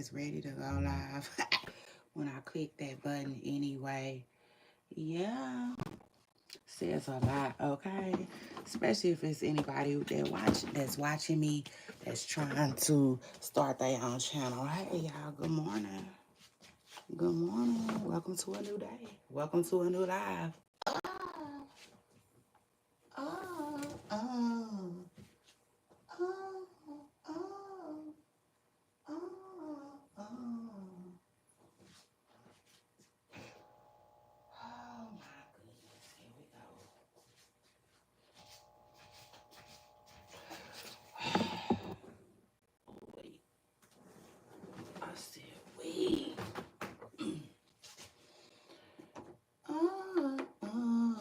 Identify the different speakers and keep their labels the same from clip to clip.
Speaker 1: is ready to go live when I click that button anyway. Yeah, says a lot, okay? Especially if it's anybody that's watching me that's trying to start their own channel. Hey y'all, good morning. Good morning. Welcome to a new day. Welcome to a new live. Oh, oh, oh, oh, oh, oh, oh. Oh my goodness, here we go. Wait, I said wait. Oh, oh.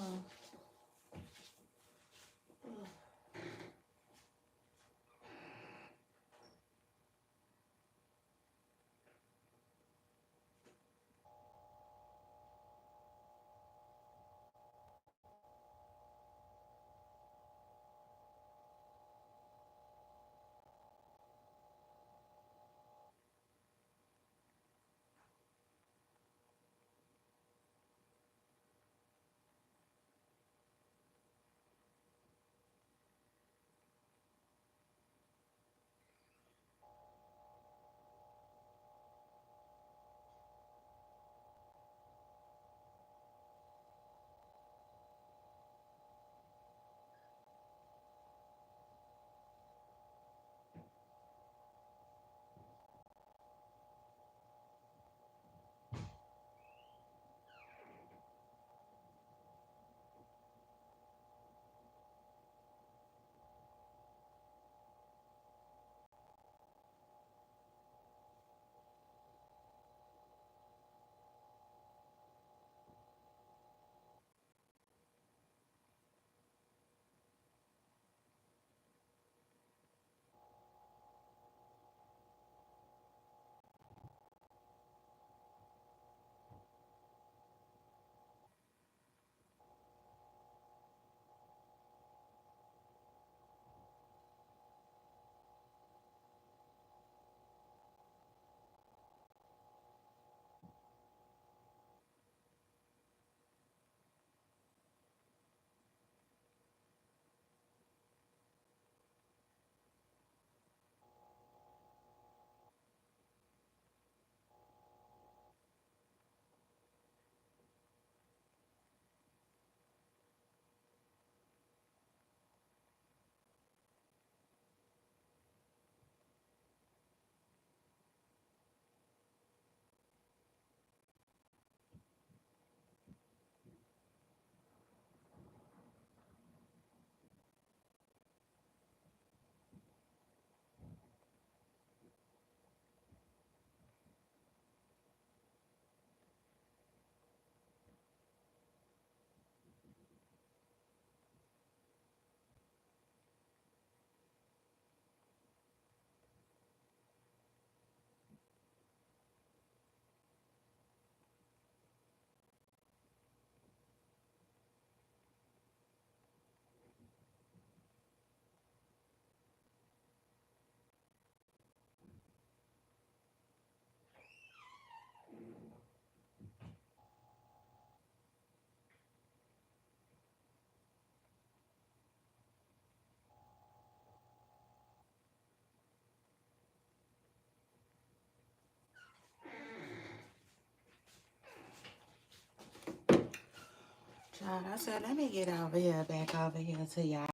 Speaker 1: Child, I said, let me get over here, back over here to y'all.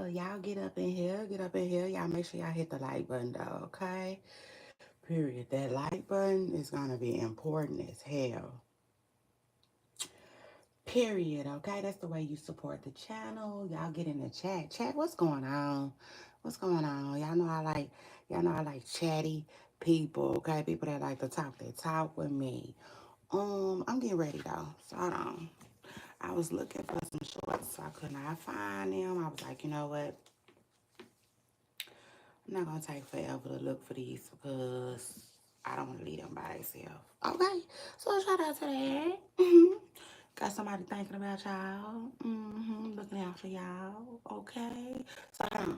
Speaker 1: Y'all get up in here, get up in here. Y'all make sure y'all hit the like button, though, okay? Period. That like button is going to be important as hell. Period, okay? That's the way you support the channel. Y'all get in the chat. Chat, what's going on? What's going on? Y'all know I like chatty people, okay? People that like to talk, they talk with me. I'm getting ready, though. So, hold on. I was looking for some shorts, so I could not find them. I was like, you know what? I'm not gonna take forever to look for these because I don't want to leave them by themselves. Okay, so shout out to that. Got somebody thinking about y'all. Looking out for y'all. Okay, so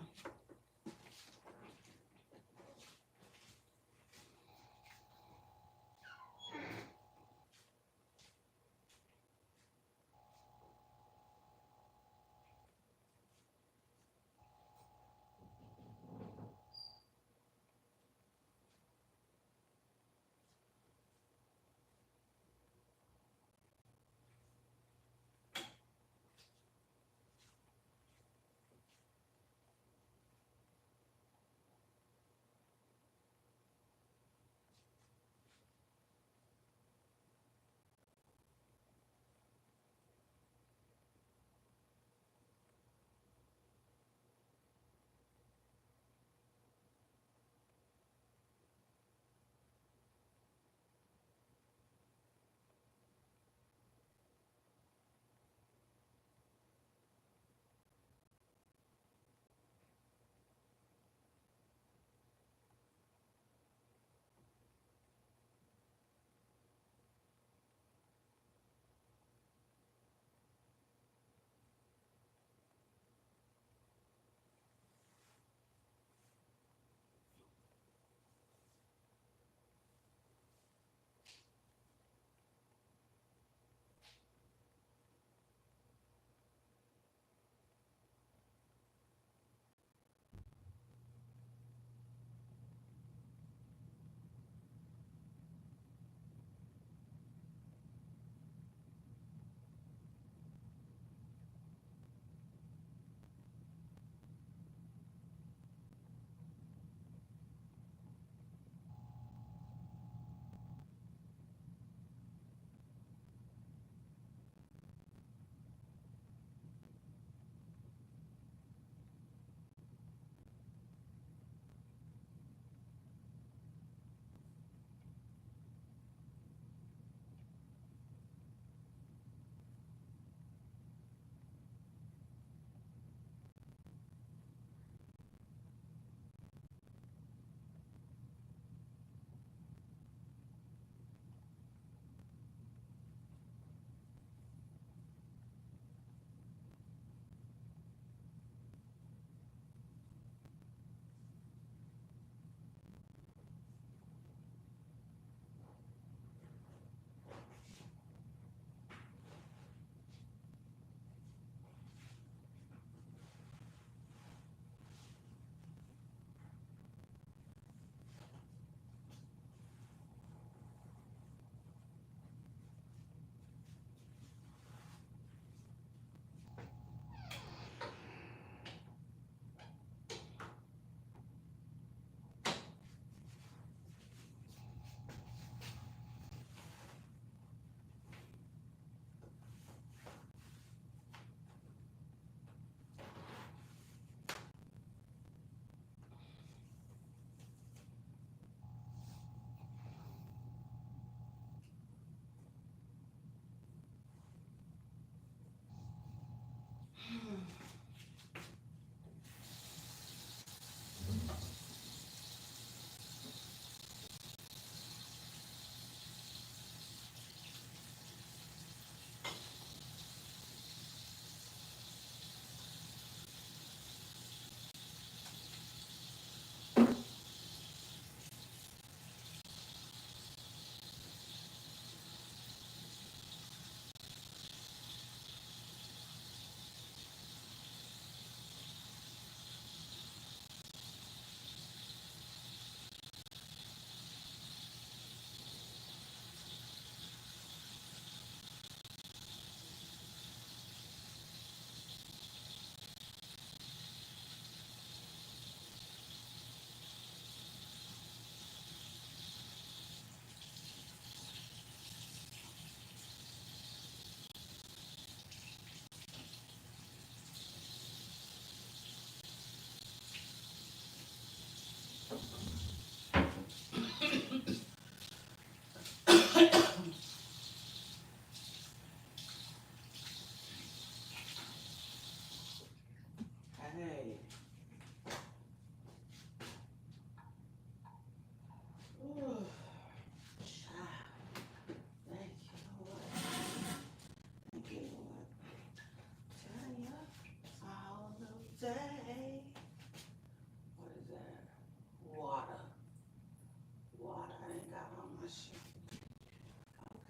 Speaker 1: gosh.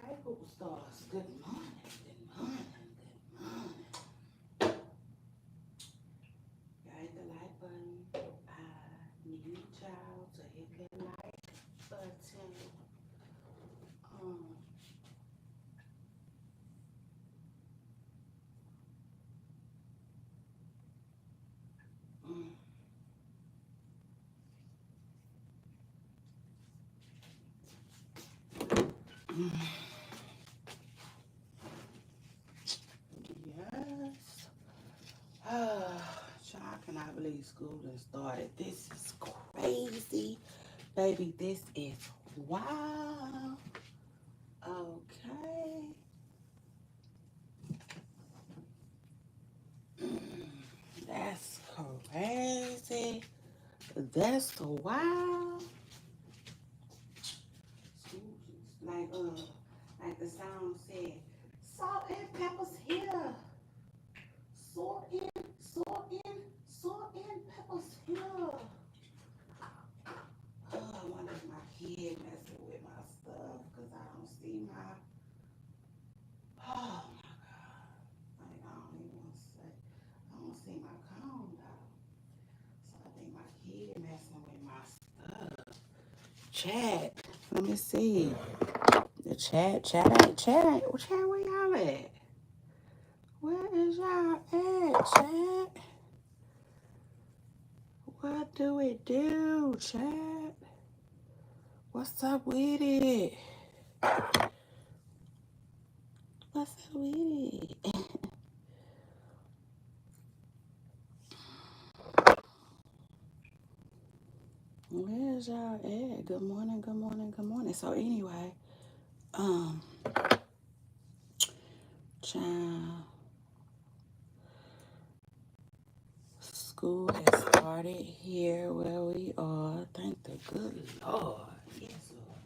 Speaker 1: Okay, Google stars. Good morning. Good morning. Good morning. Y'all hit the like button. I need y'all to hit that like button. Um, mm, mm. Yes. Child, I cannot believe school has started. This is crazy. Baby, this is wild. Okay. That's crazy. That's wild. Like the song said, salt and peppers here. Salt in, salt in, salt and peppers here. Oh, I wonder if my kid messing with my stuff because I don't see my. Oh my God. Like, I don't even want to say. I don't see my comb though. So I think my kid messing with my stuff. Chat. Let me see. The chat, where y'all at? Where is y'all at, chat? What do it do, chat? What's up with it? What's up with it? Where's y'all at? Good morning, good morning, good morning. So anyway, um, child, school has started here where we are. Thank the good Lord. Yes, Lord.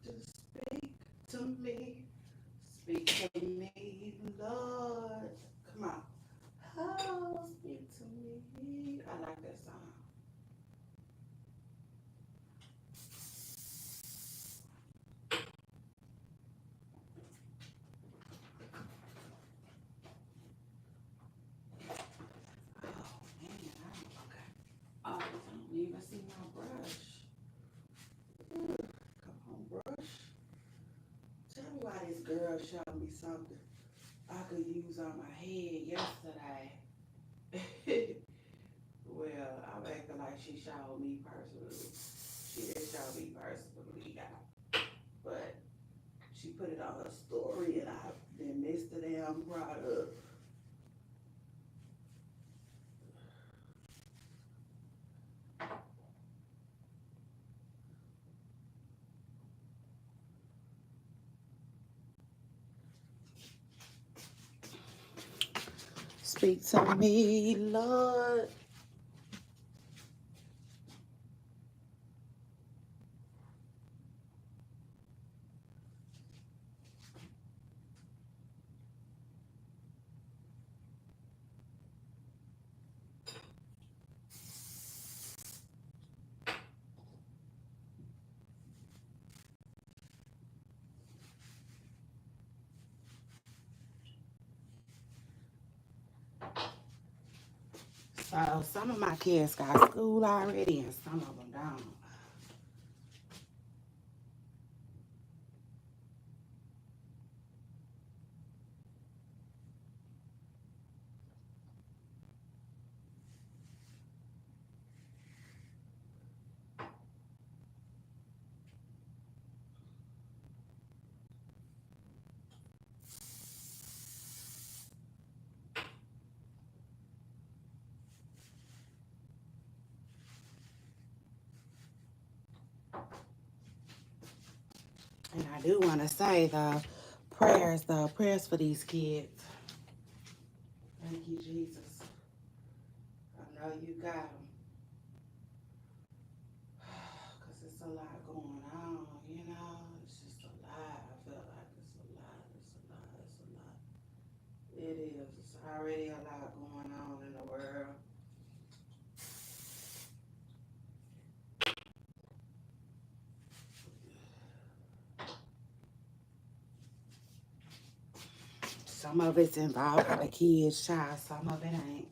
Speaker 1: Just speak to me. Speak to me, Lord. Come on. Oh, speak to me. I like that song. Oh, man. Okay. Oh, I don't even see my brush. Come on, brush. Tell me why this girl showed me something I could use on my head yesterday. Well, I'm acting like she showed me personally. She didn't show me personally, but she put it on her story and I then missed the damn product. Speak to me, Lord. So some of my kids got school already and some of them don't. And I do want to say though, Prayers, though. Prayers for these kids. Thank you, Jesus. I know you got them. Because it's a lot going on, you know? It's just a lot. I feel like it's a lot. It's a lot. It's a lot. It is. It's already a lot going on in the world. Some of it's involved the kids, child. Some of it ain't.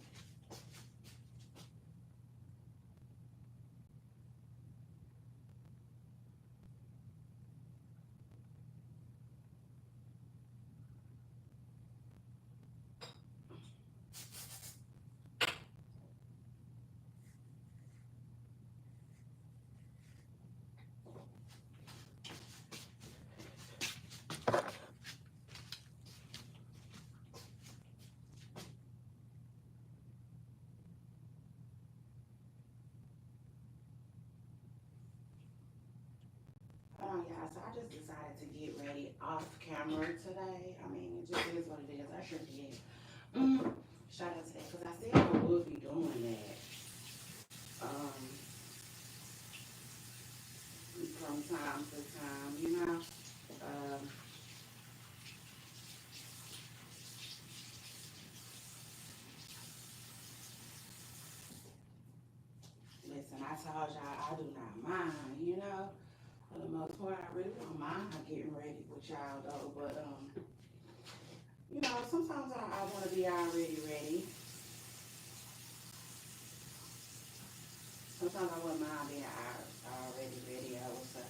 Speaker 1: Oh, yeah, so I just decided to get ready off camera today. I mean, it just is what it is. I sure did. Shout out to that because I said I would be doing that from time to time, you know. Um, Listen, I told y'all I do not mind, you know. For the most part, I really don't mind getting ready with y'all though. But you know, sometimes I want to be already ready. Sometimes I wouldn't mind being already ready. I would say.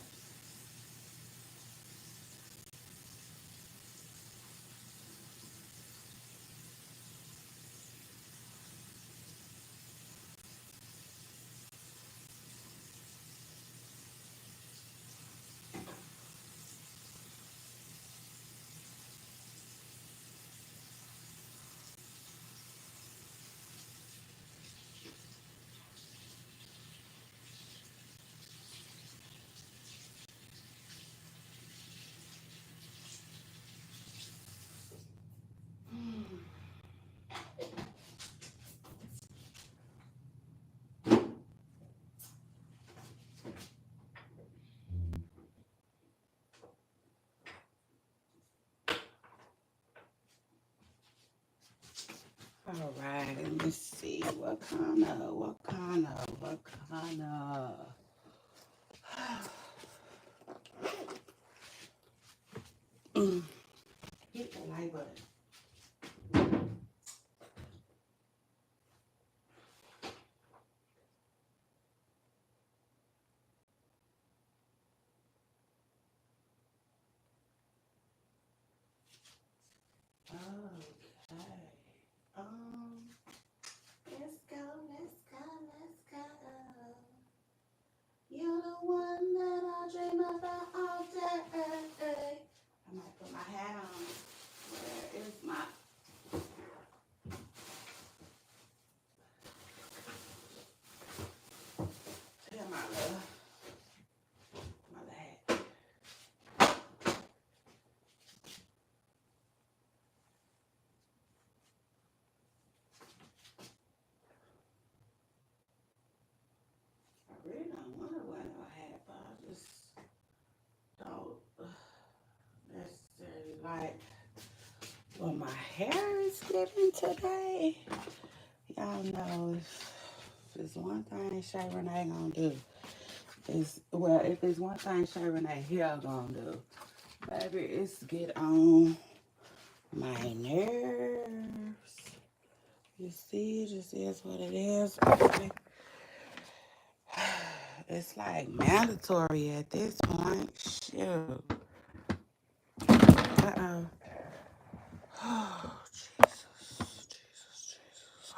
Speaker 1: All right, let me see. What kind of. Hit the like button. Okay. Um, let's go, let's go, let's go. You're the one that I dream about all day. I might put my hat on. Where is my Tell my love, my hat. I really don't want to wear no hat, but I just don't necessarily like what my hair is giving today. Y'all know if it's one thing Shay Renee gonna do, if it's one thing Shay Renee here gonna do, baby, it's get on my nerves. You see, it just is what it is, baby. It's like mandatory at this point. Shoot. Uh-oh. Oh, Jesus. Jesus, Jesus.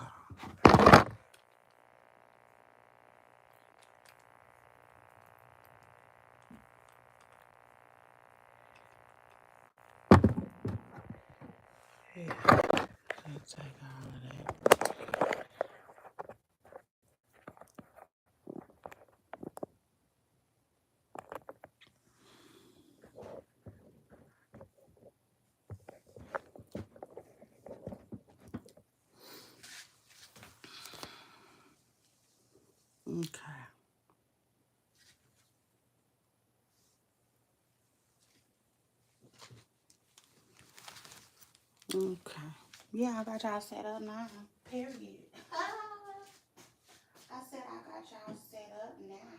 Speaker 1: Yeah. Let's take all of that. Okay. Okay. Yeah, I got y'all set up now. Period. I said I got y'all set up now.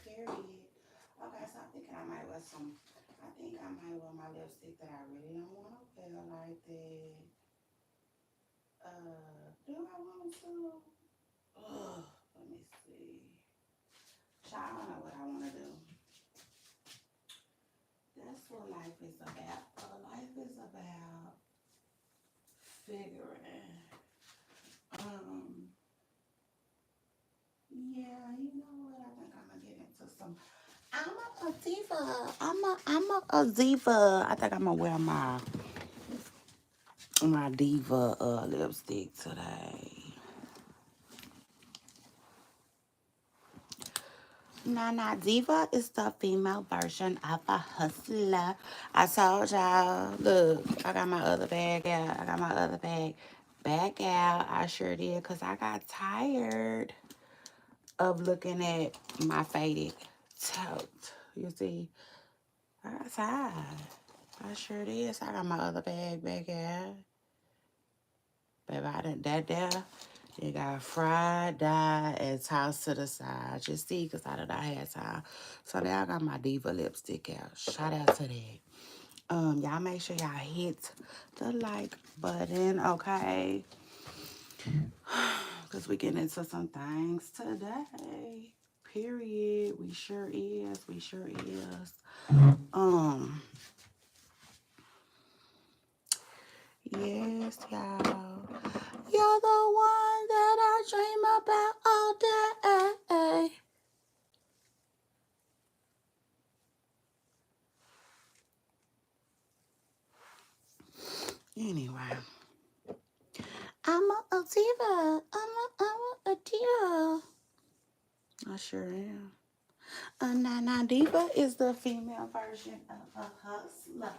Speaker 1: Period. Okay, so I'm thinking I might wear some. I think I might wear my lipstick that I really don't want to wear like that. Do I want to? Let me see. Child, I don't know what I want to do. That's what life is about. Life is about figuring. Yeah, you know what? I think I'm gonna get into some. I'm a diva. I'm a diva. I think I'm gonna wear my diva lipstick today. Nah, diva is the female version of a hustler. I told y'all, look, I got my other bag out. I got my other bag back out. I sure did, because I got tired of looking at my faded tote. You see, I got tired. I sure did. So I got my other bag back out. Baby, I done that there. It got fried, dyed, and tossed to the side. Just see, because I did not have time. So now I got my Diva lipstick out. Shout out to that. Y'all make sure y'all hit the like button, okay? Because we getting into some things today. Period. We sure is. We sure is. Yes, y'all. You're the one that I dream about all day. Anyway, I'm a diva. I'm a diva. I sure am. A Nana Diva is the female version of a hustler.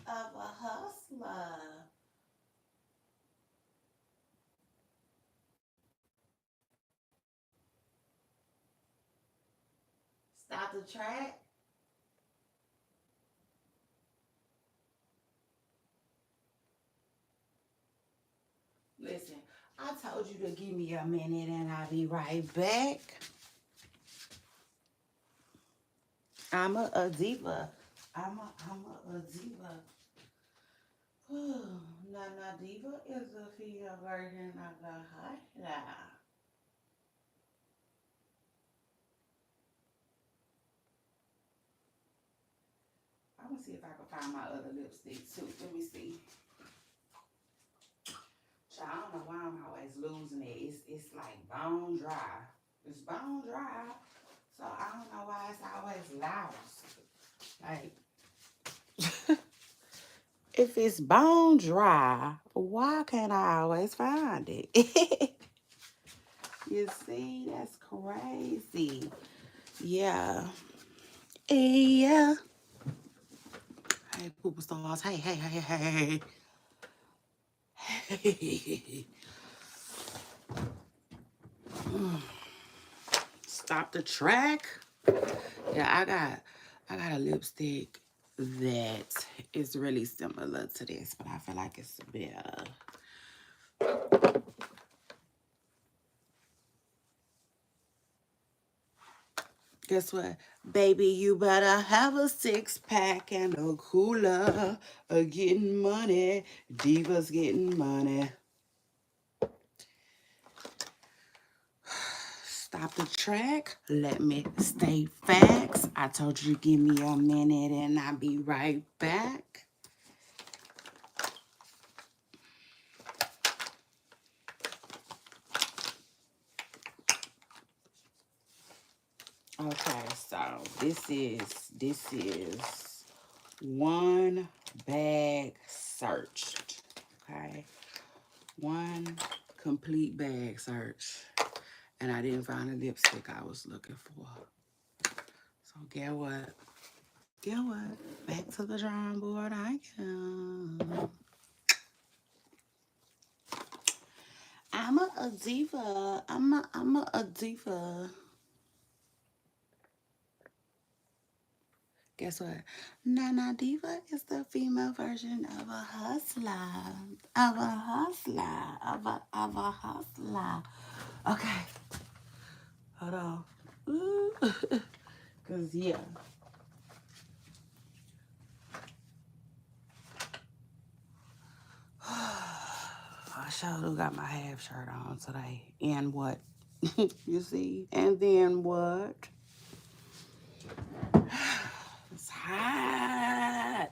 Speaker 1: Of a hustler. Stop the track. Listen, I told you to give me a minute and I'll be right back. I'm a diva. I'm a diva. Nana Diva is the female version of the hustler. I'm gonna see if I can find my other lipstick too. Let me see. I don't know why I'm always losing it. It's like bone dry. It's bone dry. So I don't know why it's always lost. Like if it's bone dry, why can't I always find it? You see, that's crazy. Yeah. Yeah. Hey, Poopa Stars. Hey. Hey. Stop the track. Yeah, I got a lipstick that is really similar to this, but I feel like it's better. Guess what? Baby, you better have a six pack and a cooler. Getting money. Divas getting money. Stop the track. Let me stay facts. I told you give me a minute and I'll be right back. Okay, so this is one bag searched. Okay, one complete bag search, and I didn't find the lipstick I was looking for. So get what? Get what? Back to the drawing board I come. I'm a a diva. I'm a diva. Guess what? Nana Diva is the female version of a hustler. Of a hustler. Of a hustler. Okay. Hold on. Ooh. Cause yeah. I sure got my half shirt on today. And what? You see? And then what? It's hot.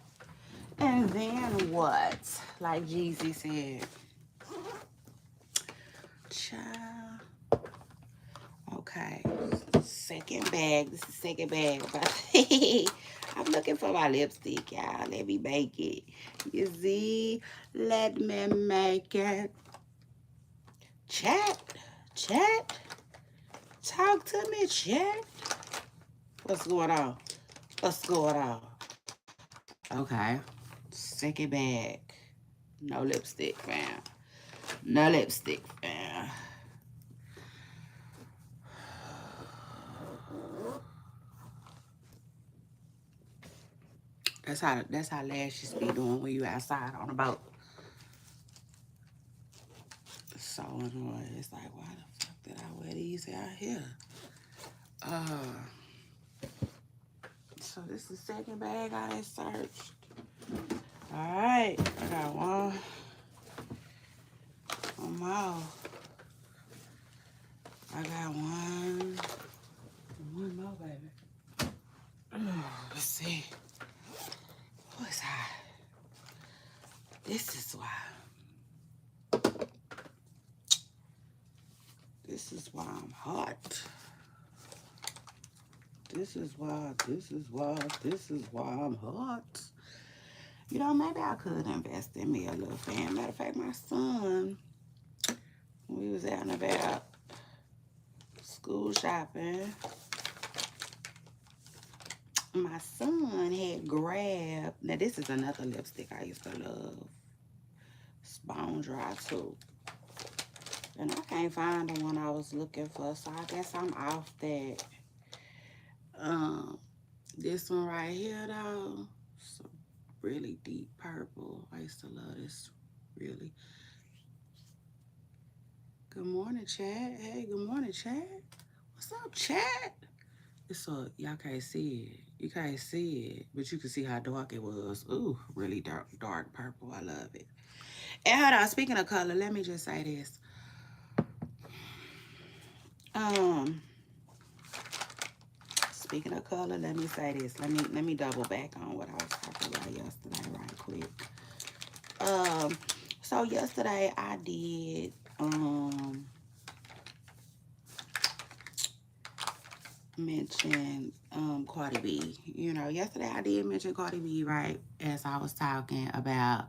Speaker 1: And then what? Like Jeezy said. Child. Okay. Second bag. This is second bag. I'm looking for my lipstick, y'all. Let me make it. You see? Let me make it. Chat. Chat. Talk to me, chat. What's going on? What's going on? Okay. Second bag. No lipstick, fam. No lipstick, fam. That's how lashes be doing when you outside on a boat. So annoying. It's like, why the fuck did I wear these out here? So this is the second bag I done searched. Alright, I got one more. I got one more, baby. Let's see. What's hot? This is why. This is why I'm hot. This is why I'm hot. You know, maybe I could invest in me a little fan. Matter of fact, my son, when we was out and about school shopping, my son had grabbed, now this is another lipstick I used to love. It's bone dry too. And I can't find the one I was looking for, so I guess I'm off that. This one right here though, it's a really deep purple. I used to love this really. Good morning, Chad. Hey, good morning, Chad. What's up, Chad? It's a, y'all can't see it. You can't see it, but you can see how dark it was. Ooh, really dark purple. I love it. And hold on, speaking of color, let me just say this. Speaking of color, let me say this. Let me double back on what I was talking about yesterday right quick. So yesterday I did mention Cardi B. You know, yesterday I did mention Cardi B, right, as I was talking about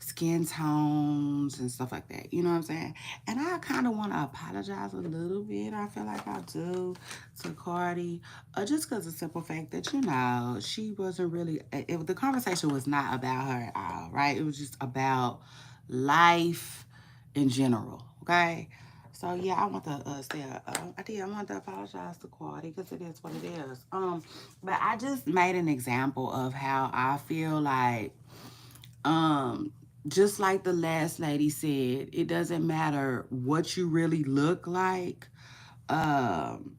Speaker 1: skin tones and stuff like that. You know what I'm saying? And I kind of want to apologize a little bit. I feel like I do to Cardi, just because of the simple fact that, you know, she wasn't really, the conversation was not about her at all, right? It was just about life in general, okay? So yeah, I want to say, I want to apologize to Cardi because it is what it is. But I just made an example of how I feel like, just like the last lady said, it doesn't matter what you really look like. In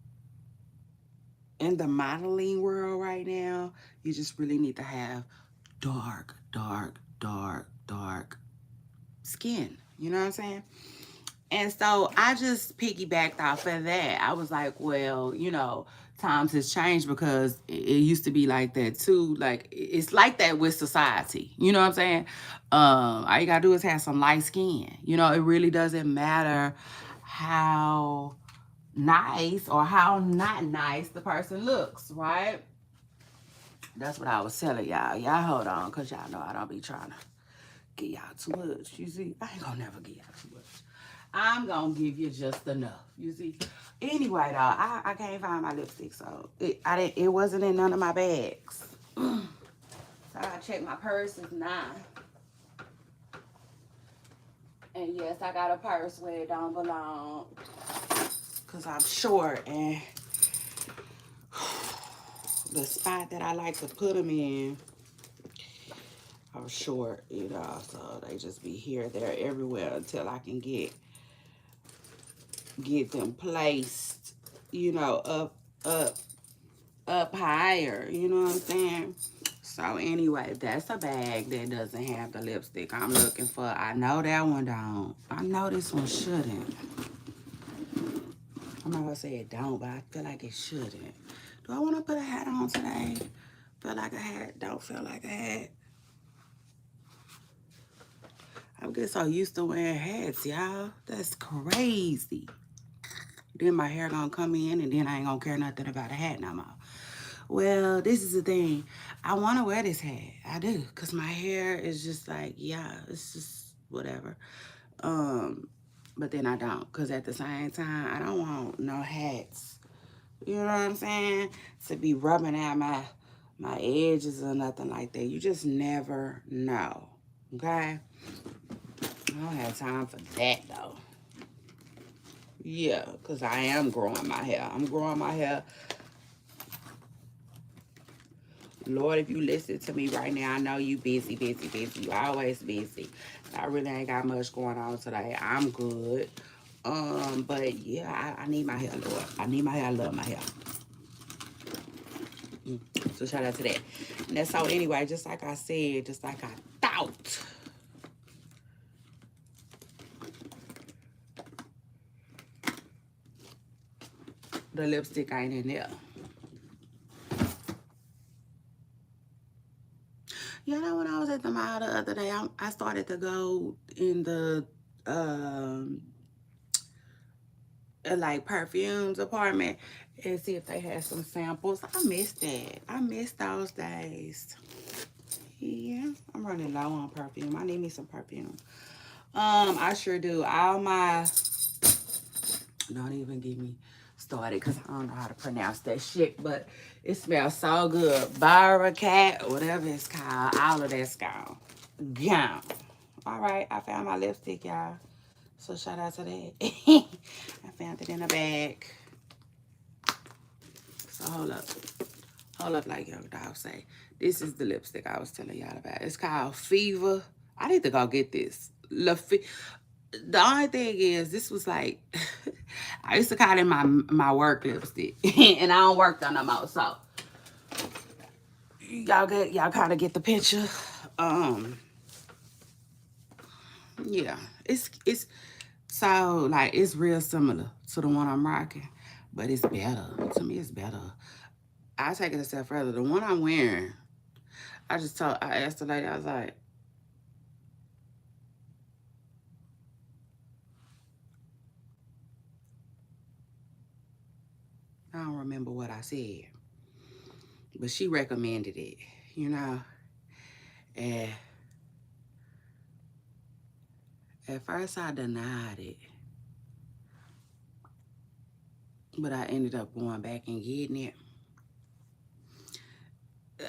Speaker 1: the modeling world right now, you just really need to have dark skin. You know what I'm saying? And so I just piggybacked off of that. I was like, well, you know, times has changed because it used to be like that too. Like, it's like that with society. You know what I'm saying? All you gotta do is have some light skin. You know, it really doesn't matter how nice or how not nice the person looks, right? That's what I was telling y'all. Y'all hold on, because y'all know I don't be trying to get y'all too much. You see, I ain't gonna never get y'all too much. I'm gonna give you just enough. You see. Anyway, though, I can't find my lipstick, so it wasn't in none of my bags. So I checked my purses now, And yes, I got a purse where it don't belong. Because I'm short and the spot that I like to put them in, I'm short, you know, so they just be here, there, everywhere until I can get them placed, you know, up higher, you know what I'm saying? So anyway, that's a bag that doesn't have the lipstick I'm looking for. I know that one don't. I know this one shouldn't. I'm not gonna say it don't, but I feel like it shouldn't. Do I want to put a hat on today? Feel like a hat, don't feel like a hat. I'm getting so used to wearing hats, y'all. That's crazy. Then my hair gonna come in and then I ain't gonna care nothing about a hat no more. Well, this is the thing. I want to wear this hat. I do. Because my hair is just like, yeah, it's just whatever. But then I don't. Because at the same time, I don't want no hats. You know what I'm saying? To be rubbing out my edges or nothing like that. You just never know. Okay? I don't have time for that, though. Yeah, because I am growing my hair. I'm growing my hair. Lord, if you listen to me right now, I know you busy. You always busy. I really ain't got much going on today. I'm good. But yeah, I need my hair, Lord. I need my hair. I love my hair. So shout out to that. And that's so anyway, just like I said, just like I thought. The lipstick ain't in there. You know, when I was at the mall the other day, I started to go in the like perfumes apartment and see if they had some samples. I missed that. I missed those days. Yeah, I'm running low on perfume. I need me some perfume. I sure do. All my, don't even get me started because I don't know how to pronounce that shit, but it smells so good. Baracat, whatever it's called, all of that's gone. Gone. All right, I found my lipstick, y'all. So shout out to that. I found it in a bag. So hold up. Hold up, like Young Dog say. This is the lipstick I was telling y'all about. It's called Fever. I need to go get this. The only thing is, this was like, I used to call it my work lipstick. And I don't work on no more, so. Y'all kind of get the picture. Yeah. It's so, like, it's real similar to the one I'm rocking. But it's better. To me, it's better. I take it a step further. The one I'm wearing, I asked the lady, I was like, I don't remember what I said, but she recommended it, you know. And at first I denied it, but I ended up going back and getting it.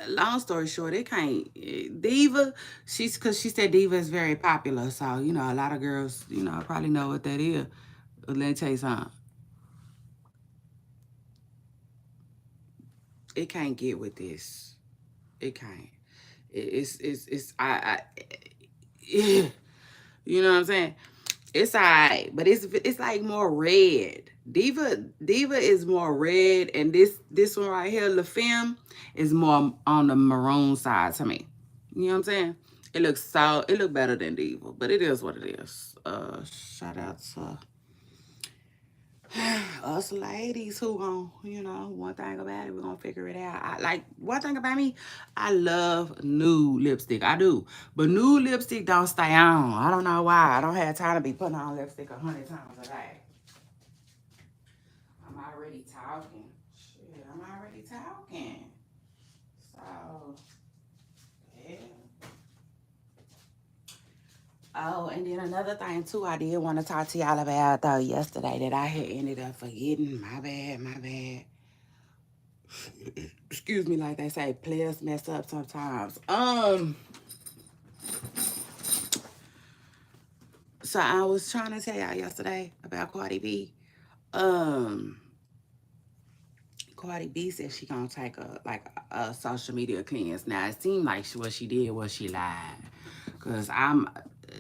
Speaker 1: Long story short, it can't. Diva, because she said Diva is very popular, so you know a lot of girls, you know, probably know what that is. Let me tell you something. It can't get with this. It can't. It's you know what I'm saying? It's alright, but it's like more red. Diva is more red, and this one right here, La Femme, is more on the maroon side to me. You know what I'm saying? It look better than Diva, but it is what it is. Shout out to us ladies who gon', you know, one thing about it, we're gonna figure it out. One thing about me, I love nude lipstick. I do. But nude lipstick don't stay on. I don't know why. I don't have time to be putting on lipstick 100 times a day. I'm already talking. Shit, I'm already talking. So, yeah. Oh, and then another thing too, I did want to talk to y'all about though yesterday that I had ended up forgetting. My bad. Excuse me, like they say, players mess up sometimes. So I was trying to tell y'all yesterday about Cardi B. Um, Cardi B said she gonna take a social media cleanse. Now it seemed like what she did was she lied, cause I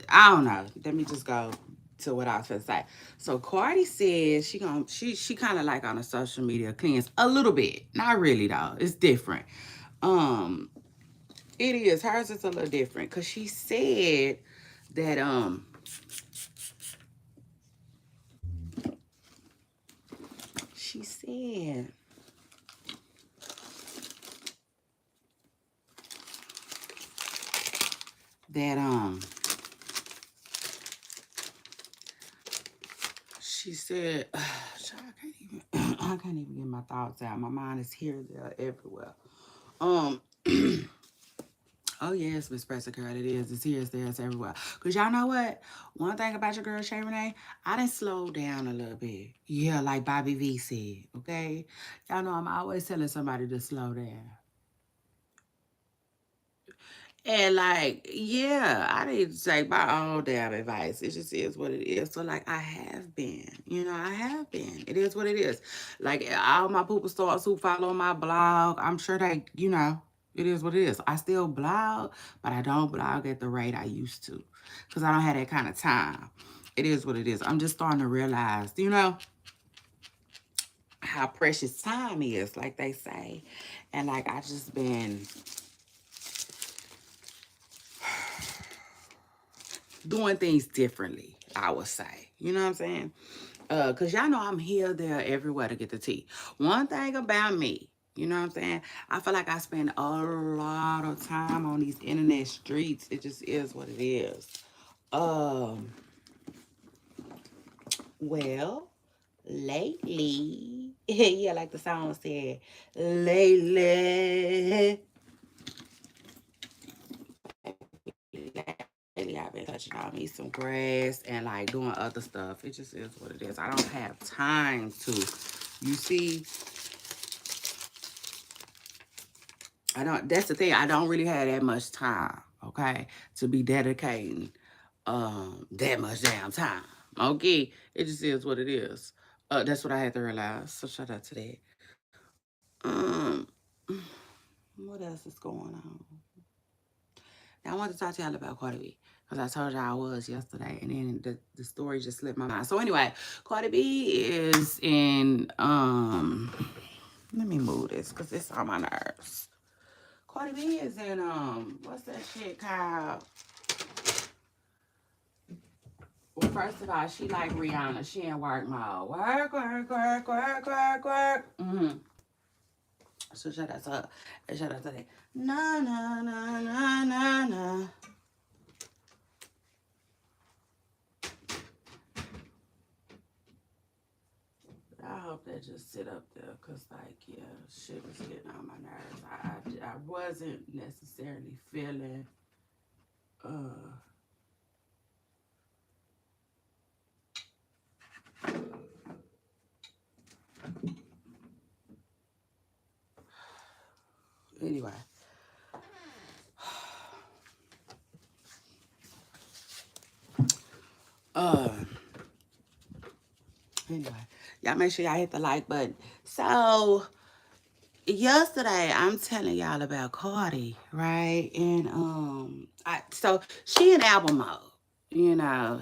Speaker 1: don't know. Let me just go to what I was gonna say. So Cardi said she kind of like on a social media cleanse a little bit, not really though. It's different. Um, it is hers is a little different, cause she said that she said that she said I can't even I can't even get my thoughts out. My mind is here, there, everywhere. Um oh yes, Miss Presser Girl, it is. It's here, it's there, it's everywhere. Cause y'all know what? One thing about your girl Shay Renee, I done slowed down a little bit. Yeah, like Bobby V said, okay? Y'all know I'm always telling somebody to slow down. And like, yeah, I need to take my own damn advice. It just is what it is. So like I have been, I have been. It is what it is. Like all my pooper stars who follow my blog, I'm sure they, it is what it is. I still blog, but I don't blog at the rate I used to. Because I don't have that kind of time. It is what it is. I'm just starting to realize, how precious time is, like they say. And like I just been doing things differently, I would say. You know what I'm saying? Because y'all know I'm here, there, everywhere to get the tea. One thing about me, you know what I'm saying? I feel like I spend a lot of time on these internet streets. It just is what it is. Well, lately, yeah, like the song said, lately, lately I've been touching on me some grass and like doing other stuff. It just is what it is. I don't have time to, you see, that's the thing. I don't really have that much time, okay, to be dedicating that much damn time. Okay. It just is what it is. That's what I had to realize. So shout out to that. Um what else is going on? Now I want to talk to y'all about Cardi B. Because I told y'all I was yesterday. And then the story just slipped my mind. So anyway, Cardi B is in let me move this because it's on my nerves. Cardi B is in what's that shit called? Well, first of all, she like Rihanna. She in work mode. Work, work, work, work, work, work. So shout out to her. And shout out to that. Na, na, na, na, na, na. I hope that just sit up there. Because, like, yeah, shit was getting on my nerves. I wasn't necessarily feeling, anyway. Anyway, y'all make sure y'all hit the like button. So, yesterday I'm telling y'all about Cardi, right? And so she in album mode.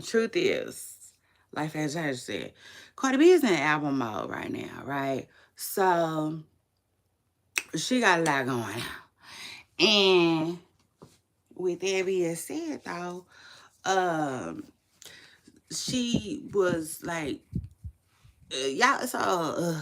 Speaker 1: Truth is, like as I said, Cardi B is in album mode right now, right? So she got a lot going on. And with that being said though, she was like y'all so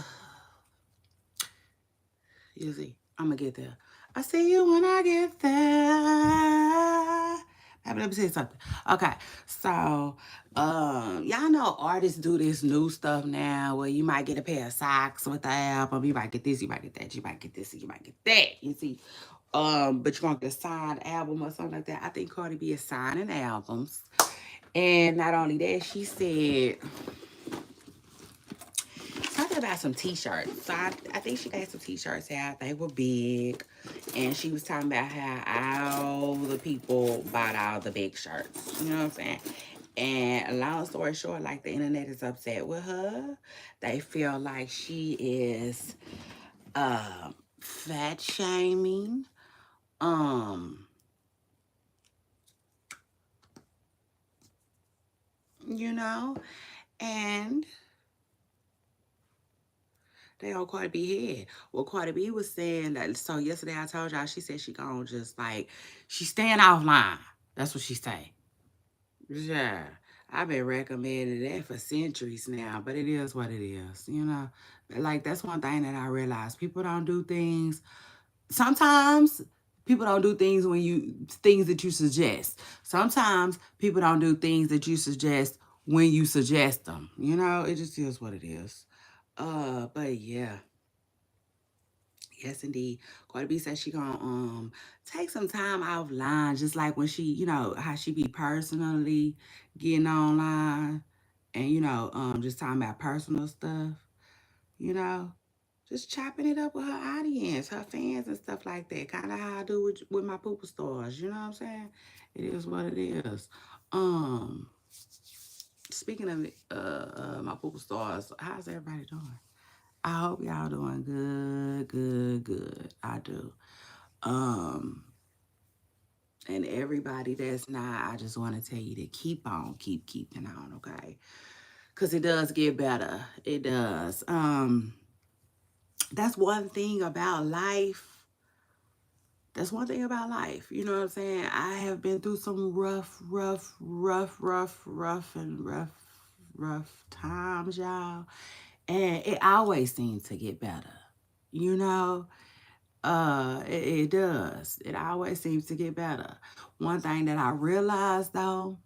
Speaker 1: you see, I'm gonna get there. I see you when I get there. Let me say something. Okay, so y'all know artists do this new stuff now where you might get a pair of socks with the album, you might get this, you might get that, you might get this, you might get that. You see, but you're gonna get a signed album or something like that. I think Cardi B is signing albums, and not only that, she said talking about some t-shirts. So I think she got some t-shirts out. They were big. And she was talking about how all the people bought all the big shirts. You know what I'm saying? And long story short, like the internet is upset with her. They feel like she is fat shaming. Um, you know, and they on Cardi B head. Well, Cardi B was saying that. So yesterday I told y'all, she said she gonna just like, she staying offline. That's what she say. Yeah, I've been recommending that for centuries now, but it is what it is, you know. Like that's one thing that I realized. People don't do things. Sometimes people don't do things when you things that you suggest. Sometimes people don't do things that you suggest when you suggest them. You know, it just is what it is. But yeah. Yes, indeed. Cardi B said she gonna take some time offline, just like when she, you know, how she be personally getting online and just talking about personal stuff, you know, just chopping it up with her audience, her fans and stuff like that. Kind of how I do with my pooper stars, you know what I'm saying? It is what it is. Um, Speaking of my pooper stars, how's everybody doing? I hope y'all doing good, good, good. I do. Um, and everybody that's not, I just want to tell you to keep on, keeping on, okay? Because it does get better. It does. That's one thing about life. That's one thing about life. You know what I'm saying? I have been through some rough times, y'all. And it always seems to get better. You know? It does. It always seems to get better. One thing that I realized though,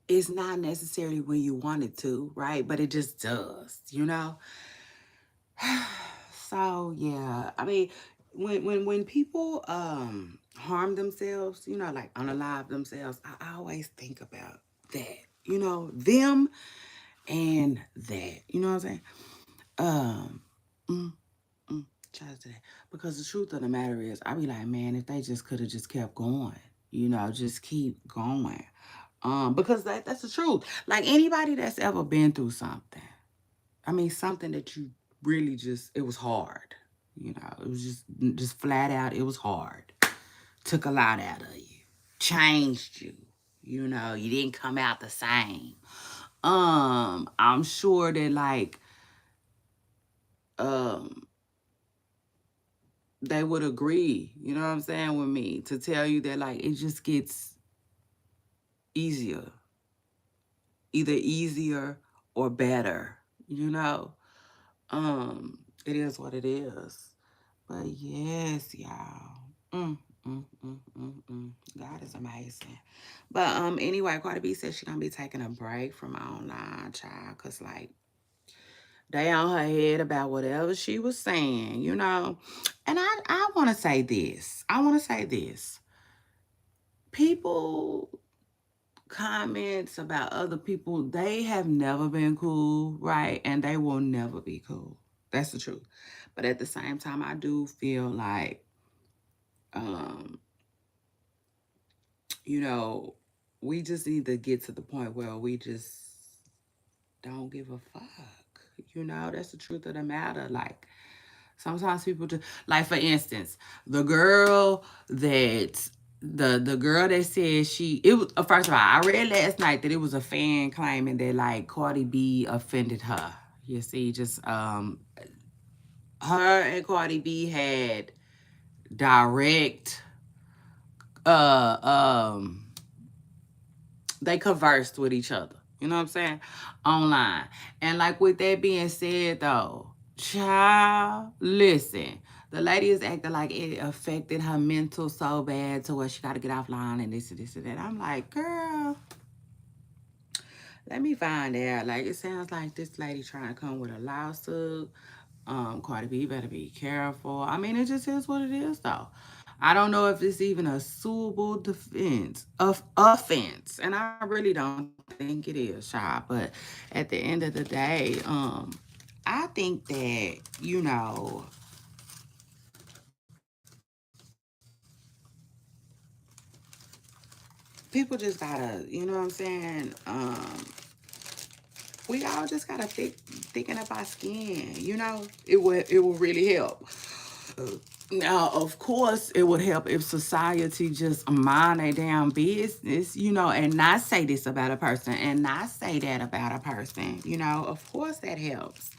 Speaker 1: it's not necessarily when you want it to, right? But it just does, you know? So yeah. I mean, when people harm themselves, you know, like unalive themselves, I always think about that. You know, them and that. You know what I'm saying? Um mm, Shout to that. Because the truth of the matter is, I be like, man, if they just could have just kept going, you know, just keep going. Because that's the truth. Like anybody that's ever been through something, I mean, something that you really just, it was hard. You know, it was just flat out, it was hard. Took a lot out of you, changed you. You know, you didn't come out the same. I'm sure that like, um, they would agree, you know what I'm saying, with me to tell you that like it just gets easier, either easier or better, you know. It is what it is. But yes, y'all. God is amazing. But anyway, Cardi B said she gonna be taking a break from online, child, cause like they on her head about whatever she was saying, you know. And I want to say this. I want to say this. People comments about other people, they have never been cool, right? And they will never be cool. That's the truth. But at the same time, I do feel like, um, you know, we just need to get to the point where we just don't give a fuck. You know, that's the truth of the matter. Like, sometimes people just, like for instance, the girl that the girl that said it was first of all, I read last night that it was a fan claiming that like Cardi B offended her. You see, just her and Cardi B had direct uh um they conversed with each other. You know what I'm saying? Online. And like with that being said though, child, listen. The lady is acting like it affected her mental so bad to where she got to get offline and this and this and that. I'm like, girl, let me find out. Like, it sounds like this lady trying to come with a lawsuit. Cardi B better be careful. I mean, it just is what it is, though. I don't know if it's even a suable defense of offense, and I really don't think it is, child. But at the end of the day, I think that people just gotta, you know what I'm saying? We all just gotta thicken up our skin. You know, it will really help. Now, of course, it would help if society just mind their damn business, you know, and not say this about a person and not say that about a person. You know, of course that helps.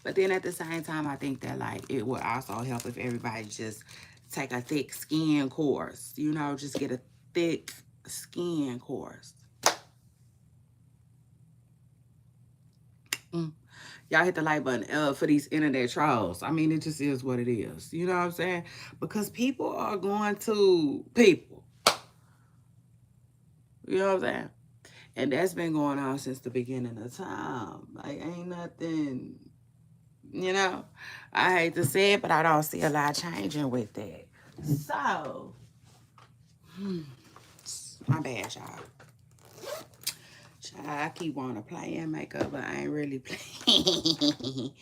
Speaker 1: But then at the same time, I think that like it would also help if everybody just take a thick skin course. You know, just get a thick skin course. Mm. Y'all hit the like button for these internet trolls. I mean, it just is what it is. You know what I'm saying? Because people are going to people. You know what I'm saying? And that's been going on since the beginning of time. Like, ain't nothing, you know. I hate to say it, but I don't see a lot changing with that. So, my bad, y'all. Child, I keep wanting to play in makeup, but I ain't really playing.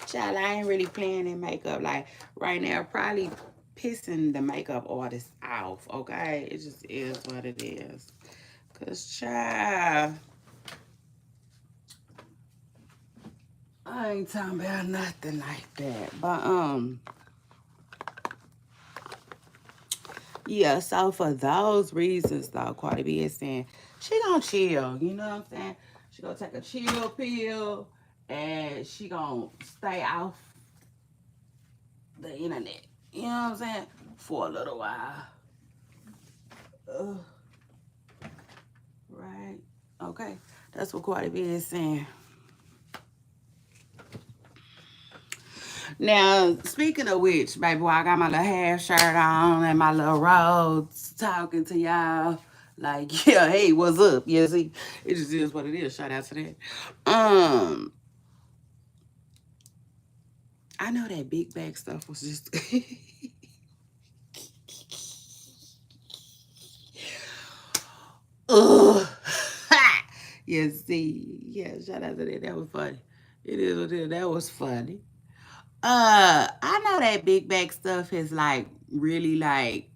Speaker 1: Child, I ain't really playing in makeup. Like, right now, probably pissing the makeup artist off, okay? It just is what it is. Because, child, I ain't talking about nothing like that. But, yeah, so for those reasons, though, Cardi B is saying she gonna chill. You know what I'm saying? She gonna take a chill pill and she gonna stay off the internet. You know what I'm saying? For a little while. Uh, right? Okay. That's what Cardi B is saying. Now, speaking of which, baby, I got my little half shirt on and my little robes talking to y'all. Like, yeah, hey, what's up? Yeah, see, it just is what it is. Shout out to that. I know that big bag stuff was just ugh. Yeah, see, yeah, shout out to that. That was funny. It is what it is. That was funny. I know that big bag stuff is like really like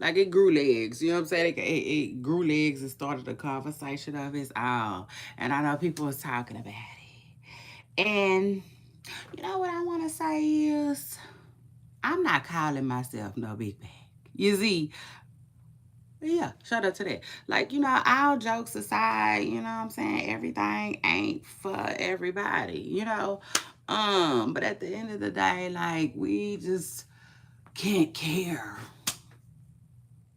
Speaker 1: it grew legs. You know what I'm saying? It grew legs and started a conversation of its own. And I know people was talking about it. And you know what I want to say is, I'm not calling myself no big bag. You see, yeah, shout out to that. Like, you know, all jokes aside, you know what I'm saying? Everything ain't for everybody, you know. But at the end of the day, like, we just can't care.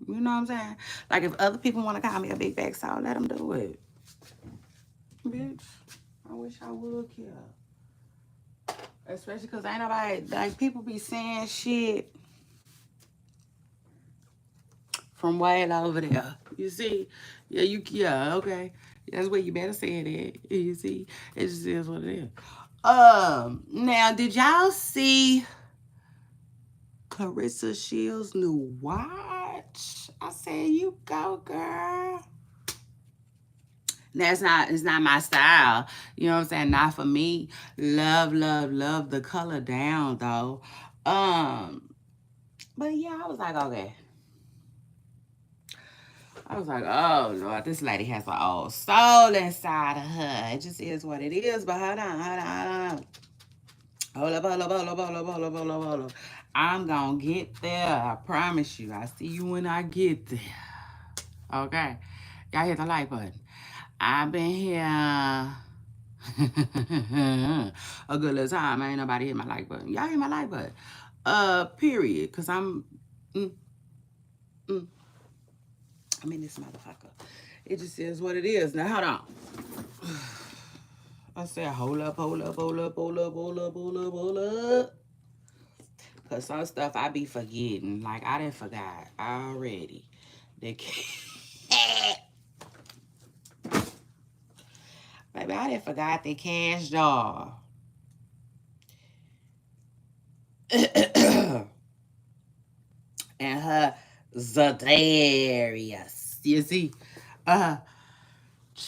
Speaker 1: You know what I'm saying? Like, if other people want to call me a big bag soul, let them do it. Bitch, I wish I would care. Especially because ain't nobody, like, people be saying shit from way over there. You see? Yeah, okay. That's where you better say it at. You see? It just is what it is. Now, did y'all see Clarissa Shields' new watch? I said, you go, girl. That's not, it's not my style. You know what I'm saying? Not for me. Love, love, love the color down though. But yeah, I was like, okay. I was like, oh Lord, this lady has an old soul inside of her. It just is what it is. But hold on, hold on, hold on. Hold up, hold up, hold up, hold up, hold up, hold up, hold up. I'm gonna get there. I promise you. I see you when I get there. Okay. Y'all hit the like button. I've been here a good little time. Ain't nobody hit my like button. Y'all hit my like button. Period. Cause mm, mm, I'm in this motherfucker. It just is what it is. Now hold on. I said, hold up, hold up, hold up, hold up, hold up, hold up, hold up. Cause some stuff I be forgetting. Like I done forgot already. The baby, I done forgot the cash jar. And her Zadarius. You see? Child,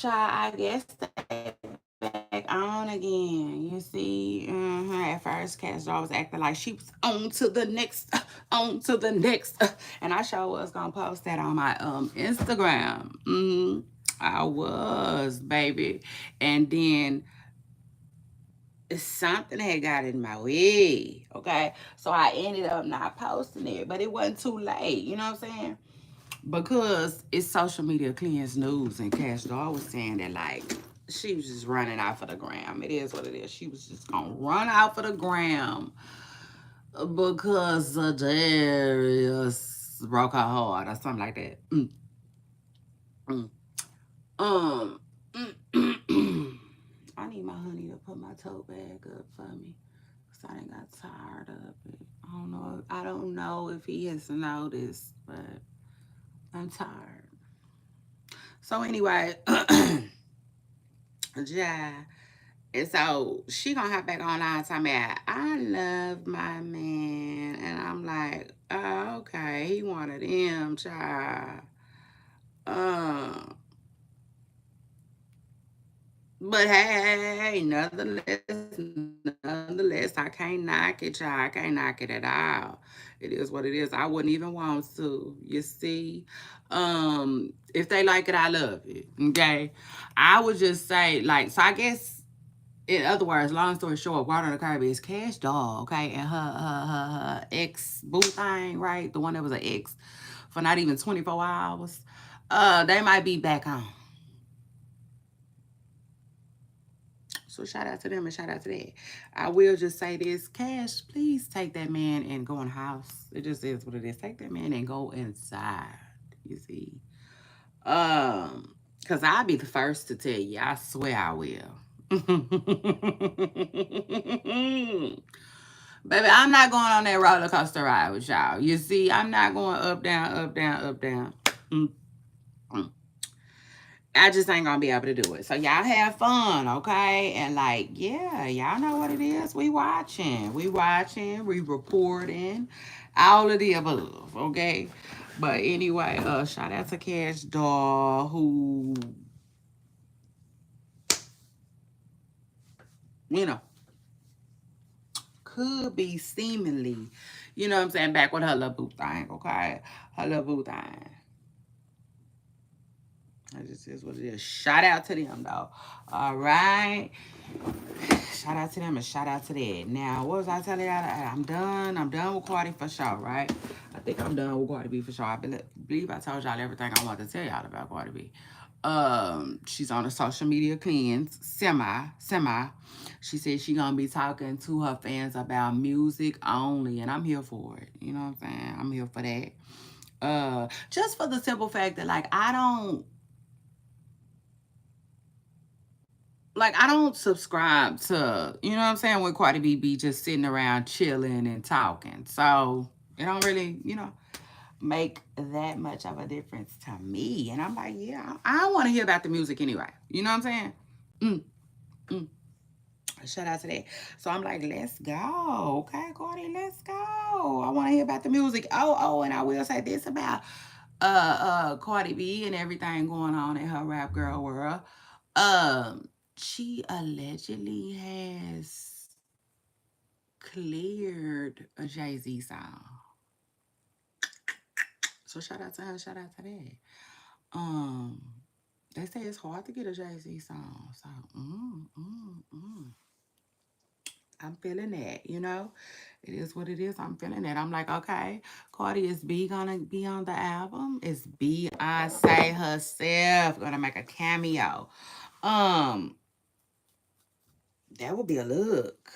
Speaker 1: I guess they back on again. You see, at first, Cash Doll was acting like she was on to the next, on to the next, and I sure was gonna post that on my Instagram. I was, baby, and then something had got in my way. Okay, so I ended up not posting it, but it wasn't too late. You know what I'm saying? Because it's social media cleans news, and Cash Doll was saying that like she was just running out for the gram. It is what it is. She was just gonna run out for the gram because Darius broke her heart or something like that. Mm. Um, I need my honey to put my tote bag up for me because I done got tired of it. I don't know. I don't know if he has noticed, but I'm tired. So anyway, yeah. And so she gonna hop back online talking about I love my man, and I'm like, oh, okay, he one of them, child. Uh, but hey, nonetheless, I can't knock it, child. I can't knock it at all. It is what it is. I wouldn't even want to. You see, if they like it, I love it. Okay, I would just say like, so I guess in other words, long story short, Water on the Curb is Cash Doll, okay, and her ex boo thing, right? The one that was an ex for not even 24 hours. They might be back on. So shout out to them and shout out to that. I will just say this, Cash, please take that man and go in the house. It just is what it is. Take that man and go inside. You see. Cause I'll be the first to tell you. I swear I will. Baby, I'm not going on that roller coaster ride with y'all. You see, I'm not going up, down, up, down, up, down. Mm, mm. I just ain't gonna be able to do it. So y'all have fun, okay? And like, yeah, y'all know what it is. We reporting, all of the above, okay? But anyway, shout out to Cash Doll who, you know, could be seemingly, you know what I'm saying, back with her little boo thing, okay? Her little boo thing. That just is what it is. Shout out to them, though. All right. Shout out to them and shout out to that. Now, what was I telling y'all? I'm done. I'm done with Cardi for sure, right? I think I'm done with Cardi B for sure. I believe I told y'all everything I wanted to tell y'all about Cardi B. She's on a social media cleanse, semi. She said she gonna be talking to her fans about music only, and I'm here for it. You know what I'm saying? I'm here for that. Just for the simple fact that I don't subscribe to, you know what I'm saying, when Cardi B be just sitting around chilling and talking. So it don't really, make that much of a difference to me. And I'm like, yeah, I want to hear about the music anyway. You know what I'm saying? Mm, mm. Shout out to that. So I'm like, let's go. Okay, Cardi, let's go. I want to hear about the music. And I will say this about Cardi B and everything going on in her rap girl world. She allegedly has cleared a Jay-Z song. So shout out to her, shout out to that. Um, they say it's hard to get a Jay-Z song. So I'm feeling that. It is what it is. I'm feeling that. I'm like, okay, Cardi, is B gonna be on the album? Is Beyonce herself gonna make a cameo? Um, that would be a look.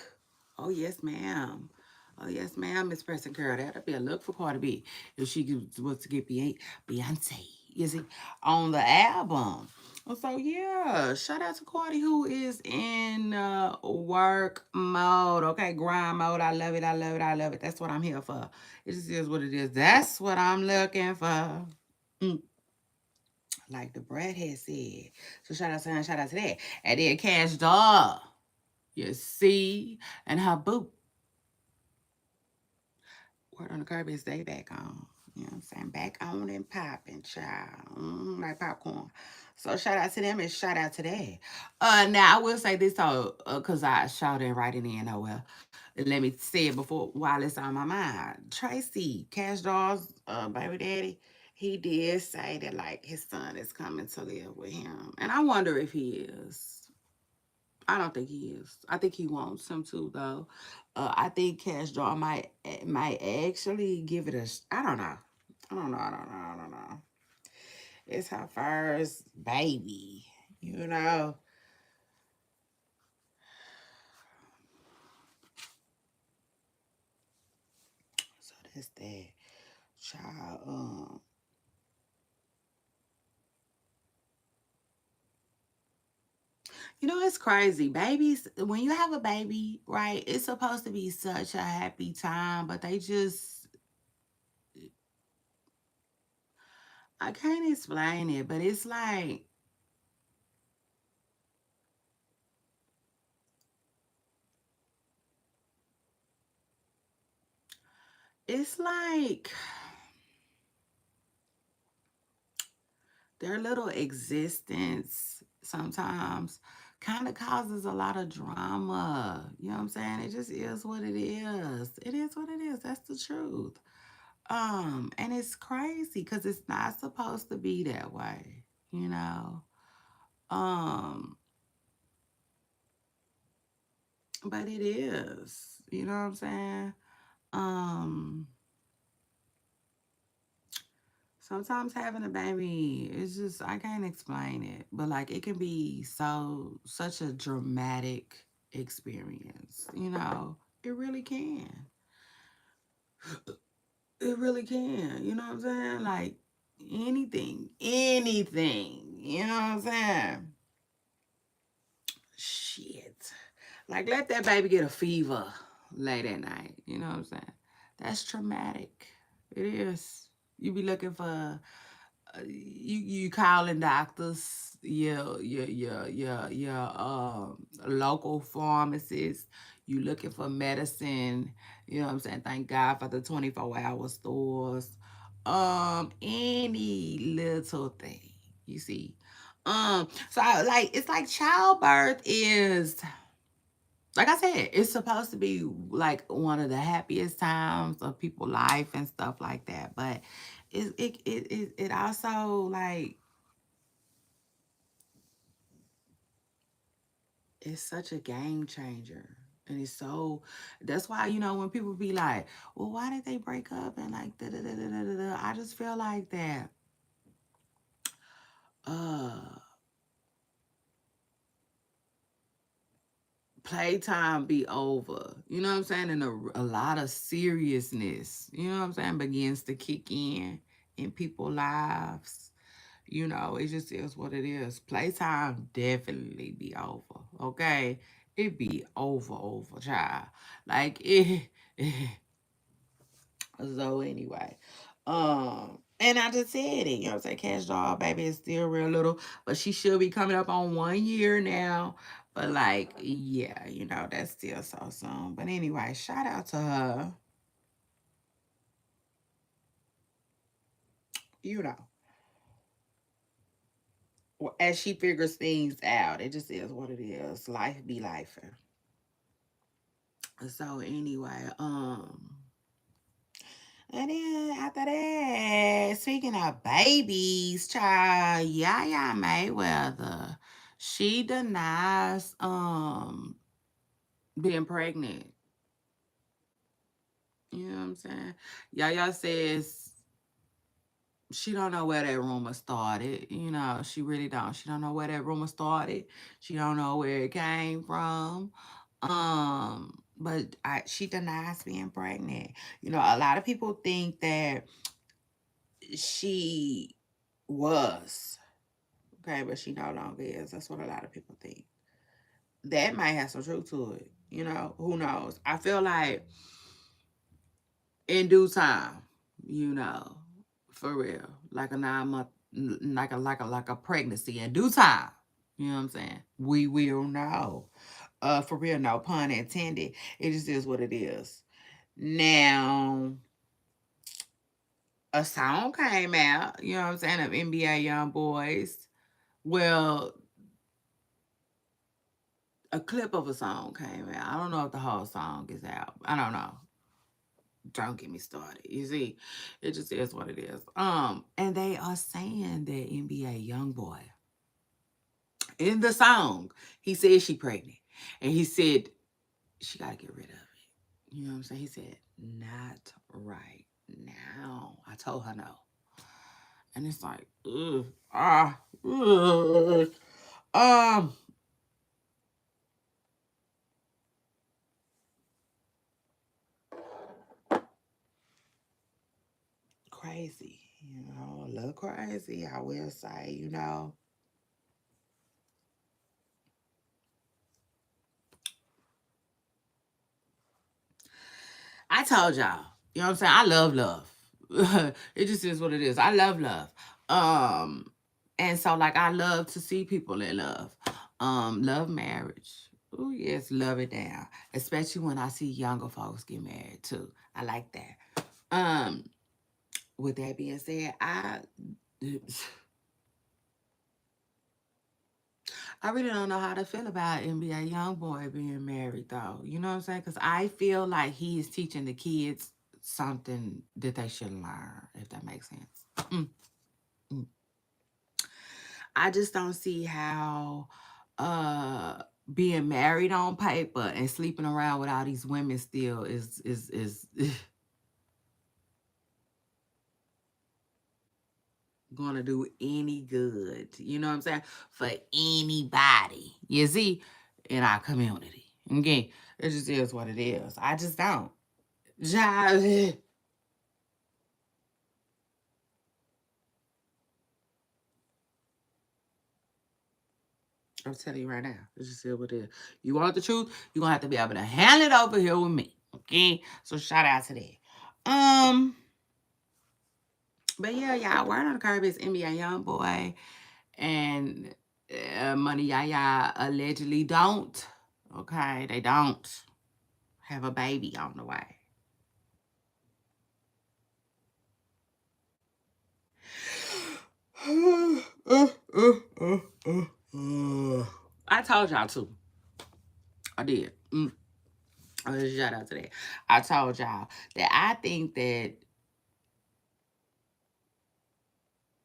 Speaker 1: Oh yes, ma'am. Oh yes, ma'am, Miss Preston Girl. That'd be a look for Cardi B if she was to get Beyonce, you see, on the album. So yeah, shout out to Cardi who is in work mode. Okay, grind mode. I love it. I love it. I love it. That's what I'm here for. It just is what it is. That's what I'm looking for. Mm, like the Brad had said. So shout out to her. Shout out to that. And then Cash Doll. You see, and her boo. Word on the Curb is they back on. You know what I'm saying? Back on and popping, child. Like popcorn. So shout out to them and shout out to that. Now I will say this though, cause I shouted right in the well. Let me say it before while it's on my mind. Tracy, Cash Doll's baby daddy, he did say that like his son is coming to live with him. And I wonder if he is. I don't think he is. I think he wants him to though. I think Cash Doll might actually give it a. I don't know. I don't know. I don't know. I don't know. It's her first baby, you know. So that's that child. You know it's crazy. Babies, when you have a baby, right? It's supposed to be such a happy time, but they just I can't explain it, but it's like their little existence sometimes kind of causes a lot of drama. You know what I'm saying? It just is what it is. It is what it is. That's the truth. And it's crazy because it's not supposed to be that way, you know. Um, but it is. You know what I'm saying? Um, Sometimes having a baby is just I can't explain it, but like it can be such a dramatic experience, you know. It really can. It really can. You know what I'm saying? Like anything. You know what I'm saying? Shit. Like let that baby get a fever late at night. You know what I'm saying? That's traumatic. It is. You be looking for you calling doctors, your local pharmacists. You looking for medicine. You know what I'm saying? Thank God for the 24-hour stores. Any little thing you see. So it's like childbirth is like I said, it's supposed to be like one of the happiest times of people's life and stuff like that. But it also like it's such a game changer. And it's so that's why, you know, when people be like, well, why did they break up and like da da da da da da, I just feel like that uh playtime be over. You know what I'm saying? And a lot of seriousness, you know what I'm saying, begins to kick in people's lives. You know, it just is what it is. Playtime definitely be over. Okay? It be over, child. Like it, so anyway. And I just said it, you know what I'm saying? Cash doll baby is still real little, but she should be coming up on 1 year now. But like, yeah, you know, that's still so soon. But anyway, shout out to her, you know, as she figures things out. It just is what it is. Life be life. So anyway, and then after that, speaking of babies, child, Yaya Mayweather, she denies being pregnant. You know what I'm saying? Yaya says she don't know where that rumor started. You know, she really don't. She don't know where that rumor started. She don't know where it came from. But she denies being pregnant. You know, a lot of people think that she was okay, but she no longer is. That's what a lot of people think. That might have some truth to it. You know, who knows? I feel like in due time, you know, for real, like a 9 month, like a pregnancy in due time. You know what I'm saying? We will know. For real, no pun intended. It just is what it is. Now, a song came out, you know what I'm saying, of NBA Young Boys. Well, a clip of a song came out. I don't know if the whole song is out. I don't know. Don't get me started. You see, it just is what it is. And they are saying that NBA Young Boy in the song, he said she pregnant, and he said she gotta get rid of it. You know what I'm saying? He said not right now. I told her no, and it's like, ugh, ugh. um, crazy. You know, a little crazy. I will say. You know. I told y'all, you know what I'm saying? I love love. It just is what it is. I love love. Um, and so like I love to see people in love. Love marriage. Oh yes, love it down. Especially when I see younger folks get married too. I like that. With that being said, I really don't know how to feel about NBA YoungBoy being married though. You know what I'm saying? Because I feel like he is teaching the kids something that they should learn, if that makes sense. Mm, mm. I just don't see how being married on paper and sleeping around with all these women still is gonna do any good. You know what I'm saying? For anybody. You see, in our community. Okay. It just is what it is. I just don't. Jive. I'm telling you right now. It's just is what it is. You want the truth, you're gonna have to be able to handle it over here with me. Okay? So shout out to that. But yeah, y'all, word on the curb is NBA Young Boy and Money Yaya allegedly don't. Okay, they don't have a baby on the way. I told y'all too. I did. Shout out to that. I told y'all that I think that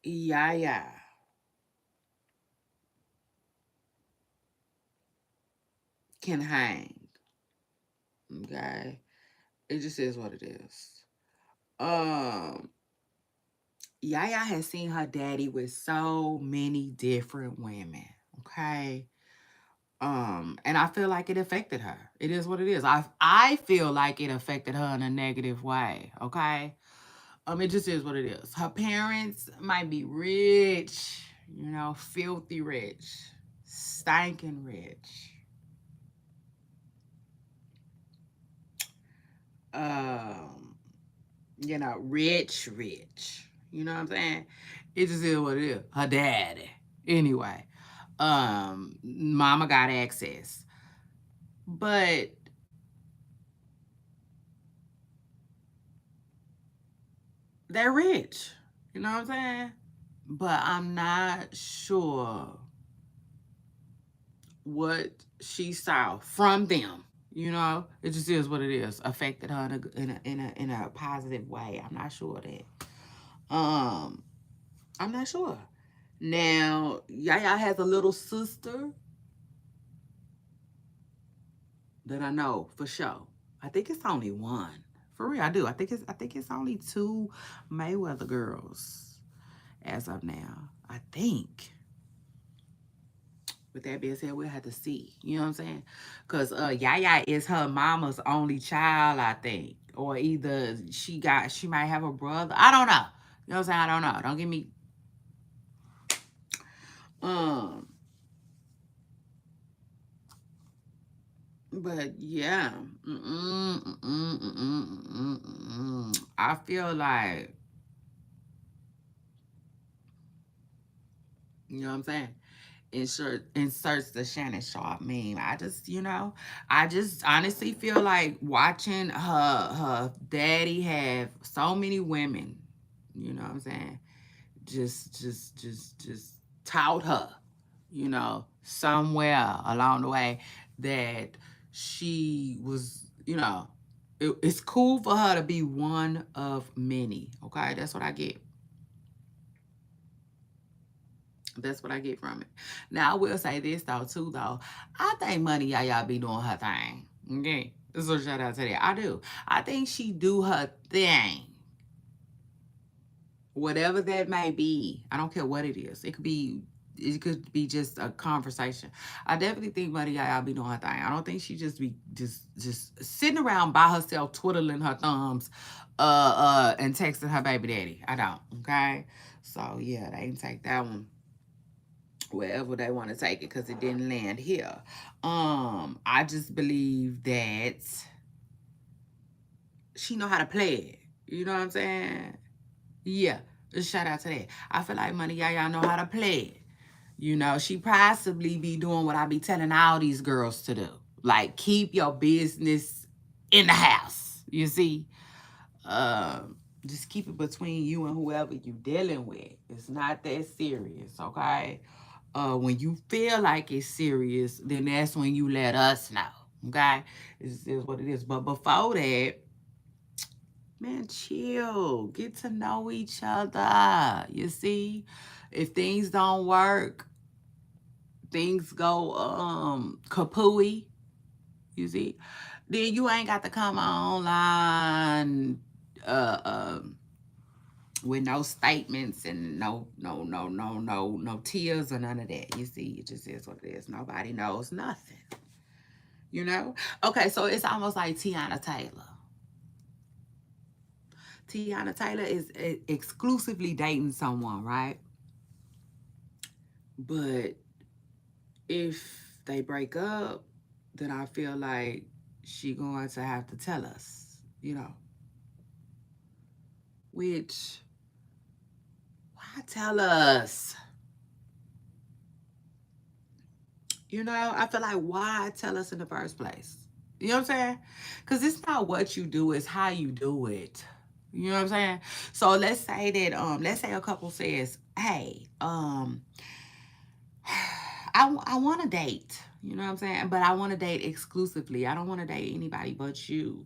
Speaker 1: Yaya can hang. Okay, it just is what it is. Um, Yaya has seen her daddy with so many different women. Okay. And I feel like it affected her. It is what it is. I feel like it affected her in a negative way. Okay. It just is what it is. Her parents might be rich, you know, filthy rich, stinking rich. Um, rich. You know what I'm saying? It just is what it is. Her daddy. Anyway. Mama got access. But they're rich. You know what I'm saying? But I'm not sure what she saw from them. You know, it just is what it is. Affected her in a positive way. I'm not sure of that. I'm not sure. Now, Yaya has a little sister that I know for sure. I think it's only one. For real, I do. I think it's only two Mayweather girls as of now. I think. With that being said, we'll have to see. You know what I'm saying? Because Yaya is her mama's only child, I think. Or either she might have a brother. I don't know. You know what I'm saying? I don't know. Don't get me. Um, but yeah. I feel like, you know what I'm saying? Inserts the Shannon Sharp meme. I just honestly feel like watching her daddy have so many women, You know what I'm saying? Just taught her, somewhere along the way that she was, it's cool for her to be one of many. Okay, that's what I get. That's what I get from it. Now I will say this though too though. I think Money Yaya be doing her thing. Okay. So shout out to that. I do. I think she do her thing. Whatever that may be. I don't care what it is. It could be just a conversation. I definitely think Money Yaya be doing her thing. I don't think she just be just sitting around by herself twiddling her thumbs and texting her baby daddy. I don't. Okay. So yeah, they can take that one wherever they want to take it because it didn't land here. I just believe that she know how to play it. You know what I'm saying? Yeah. Just shout out to that. I feel like Money Yaya know how to play it. She possibly be doing what I be telling all these girls to do. Like keep your business in the house. You see? Just keep it between you and whoever you dealing with. It's not that serious, okay? When you feel like it's serious, then that's when you let us know. Okay? This is what it is. But before that, man, chill. Get to know each other. You see? If things don't work, things go kapooey, you see, then you ain't got to come online uh um with no statements and no tears or none of that. You see, it just is what it is. Nobody knows nothing. Okay, so it's almost like Tiana Taylor. Tiana Taylor is exclusively dating someone, right? But if they break up, then I feel like she going to have to tell us, which, why tell us? I feel like why tell us in the first place? You know what I'm saying? Because it's not what you do, it's how you do it. You know what I'm saying? So let's say a couple says, hey, I want to date. You know what I'm saying? But I want to date exclusively. I don't want to date anybody but you.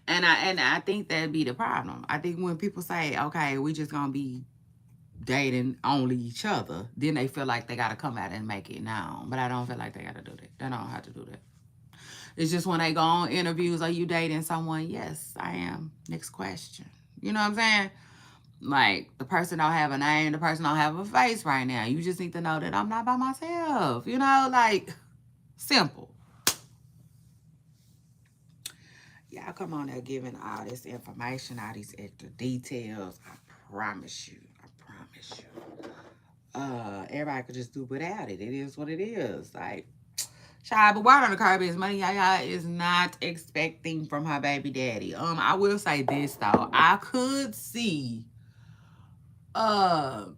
Speaker 1: And I think that'd be the problem. I think when people say, okay, we just gonna be dating only each other, then they feel like they gotta come out and make it known. But I don't feel like they gotta do that. They don't have to do that. It's just when they go on interviews, are you dating someone? Yes, I am. Next question. You know what I'm saying? Like the person don't have a name, the person don't have a face right now. You just need to know that I'm not by myself. Like simple. Y'all come on there giving all this information, all these extra details. I promise you. I promise you. Everybody could just do without it. It is what it is. Like, child, but word on the curb is Money Yaya is not expecting from her baby daddy. I will say this though. I could see oh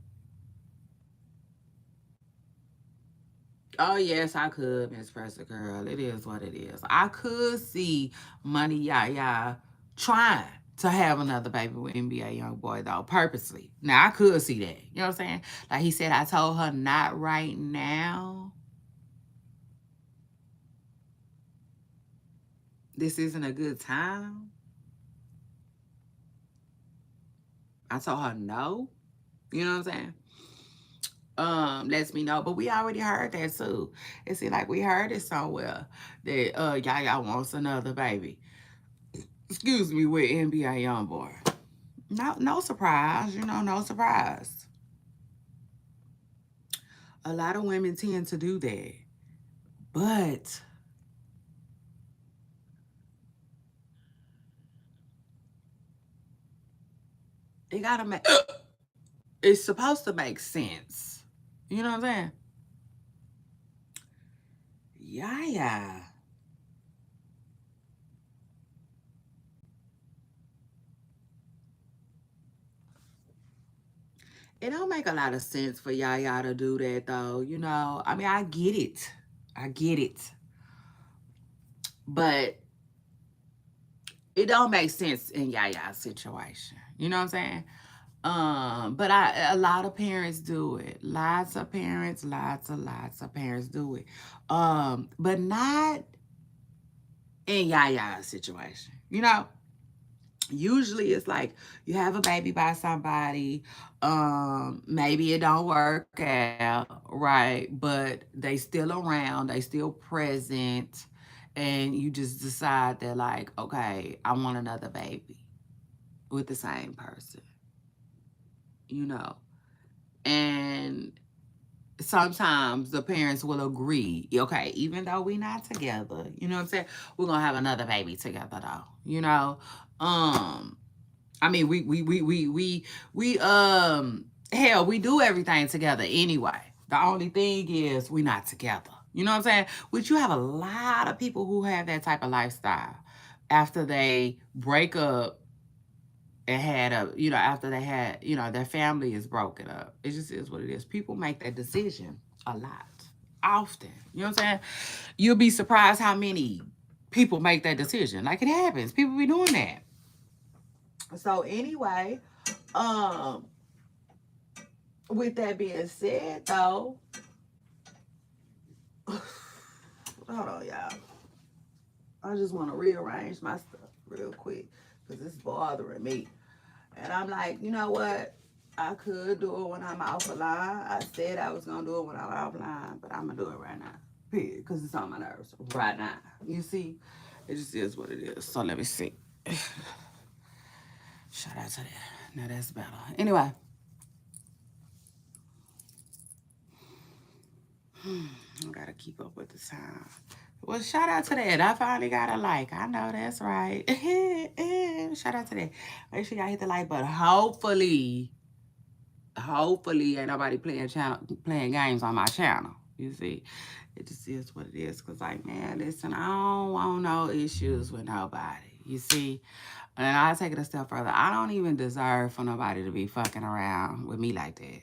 Speaker 1: yes, I could, Miss Pressure Girl. It is what it is. I could see Money Yaya trying to have another baby with NBA Youngboy though, purposely. Now I could see that. You know what I'm saying? Like he said, I told her not right now. This isn't a good time. I told her no. You know what I'm saying? Lets me know. But we already heard that too. It seemed like we heard it somewhere that Yaya wants another baby. Excuse me, with NBA Youngboy. No surprise, no surprise. A lot of women tend to do that. But it gotta make it's supposed to make sense. You know what I'm saying? Yeah. It don't make a lot of sense for Yaya to do that though, I mean, I get it. I get it. But it don't make sense in Yaya's situation. You know what I'm saying? But a lot of parents do it. Lots of parents do it. But not in Yaya situation. Usually it's like you have a baby by somebody, maybe it don't work out, right? But they still around, they still present, and you just decide that like, okay, I want another baby with the same person, you know. And sometimes the parents will agree, okay, even though we not together, you know what I'm saying? We're gonna have another baby together though. Um I mean, we hell, we do everything together anyway. The only thing is we not together. You know what I'm saying? Which you have a lot of people who have that type of lifestyle after they break up and after they had, their family is broken up. It just is what it is. People make that decision a lot, often. You know what I'm saying? You'll be surprised how many people make that decision. Like it happens. People be doing that. So anyway, um, with that being said, though, hold on, y'all. I just want to rearrange my stuff real quick because it's bothering me. And I'm like, you know what? I could do it when I'm off the line. I said I was gonna do it when I'm offline, but I'm gonna do it right now. Period, because it's on my nerves right now. You see, it just is what it is. So let me see. Shout out to that. Now that's better. Anyway, I gotta keep up with the time. Well, shout out to that. I finally got a like. I know that's right. Shout out to that. Make sure y'all hit the like button. Hopefully, ain't nobody playing games on my channel. You see, it just is what it is. Cause like, man, listen, I don't want no issues with nobody. You see, and I take it a step further. I don't even deserve for nobody to be fucking around with me like that.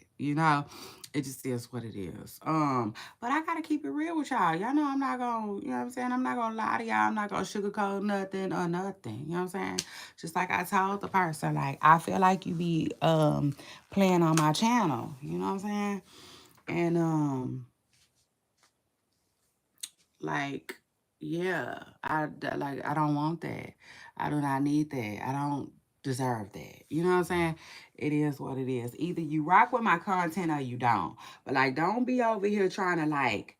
Speaker 1: It just is what it is. But I gotta keep it real with y'all. Y'all know I'm not gonna, you know what I'm saying? I'm not gonna lie to y'all. I'm not gonna sugarcoat nothing or nothing. You know what I'm saying? Just like I told the person, like I feel like you be playing on my channel. You know what I'm saying? And like, yeah, I don't want that. I do not need that. I don't deserve that. You know what I'm saying? It is what it is. Either you rock with my content or you don't. But like, don't be over here trying to like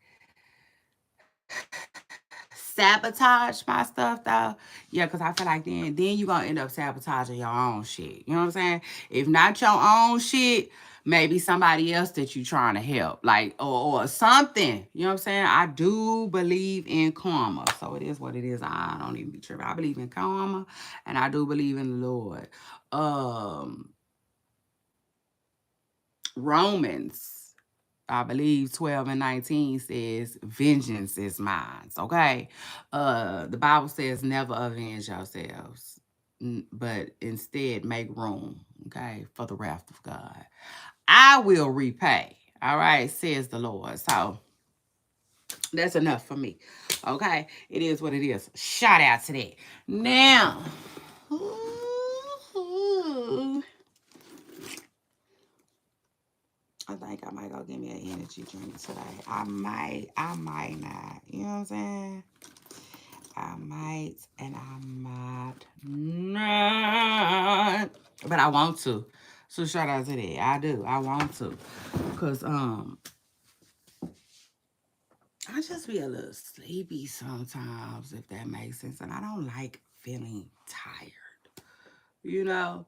Speaker 1: sabotage my stuff though. Yeah, because I feel like then you gonna end up sabotaging your own shit. You know what I'm saying? If not your own shit, maybe somebody else that you trying to help. Like or something. You know what I'm saying? I do believe in karma. So it is what it is. I don't even be tripping. I believe in karma and I do believe in the Lord. Romans, I believe 12 and 19 says, vengeance is mine. Okay. The Bible says never avenge yourselves, but instead make room, okay, for the wrath of God. I will repay. All right, says the Lord. So that's enough for me. Okay. It is what it is. Shout out to that. Now, I think I might go get me an energy drink today. I might not. You know what I'm saying? I might and I might not. But I want to. So shout out to that. I do. I want to. Cause I just be a little sleepy sometimes, if that makes sense. And I don't like feeling tired. You know?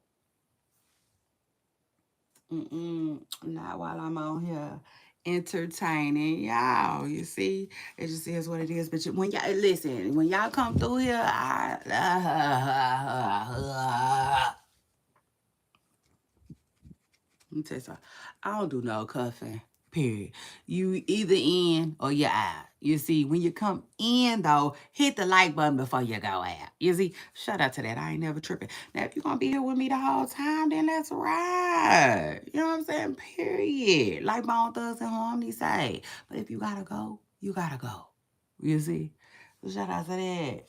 Speaker 1: Not while I'm on here entertaining y'all. You see, it just is what it is. But when y'all listen, when y'all come through here, let me tell you something. I don't do no cuffing. Period. You either in or you out. You see, when you come in though, hit the like button before you go out. You see, shout out to that. I ain't never tripping. Now, if you're gonna be here with me the whole time, then let's ride. You know what I'm saying? Period. Like Bone Thugs and Harmony say. But if you gotta go, you gotta go. You see? So shout out to that.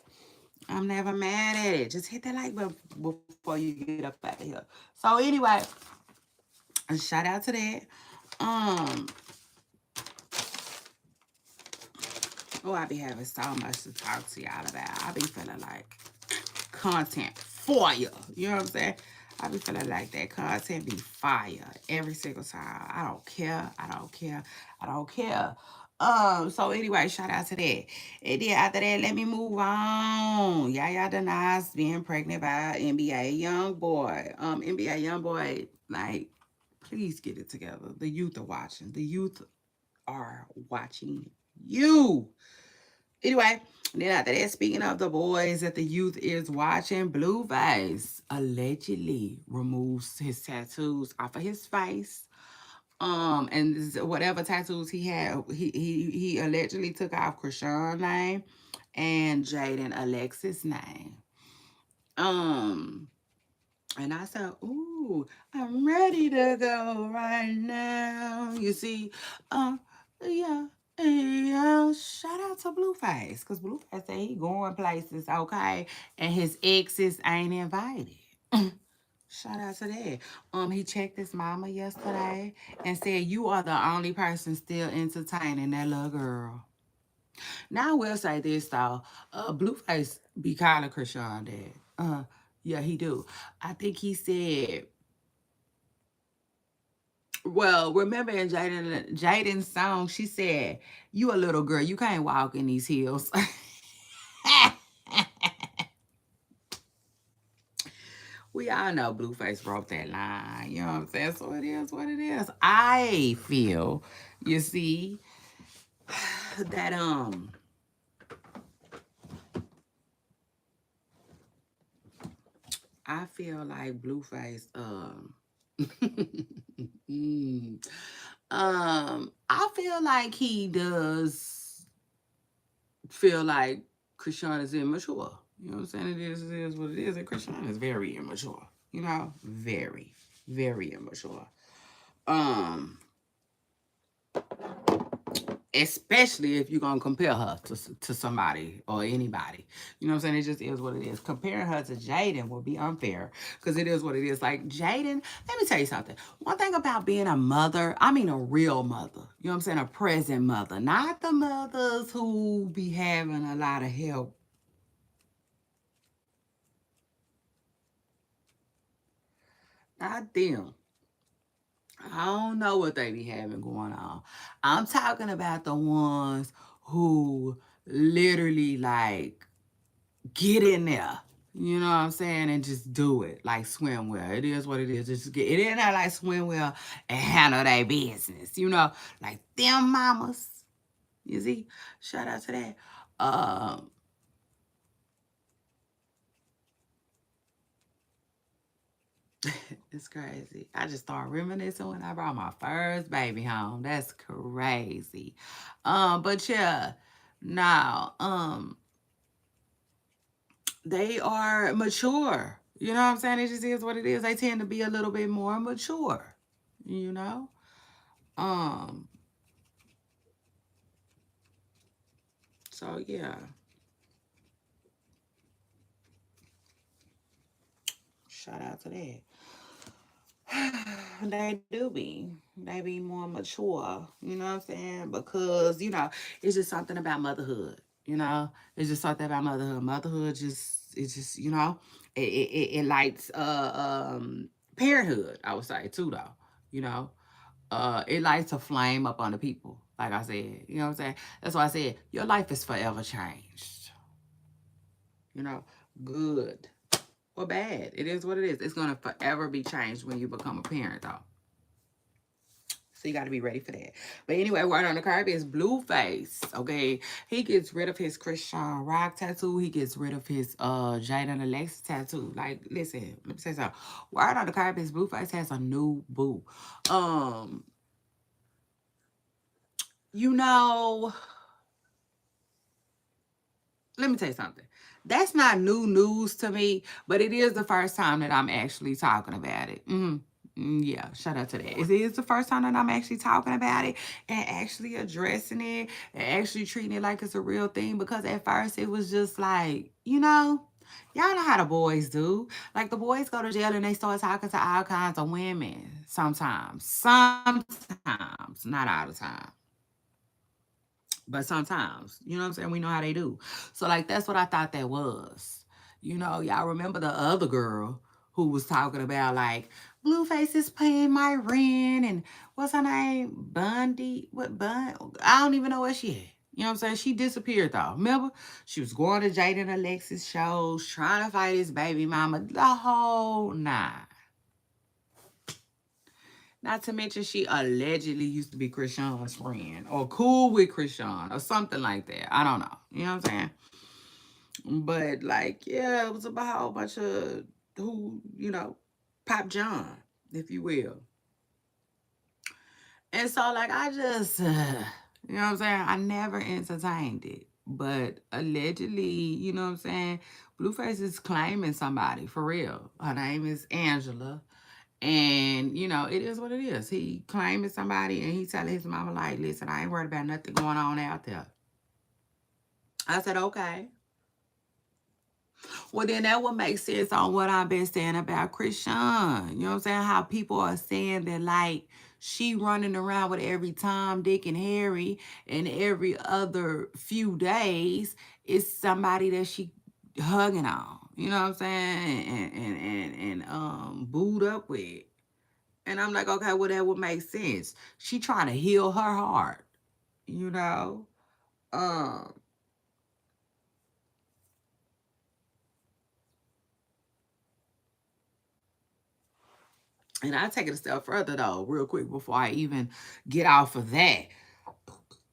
Speaker 1: I'm never mad at it. Just hit that like button before you get up out of here. So anyway, a shout out to that. Um, oh, I be having so much to talk to y'all about. I be feeling like content fire. You know what I'm saying? I be feeling like that content be fire every single time. I don't care. I don't care. I don't care. So anyway, shout out to that. And then after that, let me move on. Yaya denies being pregnant by NBA young boy. NBA young boy, like, please get it together. The youth are watching. The youth are watching you. Anyway, then after that, speaking of the boys that the youth is watching, Blueface allegedly removes his tattoos off of his face. And whatever tattoos he had, he allegedly took off Krishan's name and Jaden Alexis' name. Um, and I said, "Ooh, I'm ready to go right now." You see, yeah, yeah. Shout out to Blueface, cause Blueface said he going places, okay, and his exes ain't invited. Shout out to that. He checked his mama yesterday and said, "You are the only person still entertaining that little girl." Now I will say this though, Blueface be calling Krishan dad. Yeah, he do. I think he said, well, remember in Jaden's song, she said, "You a little girl, you can't walk in these heels." We all know Blueface wrote that line. You know what I'm saying? So it is what it is. I feel, you see, that I feel like Blueface mm, I feel like he does feel like Krishan is immature. You know what I'm saying? It is what it is. And Krishan is very immature. You know, very, very immature. Um, Especially if you're gonna compare her to somebody or anybody. You know what I'm saying? It just is what it is. Comparing her to Jaden will be unfair because it is what it is. Like Jaden, let me tell you something. One thing about being a mother, I mean a real mother. You know what I'm saying? A present mother, not the mothers who be having a lot of help. Not them. I don't know what they be having going on. I'm talking about the ones who literally like get in there. You know what I'm saying? And just do it like swimwear. It is what it is. Just get it in there like swimwear and handle their business. You know, like them mamas. You see? Shout out to that. Um, it's crazy. I just started reminiscing when I brought my first baby home. That's crazy. But yeah, now, they are mature. You know what I'm saying? It just is what it is. They tend to be a little bit more mature. You know? Um, so yeah. Shout out to that. They do be. They be more mature. You know what I'm saying? Because, it's just something about motherhood. It's just something about motherhood. Motherhood just, it's just, it lights parenthood, I would say, too, though. You know? It likes to flame up on the people, like I said. You know what I'm saying? That's why I said, your life is forever changed. You know? Good or bad. It is what it is. It's going to forever be changed when you become a parent, though. So you got to be ready for that. But anyway, word on the curb is Blueface. Okay, he gets rid of his Christian Rock tattoo. He gets rid of his Jaden Alexis tattoo. Like, listen, let me say something. Word on the curb is Blueface has a new boo. Um, you know, let me tell you something. That's not new news to me, but it is the first time that I'm actually talking about it. Yeah, shout out to that. It is the first time that I'm actually talking about it and actually addressing it and actually treating it like it's a real thing, because at first it was just like, y'all know how the boys do. Like the boys go to jail and they start talking to all kinds of women sometimes. Sometimes, not all the time. But sometimes, you know what I'm saying? We know how they do. So like that's what I thought that was. Y'all remember the other girl who was talking about like Blueface is paying my rent and what's her name? Bundy. What Bun? I don't even know where she at. You know what I'm saying? She disappeared though. Remember? She was going to Jada and Alexis shows, trying to fight his baby mama. The whole nine. Not to mention she allegedly used to be Krishan's friend or cool with Krishan or something like that. I don't know. You know what I'm saying? But like, yeah, it was about a whole bunch of Pop John, if you will. And so like I just you know what I'm saying? I never entertained it. But allegedly, you know what I'm saying? Blueface is claiming somebody for real. Her name is Angela. And, it is what it is. He claiming somebody and he telling his mama, like, listen, I ain't worried about nothing going on out there. I said, okay. Well, then that would make sense on what I've been saying about Krishan. You know what I'm saying? How people are saying that, like, she running around with every Tom, Dick, and Harry, and every other few days is somebody that she hugging on. You know what I'm saying? And booed up with. And I'm like, okay, well, that would make sense. She trying to heal her heart, you know? Um, and I take it a step further though, real quick before I even get off of that.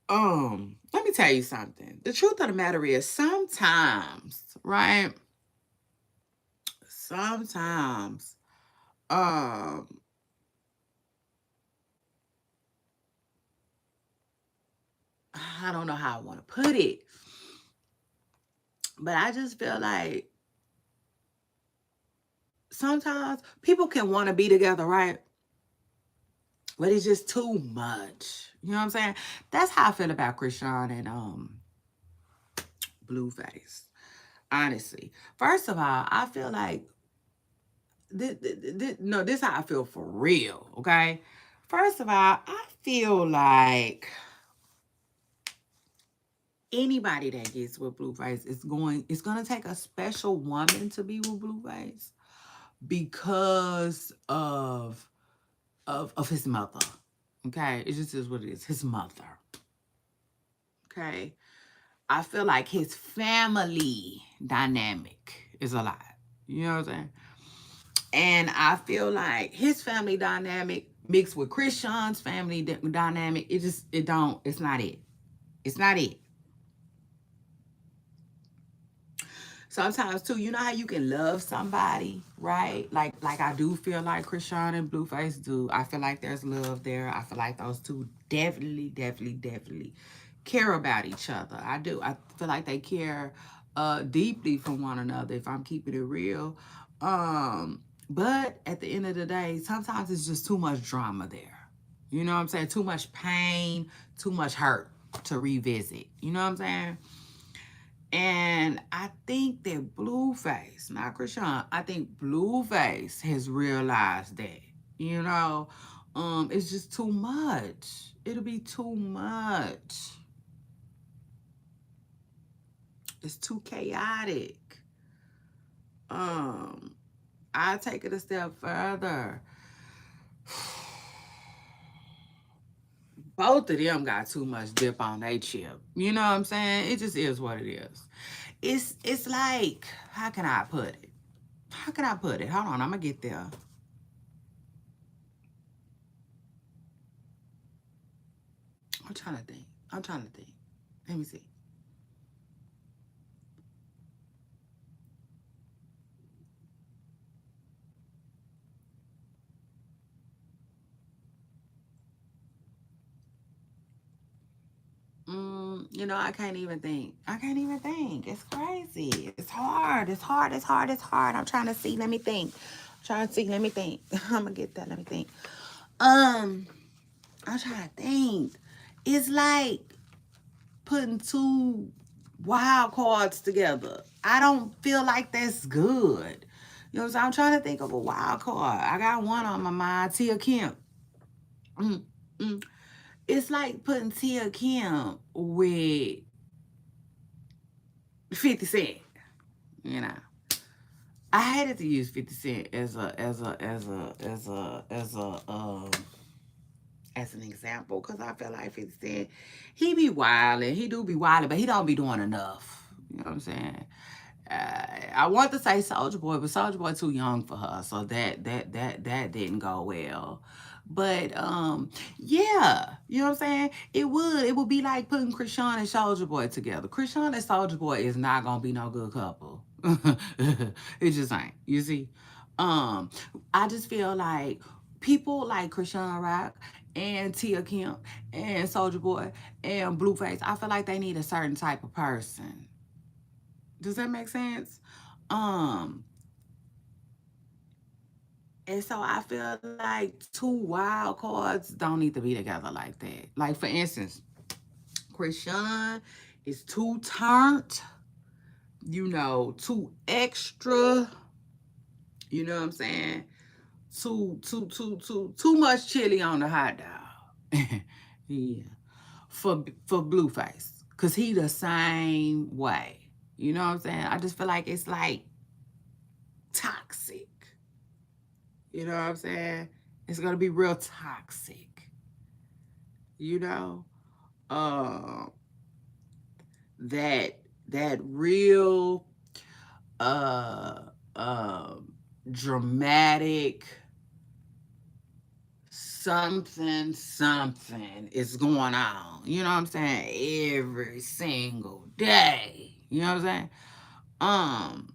Speaker 1: Let me tell you something. The truth of the matter is sometimes, right? Sometimes, um, I don't know how I want to put it, but I just feel like sometimes people can want to be together, right? But it's just too much. You know what I'm saying? That's how I feel about Krishan and Blueface. Honestly, first of all, I feel like no, this is how I feel for real. Okay, first of all, I feel like anybody that gets with Blueface it's gonna take a special woman to be with Blueface because of his mother. Okay, it just is what it is. His mother. Okay, I feel like his family dynamic is a lot. You know what I'm saying? And I feel like his family dynamic mixed with Krishan's family dynamic, it's not it. It's not it. Sometimes too, you know how you can love somebody, right? Like I do feel like Krishan and Blueface do. I feel like there's love there. I feel like those two definitely care about each other. I do. I feel like they care deeply for one another, if I'm keeping it real. But at the end of the day, sometimes it's just too much drama there. You know what I'm saying? Too much pain, too much hurt to revisit. You know what I'm saying? And I think that Blueface, not Krishan, I think Blueface has realized that. You know, it's just too much. It'll be too much. It's too chaotic. Um, I take it a step further. Both of them got too much dip on their chip. You know what I'm saying? It just is what it is. It's like, how can I put it? How can I put it? Hold on, I'm gonna get there. I'm trying to think. I'm trying to think. Let me see. I can't even think. I can't even think. It's crazy. It's hard. It's hard. It's hard. It's hard. I'm trying to see. Let me think. Trying to see. Let me think. I'm gonna get that. Let me think. I'm trying to think. It's like putting two wild cards together. I don't feel like that's good. You know what I'm saying? I'm trying to think of a wild card. I got one on my mind, Tia Kim. Mm, mm. It's like putting Tia Kim with 50 Cent. You know, I hated to use 50 Cent as an example because I feel like 50 Cent, he be wilding. He do be wilding, but he don't be doing enough. You know what I'm saying? I want to say Soldier Boy, but Soldier Boy too young for her, so that didn't go well. But yeah, you know what I'm saying? It would be like putting Krishan and Soldier Boy together. Krishan and Soldier Boy is not gonna be no good couple. It just ain't. You see, um, I just feel like people like Krishan Rock and Tia Kemp and Soldier Boy and Blueface. I feel like they need a certain type of person. Does that make sense? Um, and so I feel like two wild cards don't need to be together like that. Like for instance, Krishan is too turned, too extra, you know what I'm saying? Too much chili on the hot dog. Yeah. For Blueface. Cause he the same way. You know what I'm saying? I just feel like it's like toxic. You know what I'm saying? It's gonna be real toxic. You know, uh, that that real uh uh dramatic something is going on. You know what I'm saying? Every single day. You know what I'm saying? Um,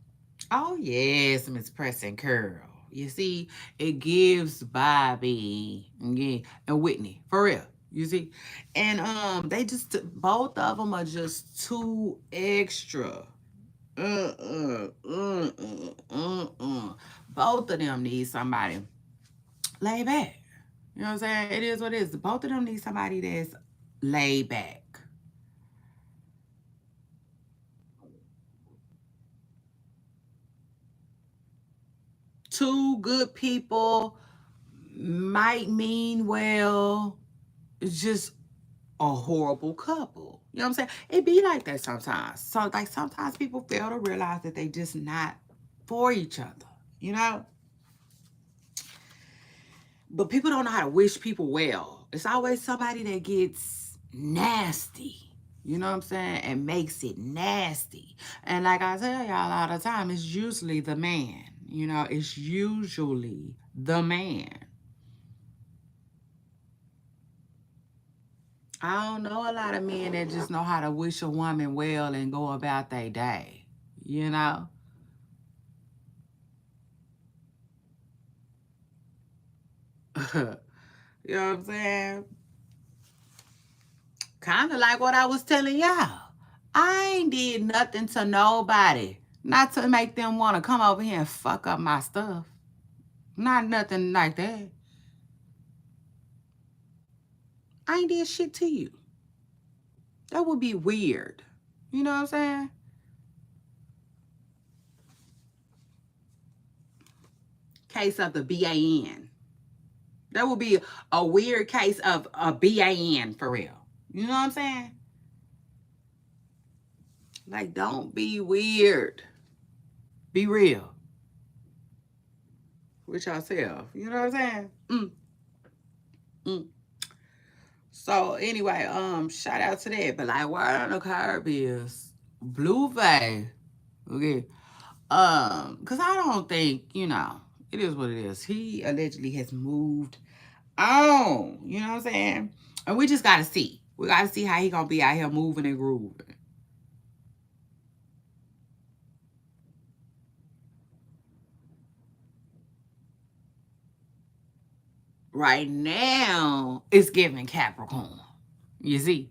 Speaker 1: oh yes, Miss Pressing Curl. You see, it gives Bobby and Whitney for real. You see, and they just both of them are just too extra. Both of them need somebody laid back. You know what I'm saying? It is what it is. Both of them need somebody that's laid back. Two good people might mean well. It's just a horrible couple. You know what I'm saying? It be like that sometimes. So like sometimes people fail to realize that they just not for each other. You know? But people don't know how to wish people well. It's always somebody that gets nasty. You know what I'm saying? And makes it nasty. And like I tell y'all all the time, it's usually the man. It's usually the man. I don't know a lot of men that just know how to wish a woman well and go about their day. You know? You know what I'm saying? Kind of like what I was telling y'all. I ain't did nothing to nobody. Not to make them want to come over here and fuck up my stuff. Not nothing like that. I ain't did shit to you. That would be weird. You know what I'm saying? Case of the BAN. That would be a weird case of a BAN for real. You know what I'm saying? Like, don't be weird. Be real with yourself. You know what I'm saying? Mm. So anyway, shout out to that. But like, word on the curb is Blueface. Okay. Cause I don't think, it is what it is. He allegedly has moved on. You know what I'm saying? And we just gotta see. We gotta see how he gonna be out here moving and grooving. Right now, it's giving Capricorn. You see?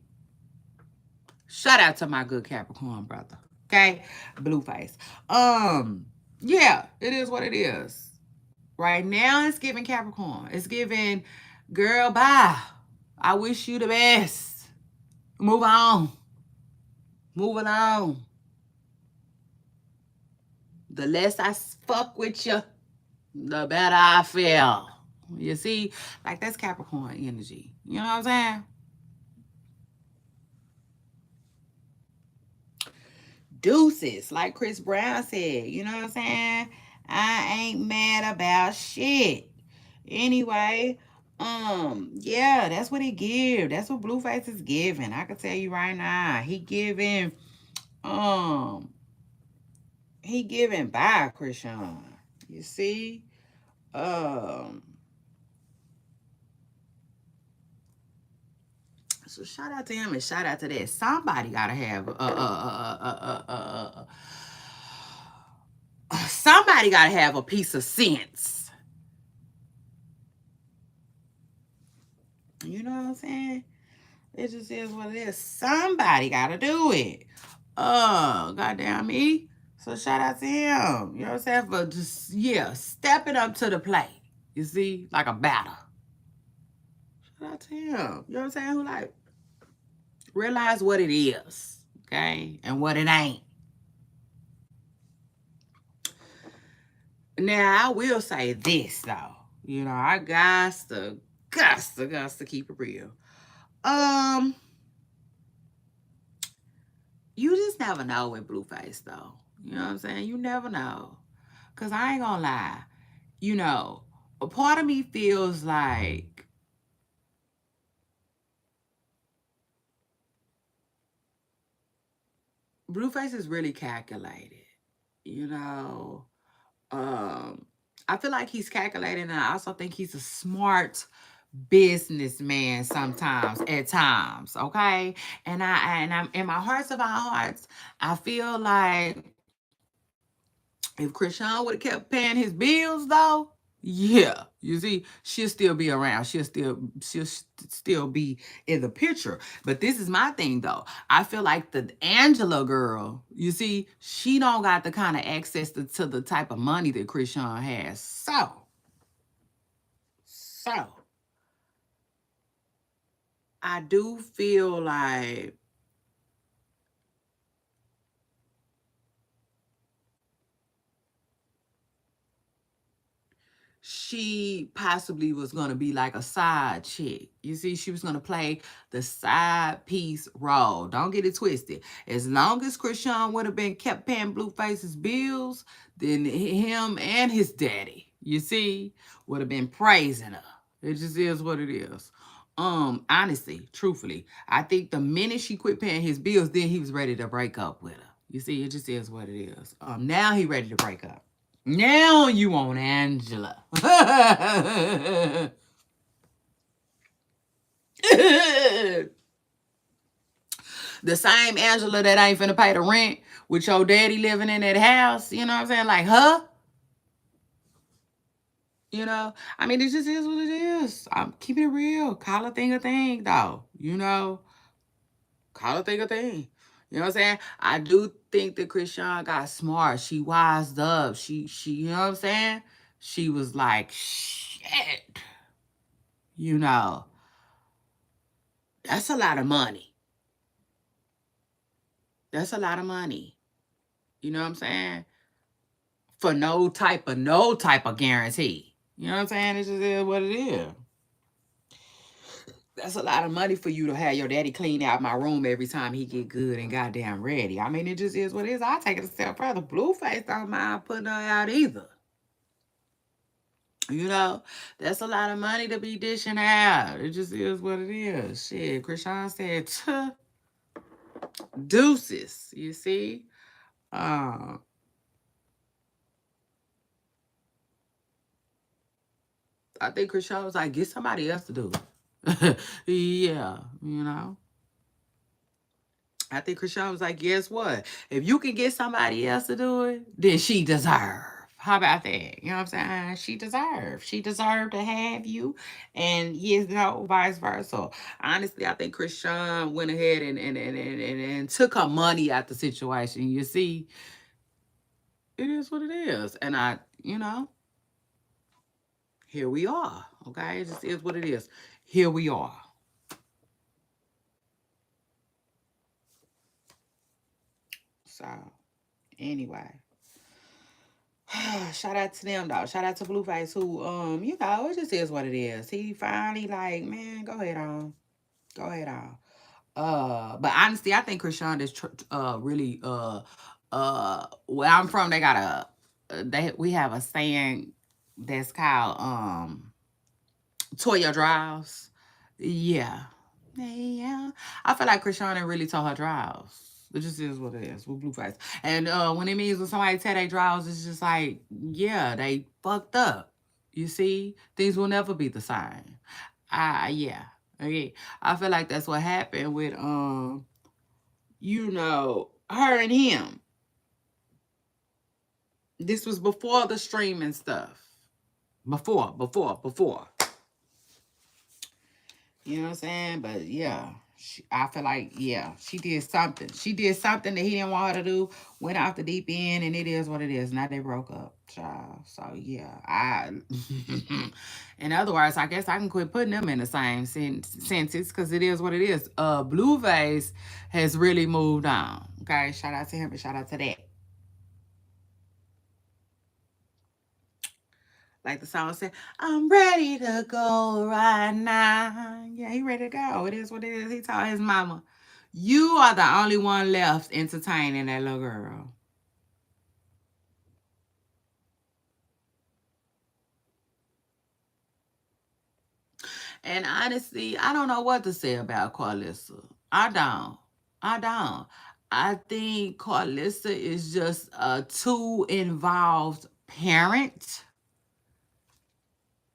Speaker 1: Shout out to my good Capricorn brother. Okay? Blueface. Yeah, it is what it is. Right now, it's giving Capricorn. It's giving, girl, bye. I wish you the best. Move on. Moving on. The less I fuck with you, the better I feel. You see, like that's Capricorn energy. You know what I'm saying? Deuces, like Chris Brown said. You know what I'm saying? I ain't mad about shit. Anyway, yeah, that's what he give. That's what Blueface is giving. I can tell you right now, um, he giving by Krishan. You see, um. So shout out to him and shout out to that. Somebody gotta have somebody gotta have a piece of sense. You know what I'm saying? It just is what it is. Somebody gotta do it. Oh, goddamn me. So shout out to him. You know what I'm saying? For just stepping up to the plate. You see, like a batter. Shout out to him. You know what I'm saying? Who like realize what it is, okay, and what it ain't. Now I will say this though. You know, I got to keep it real. You just never know with Blueface though. You know what I'm saying? You never know. Cause I ain't gonna lie. You know, a part of me feels like Blueface is really calculated. You know, I feel like he's calculating, and I also think he's a smart businessman sometimes at times, okay? I'm in my hearts of our hearts, I feel like if Krishan would have kept paying his bills though, yeah, you see, she'll still be around. She'll still be in the picture. But this is my thing though. I feel like the Angela girl, you see, she don't got the kind of access to the type of money that Krishan has. So I do feel like she possibly was going to be like a side chick. You see, she was going to play the side piece role. Don't get it twisted. As long as Krishan would have been kept paying Blueface's bills, then him and his daddy, you see, would have been praising her. It just is what it is. Honestly, truthfully, I think the minute she quit paying his bills, then he was ready to break up with her. You see, it just is what it is. Now he ready to break up. Now you want Angela. The same Angela that ain't finna pay the rent with your daddy living in that house. You know what I'm saying? Like her. You know, I mean, it just is what it is. I'm keeping it real. Call a thing a thing, though. You know, call a thing a thing. You know what I'm saying? I do think that Krishan got smart. She wised up. You know what I'm saying? She was like, shit. You know, that's a lot of money. That's a lot of money. You know what I'm saying? For no type of guarantee. You know what I'm saying? It just is what it is. That's a lot of money for you to have your daddy clean out my room every time he get good and goddamn ready. I mean, it just is what it is. I'll take it a step further. Blueface don't mind putting her out either. You know, that's a lot of money to be dishing out. It just is what it is. Shit, Krishan said, deuces. You see? Um, I think Krishan was like, get somebody else to do it. Yeah, you know. I think Krishan was like, guess what? If you can get somebody else to do it, then she deserve. How about that? You know what I'm saying? She deserved. She deserved to have you. And you know, vice versa. Honestly, I think Krishan went ahead and took her money out the situation. You see, it is what it is. And I, you know. here we are. Okay, it just is what it is. Here we are. So anyway, shout out to them though. Shout out to Blueface who it just is what it is. He finally like, man, go ahead on. Go ahead on. But honestly, I think Krishan is really where I'm from, they got we have a saying that's called Toya Drives. Yeah. Yeah. I feel like Krishana really told her drives. It just is what it is with Blueface. And when it means when somebody tell they drives, it's just like, yeah, they fucked up. You see? Things will never be the same. Yeah. Okay. I feel like that's what happened with her and him. This was before the streaming stuff. Before. You know what I'm saying? But yeah, I feel like, yeah, she did something. She did something that he didn't want her to do, went off the deep end, and it is what it is. Now they broke up, child. So yeah, in other words, I guess I can quit putting them in the same senses because it is what it is. Blueface has really moved on. Okay, shout out to him and shout out to that. Like the song said, I'm ready to go right now. Yeah, he ready to go. It is what it is. He told his mama, you are the only one left entertaining that little girl. And honestly, I don't know what to say about Carlissa. I don't. I don't. I think Carlissa is just a too involved parent.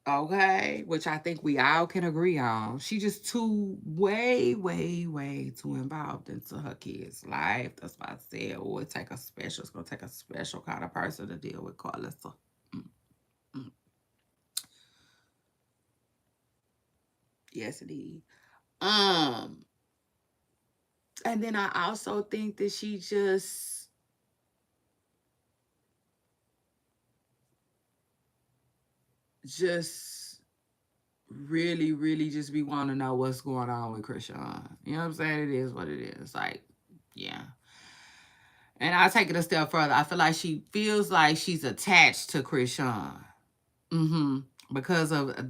Speaker 1: Okay, which I think we all can agree on. She just too way too involved into her kids' life. That's why I said, oh, it's gonna take a special kind of person to deal with Carlissa. Mm, mm. Yes, indeed. Um, and then I also think that she just really just be wanting to know what's going on with Krishan. You know what I'm saying? It is what it is. Like, yeah. And I'll take it a step further. I feel like she feels like she's attached to Krishan. Mm-hmm. Because of the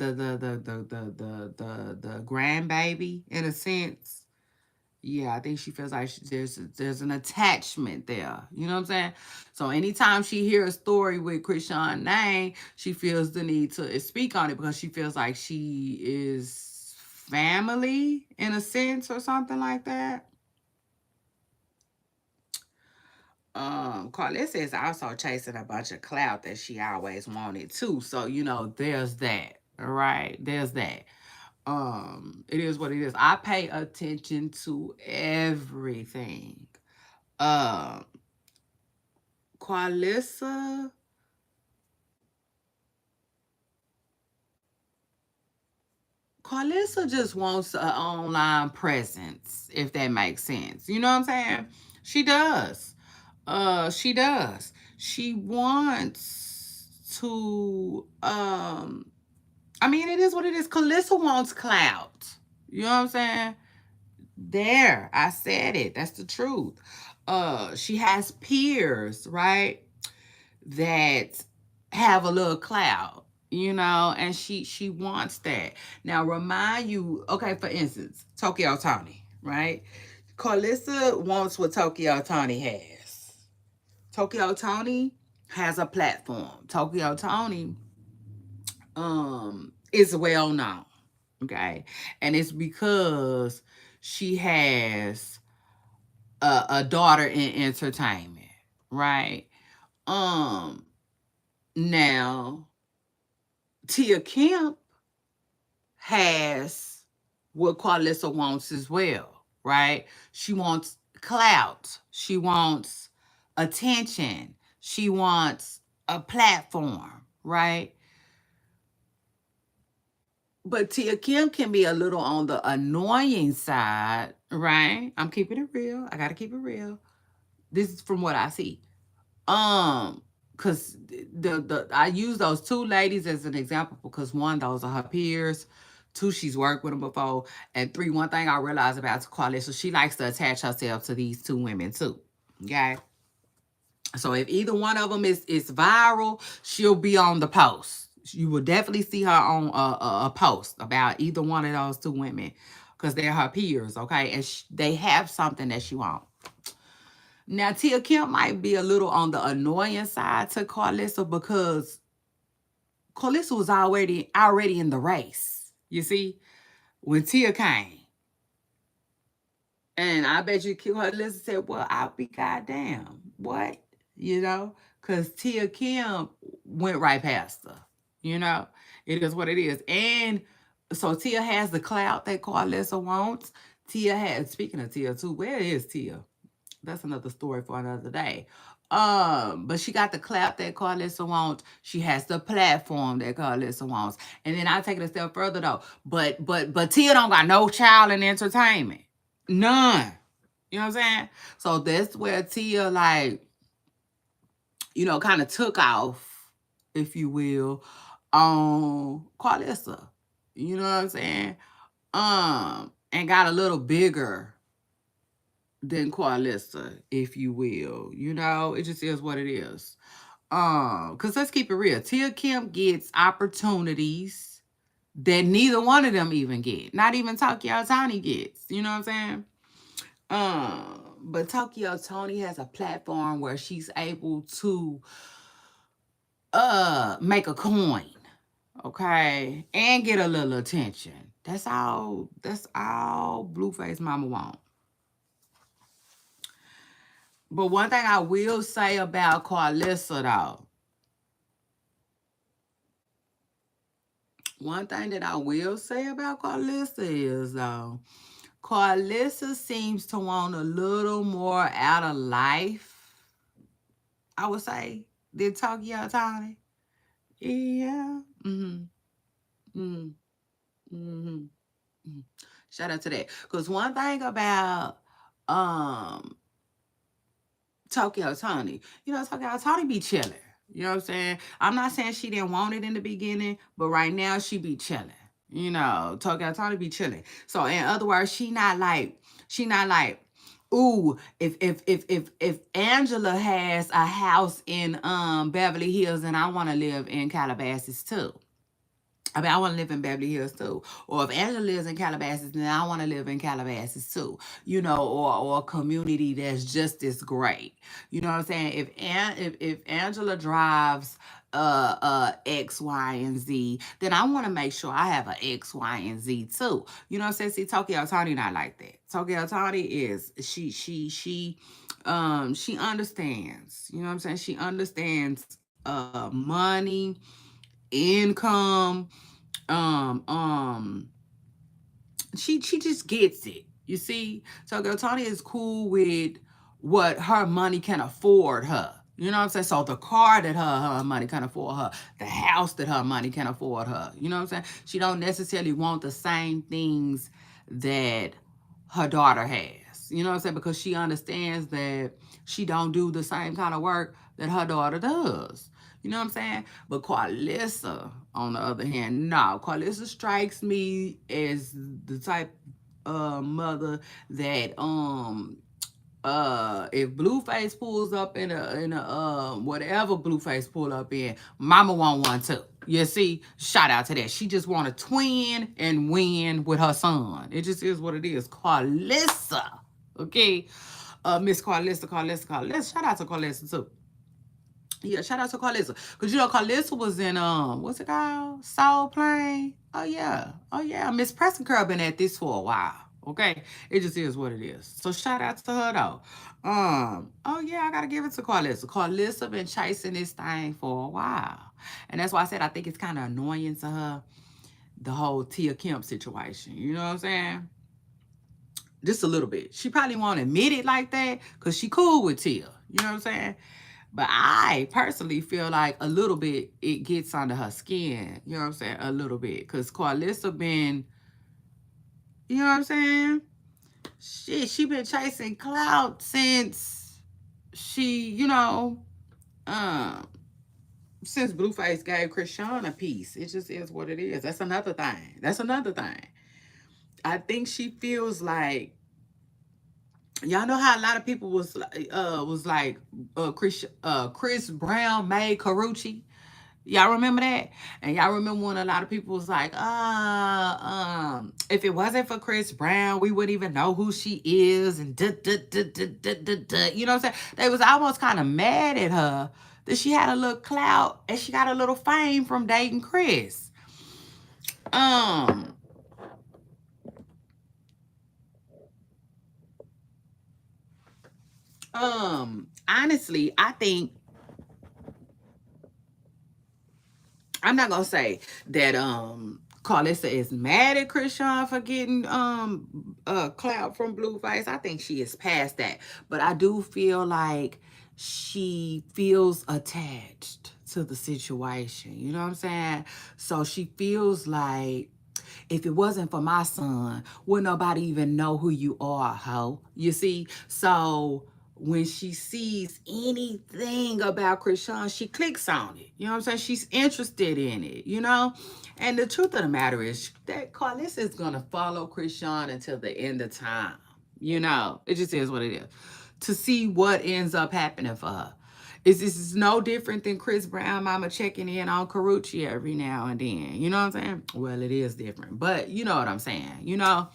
Speaker 1: grandbaby, in a sense. Yeah, I think she feels like there's an attachment there. You know what I'm saying? So anytime she hears a story with Krishan name, she feels the need to speak on it because she feels like she is family in a sense or something like that. Carlissa is also chasing a bunch of clout that she always wanted too. So, there's that. All right. There's that. It is what it is. I pay attention to everything. Um, Carlissa, Carlissa just wants an online presence, if that makes sense. You know what I'm saying? She does. She does. She wants to I mean, it is what it is. Carlissa wants clout. You know what I'm saying? There, I said it. That's the truth. She has peers, right? That have a little clout, and she wants that. Now, remind you, okay, for instance, Tokyo Tony, right? Carlissa wants what Tokyo Tony has. Tokyo Tony has a platform. Tokyo Tony is well known, okay? And it's because she has a daughter in entertainment, right? Um Now, Tia Kemp has what Carlissa wants as well, right? She wants clout. She wants attention. She wants a platform, right? But Tia Kim can be a little on the annoying side, right? I'm keeping it real. I gotta keep it real. This is from what I see. Um, because the I use those two ladies as an example because one, those are her peers. Two, she's worked with them before. And three, one thing I realized about Carlissa, she likes to attach herself to these two women too. Okay. So if either one of them is viral, she'll be on the post. You will definitely see her on a post about either one of those two women because they're her peers, okay? And they have something that she wants. Now, Tia Kim might be a little on the annoying side to Carlissa because Carlissa was already in the race. You see, when Tia came, and I bet you Carlissa said, "Well, I'll be goddamn what," you know, because Tia Kim went right past her. You know, it is what it is, and so Tia has the clout that Carlissa wants. Tia has. Speaking of Tia too, where is Tia? That's another story for another day. But she got the clap that Carlissa wants. She has the platform that Carlissa wants. And then I take it a step further though. But Tia don't got no child in entertainment. None. You know what I'm saying? So that's where Tia like, kind of took off, if you will, on Carlissa. You know what I'm saying? And got a little bigger than Carlissa, if you will. It just is what it is. Because let's keep it real. Tia Kim gets opportunities that neither one of them even get. Not even Tokyo Tony gets. You know what I'm saying? But Tokyo Tony has a platform where she's able to make a coin, okay, and get a little attention. That's all Blueface Mama want. But one thing I will say about Carlissa, though, one thing that I will say about Carlissa is, though, Carlissa seems to want a little more out of life, I would say, than Tokyo Tony. Yeah. Mm-hmm. Mm-hmm. Mm-hmm. Shout out to that. Because one thing about um Tokyo Tony. Tokyo Tony be chilling. You know what I'm saying? I'm not saying she didn't want it in the beginning, but right now she be chilling. Tokyo Tony be chilling. So in other words, she not like, ooh, if Angela has a house in Beverly Hills and I want to live in Calabasas too. I want to live in Beverly Hills too. Or if Angela lives in Calabasas, then I want to live in Calabasas too. Or a community that's just as great. You know what I'm saying? If Angela drives X, Y, and Z, then I want to make sure I have a X, Y, and Z too. You know what I'm saying? See, Tokyo Tony not like that. Tokyo Tony is she understands. You know what I'm saying? She understands money, income, um um she just gets it. You see, so Tony is cool with what her money can afford her. You know what I'm saying? So the car that her money can afford her, the house that her money can afford her. You know what I'm saying? She don't necessarily want the same things that her daughter has. You know what I'm saying? Because she understands that she don't do the same kind of work that her daughter does. You know what I'm saying? But Carlissa, on the other hand, no. Carlissa strikes me as the type mother that if Blueface pulls up in a whatever Blueface pull up in, Mama want one too. You see, shout out to that. She just want to twin and win with her son. It just is what it is. Carlissa, okay, Miss Carlissa. Shout out to Carlissa too. Yeah, shout out to Carlissa. Because Carlissa was in what's it called? Soul Plane. Oh yeah. Miss Preston Curl been at this for a while. Okay. It just is what it is. So shout out to her though. Oh yeah, I gotta give it to Carlissa. Carlissa been chasing this thing for a while. And that's why I said I think it's kind of annoying to her, the whole Tia Kemp situation. You know what I'm saying? Just a little bit. She probably won't admit it like that because she cool with Tia. You know what I'm saying? But I personally feel like a little bit it gets under her skin. You know what I'm saying? A little bit. Because Carlissa been, you know what I'm saying? She been chasing clout since she, um, since Blueface gave Krishan a piece. It just is what it is. That's another thing. That's another thing. I think she feels like, y'all know how a lot of people was like Chris Brown made Karuchi. Y'all remember that? And y'all remember when a lot of people was like, if it wasn't for Chris Brown, we wouldn't even know who she is, and you know what I'm saying? They was almost kind of mad at her that she had a little clout and she got a little fame from dating Chris. Um, Honestly, I think I'm not gonna say that Carlissa is mad at Krishan for getting clout from Blueface. I think she is past that. But I do feel like she feels attached to the situation. You know what I'm saying? So she feels like, if it wasn't for my son, would nobody even know who you are, ho? You see? So when she sees anything about Krishan, she clicks on it. You know what I'm saying? She's interested in it, you know? And the truth of the matter is that Carlissa is going to follow Krishan until the end of time. You know, it just is what it is. To see what ends up happening for her. This is no different than Chris Brown mama checking in on Karuchi every now and then. You know what I'm saying? Well, it is different, but you know what I'm saying. You know,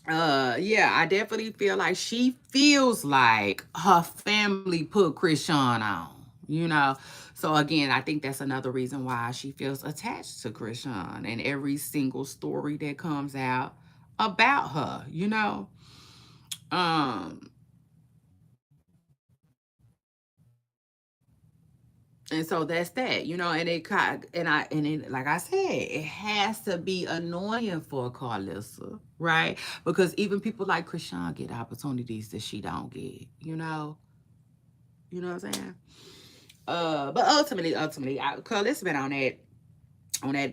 Speaker 1: yeah, I definitely feel like she feels like her family put Krishan on, you know. So again, I think that's another reason why she feels attached to Krishan and every single story that comes out about her, you know. Um and so that's that, you know, and it and it, like I said, it has to be annoying for Carlissa, right? Because even people like Krishan get opportunities that she don't get, you know. You know what I'm saying? But ultimately, Carlissa been on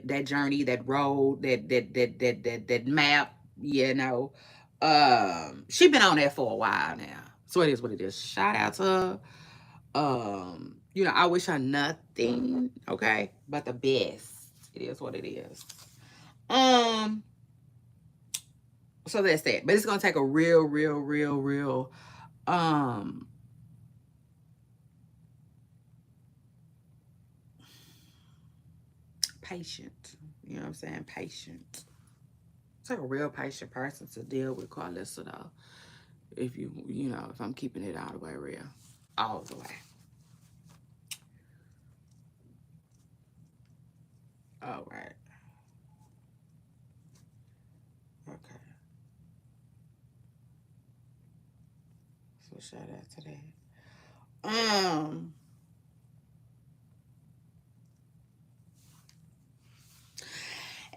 Speaker 1: that journey, that road, that map, you know. She been on that for a while now. So it is what it is. Shout out to her. You know, I wish her nothing, okay, but the best. It is what it is. Um, so that's that. But it's gonna take a real um patient. You know what I'm saying? Patient. It's like a real patient person to deal with Carlissa though. If you know, if I'm keeping it all the way real. All the way. All right. Okay. So shout out to that.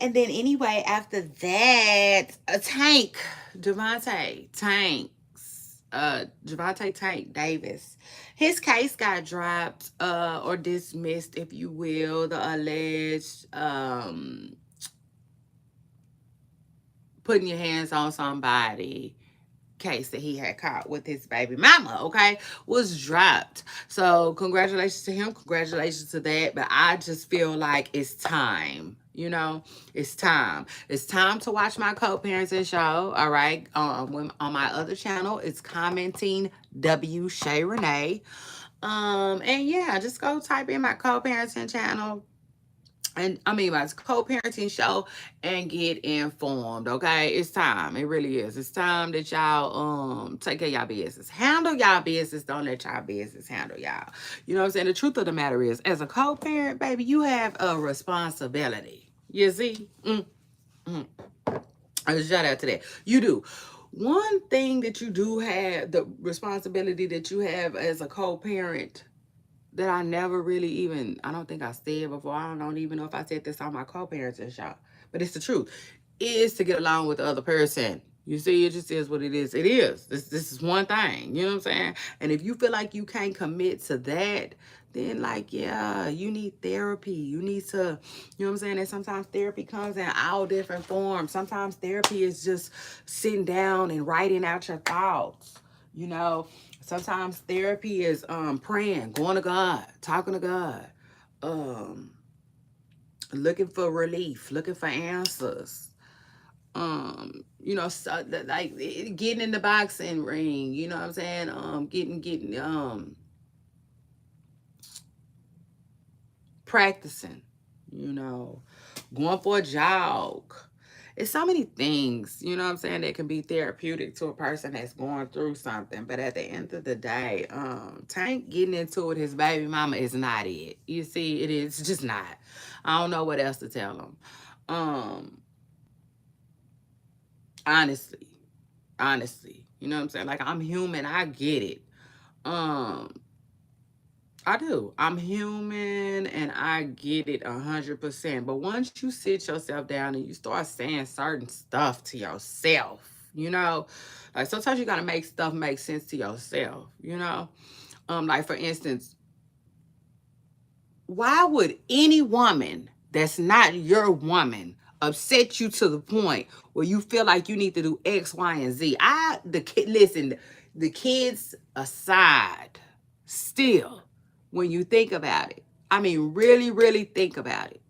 Speaker 1: And then anyway, after that, a Tank, Javante Tank Davis. His case got dropped, or dismissed, if you will. The alleged putting your hands on somebody case that he had caught with his baby mama, okay, was dropped. So congratulations to him, congratulations to that. But I just feel like it's time. You know, it's time. It's time to watch my co-parenting show. All right. On my other channel, it's Commenting W Shay Renee. And yeah, just go type in my co-parenting channel, and I mean my co-parenting show, and get informed. Okay, it's time. It really is. It's time that y'all take care of y'all business. Handle y'all business. Don't let y'all business handle y'all. You know what I'm saying? The truth of the matter is, as a co-parent, baby, you have a responsibility. You see? Shout out to that. You do. One thing that you do have, the responsibility that you have as a co-parent, that I never really even, I don't think I said before. I don't even know if I said this on my co-parenting show, but it's the truth, is to get along with the other person. You see, it just is what it is. It is. This is one thing. You know what I'm saying? And if you feel like you can't commit to that, then like, yeah, you need therapy. You need to, you know what I'm saying? And sometimes therapy comes in all different forms. Sometimes therapy is just sitting down and writing out your thoughts. You know, Sometimes therapy is praying, going to God, talking to God, um, looking for relief, looking for answers. So, like getting in the boxing ring, you know what I'm saying? Getting practicing, you know, going for a jog. It's so many things, you know what I'm saying, that can be therapeutic to a person that's going through something. But at the end of the day, Tank getting into it with his baby mama is not it. You see, it is just not. I don't know what else to tell him. Honestly, honestly, you know what I'm saying? Like, I'm human, I get it. Um, I do. I'm human and I get it 100%. But once you sit yourself down and you start saying certain stuff to yourself, you know, like sometimes you gotta make stuff make sense to yourself, you know? Like for instance, why would any woman that's not your woman upset you to the point where you feel like you need to do X, Y, and Z? Listen, the kids aside, still, when you think about it, I mean, really, really think about it,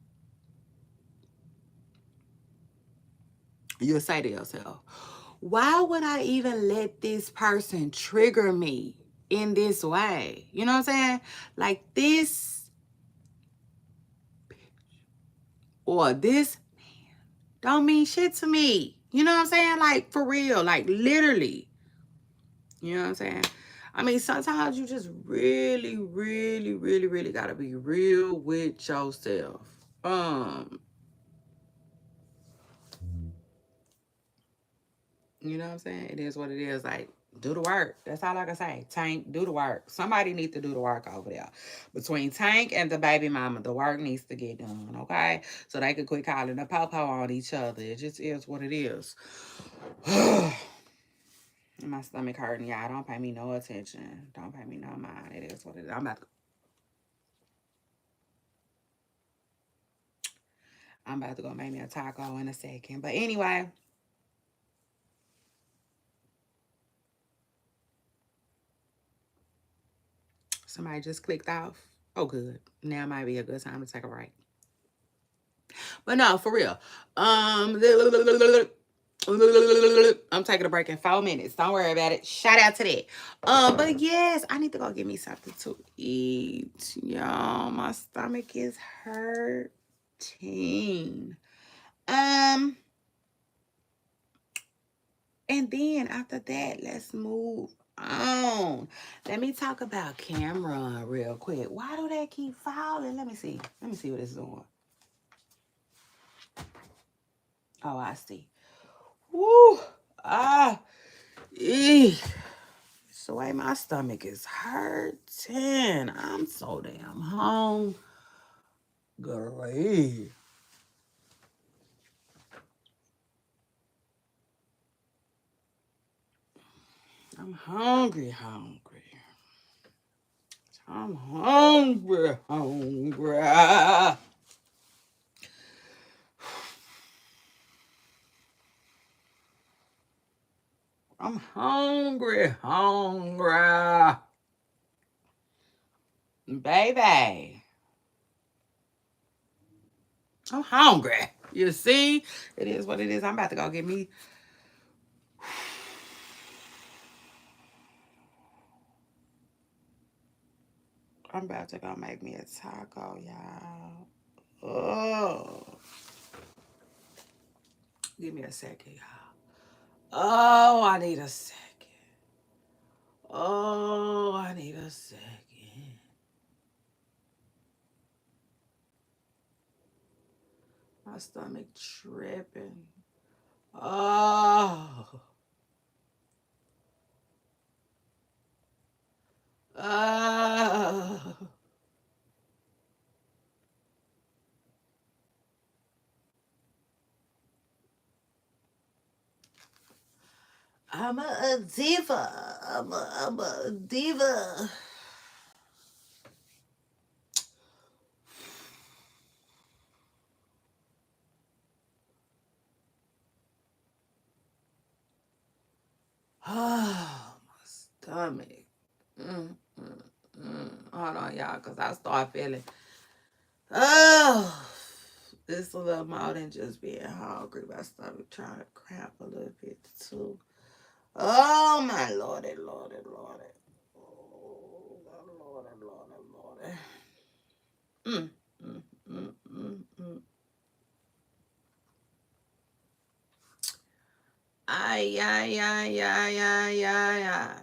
Speaker 1: you'll say to yourself, why would I even let this person trigger me in this way? You know what I'm saying? Like this or this don't mean shit to me. You know what I'm saying? Like, for real, like, literally. You know what I'm saying? I mean, sometimes you just really, really, really, really gotta be real with yourself. You know what I'm saying? It is what it is. Like, do the work. That's all I can say. Tank, do the work. Somebody needs to do the work over there. Between Tank and the baby mama, the work needs to get done, okay? So they can quit calling the po-po on each other. It just is what it is. My stomach hurting, y'all. Don't pay me no attention. Don't pay me no mind. It is what it is. I'm about to go make me a taco in a second. But anyway, somebody just clicked off. Oh, good. Now might be a good time to take a break. But no, for real. I'm taking a break in 4 minutes. Don't worry about it. Shout out to that. But yes, I need to go get me something to eat. Y'all, my stomach is hurting. Um, and then after that, let's move on. Let me talk about camera real quick. Why do they keep falling? Let me see. Let me see what it's doing. Oh, I see. Woo! Ah! Eee. It's the way my stomach is hurting. I'm so damn hungry. I'm hungry, hungry. I'm hungry, hungry. I'm hungry, hungry. Baby, I'm hungry. You see? It is what it is. I'm about to go get me. I'm about to go make me a taco, y'all. Oh. Give me a second, y'all. Oh, I need a second. Oh, I need a second. My stomach tripping. Oh. Oh. I'm a diva. I'm a diva. Oh, my stomach. Mm, mm, Hold on, y'all, because I start feeling, oh, it's a little more than just being hungry. My stomach trying to cramp a little bit, too. Oh, my lordy, lordy, lordy. Oh, lordy, lordy, lordy. Mm, mm, mm, mm, mm. Ay, ay, ay, ay, ay, ay, ay.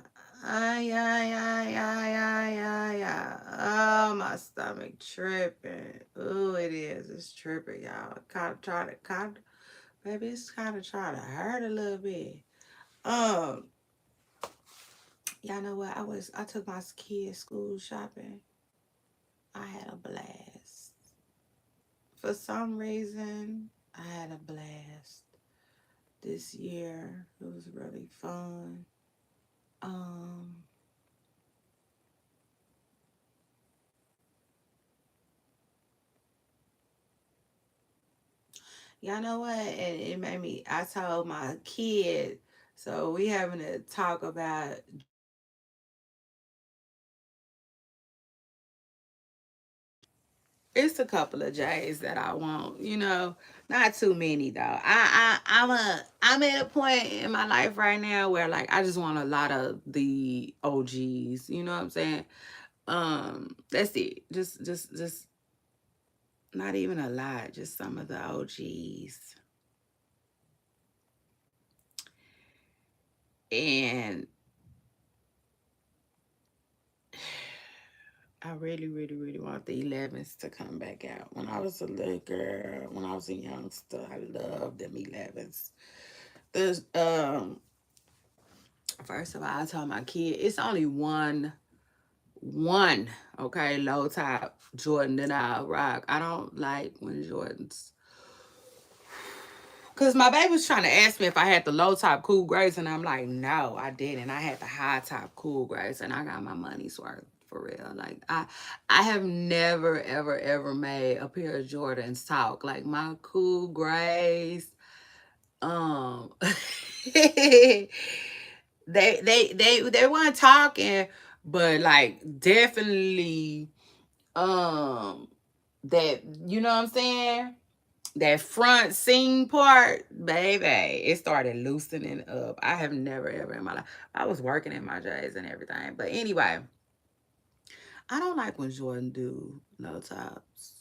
Speaker 1: Ay, ay, ay, ay, ay, ay, ay. Oh, my stomach tripping. Ooh, it is. It's tripping, y'all. Baby, it's kind of trying to hurt a little bit. Um, y'all know what? I took my kids school shopping. I had a blast. For some reason, I had a blast this year. It was really fun. Um, Y'all know what? And it made me, I told my kid, so we having to talk about, it's a couple of J's that I want, not too many though. I'm at a point in my life right now where like I just want a lot of the OGs, you know what I'm saying? That's it. Just not even a lot, just some of the OGs. And I really, really, really want the 11s to come back out. When I was a little girl, when I was a youngster, I loved them 11s. There's first of all, I told my kid it's only one, okay, low top Jordan that I rock. I don't like when Jordans. Cause my baby was trying to ask me if I had the low top cool grays, and I'm like, no, I didn't. I had the high top cool grays, and I got my money's worth for real. Like I have never ever ever made a pair of Jordans talk like my cool grays. Um, they weren't talking, but like definitely um that you know what I'm saying, that front seam part, baby, it started loosening up. I have never ever in my life. I was working in my J's and everything. But anyway, I don't like when Jordan do low tops.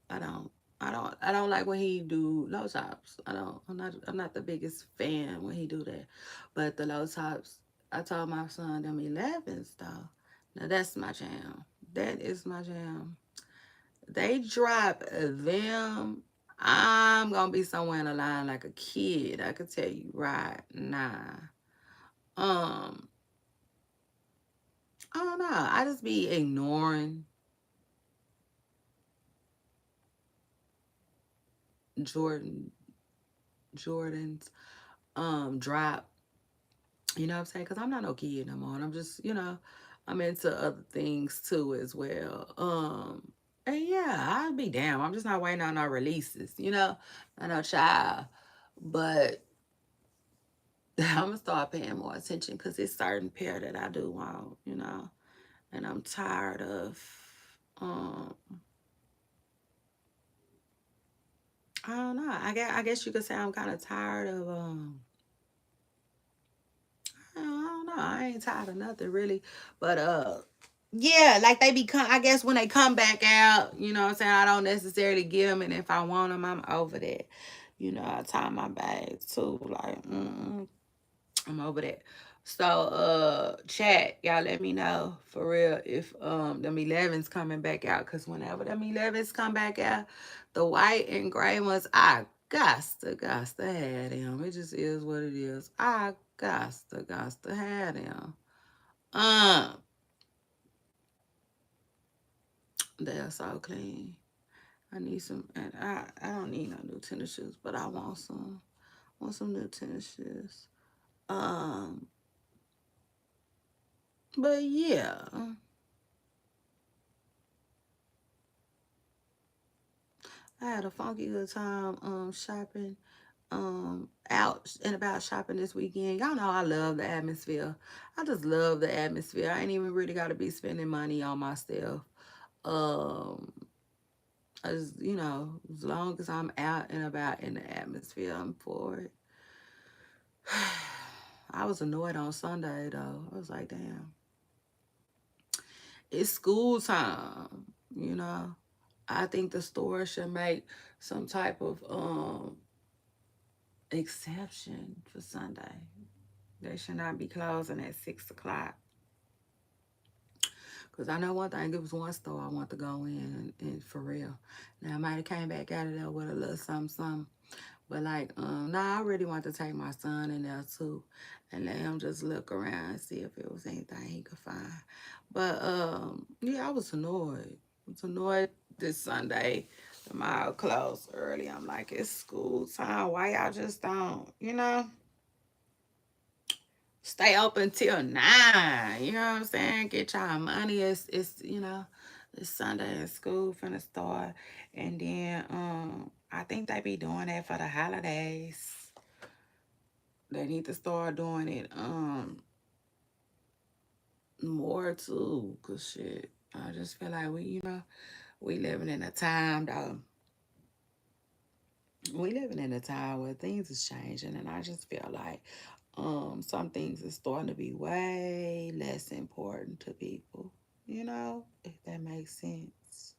Speaker 1: I don't. I don't like when he do low tops. I don't. I'm not the biggest fan when he do that. But the low tops, I told my son them 11s though. Now that's my jam. That is my jam. They drop them, I'm gonna be somewhere in the line like a kid. I could tell you right now. Um, I don't know. I just be ignoring Jordan Jordan's drop. You know what I'm saying? Because I'm not no kid no more. And I'm just, I'm into other things too as well. And yeah, I'd be damn. I'm just not waiting on no releases, I know child. But I'm gonna start paying more attention because it's certain pair that I do want, and I'm tired of. Um, I don't know. I guess you could say I'm kind of tired of. I don't know. I ain't tired of nothing really, but yeah, like they become. I guess when they come back out, you know what I'm saying. I don't necessarily get them, and if I want them, I'm over that. I tie my bags too. Like, I'm over that. So, chat, y'all let me know for real if them 11s coming back out. Cause whenever them 11s come back out, the white and gray ones, I got to have them. It just is what it is. I got to have them. Um, they're so clean. I need some, and I don't need no new tennis shoes, but I want some. Want some new tennis shoes. Um, but yeah. I had a funky good time shopping. out and about shopping this weekend. Y'all know I love the atmosphere. I just love the atmosphere. I ain't even really got to be spending money on my stuff. Um, as you know, as long as I'm out and about in the atmosphere, I'm for it. I was annoyed on Sunday though. I was like, damn, it's school time, you know. I think the store should make some type of exception for Sunday. They should not be closing at 6 o'clock. Cause I know one thing, it was one store I want to go in and for real. Now I might have came back out of there with a little something, something. But like, nah, I really want to take my son in there too, and let him just look around and see if it was anything he could find. But yeah, I was annoyed. I was annoyed this Sunday. The mall closed early. I'm like, it's school time. Why y'all just don't, stay open till 9? You know what I'm saying? Get y'all money. It's it's Sunday and school finna start, and then I think they be doing that for the holidays. They need to start doing it more too, cause shit. I just feel like we living in a time though. We living in a time where things is changing, and I just feel like some things is starting to be way less important to people. If that makes sense.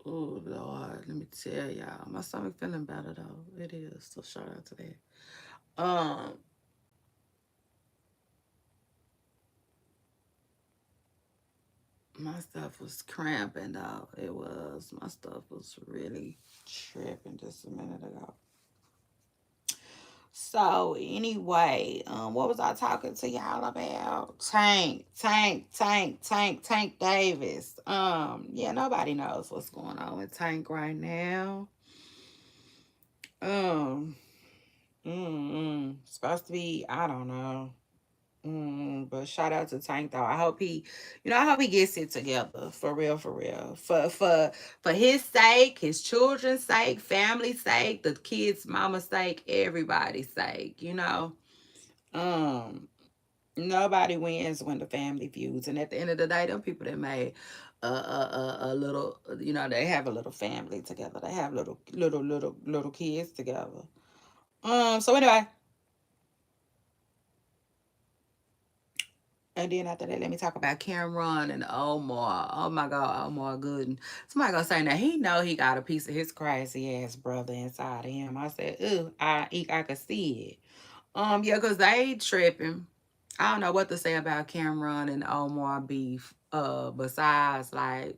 Speaker 1: Oh Lord, let me tell y'all, my stomach feeling better though. It is. So shout out to that. Um, my stuff was cramping though. It was. My stuff was really tripping just a minute ago. So anyway, what was I talking to y'all about? Tank Davis. Yeah, nobody knows what's going on with Tank right now. Um, supposed to be, I don't know. But shout out to Tank though. I hope he gets it together for real, for real. For his sake, his children's sake, family's sake, the kids' mama's sake, everybody's sake. Um, Nobody wins when the family feuds, and at the end of the day, them people that made a little, they have a little family together. They have little kids together. So anyway. And then after that, let me talk about Cameron and Omar. Oh my God, Omar Gooden. Somebody gonna say now he know he got a piece of his crazy ass brother inside of him. I said, ooh, I could see it. Yeah, cause they tripping. I don't know what to say about Cameron and Omar beef. Besides like,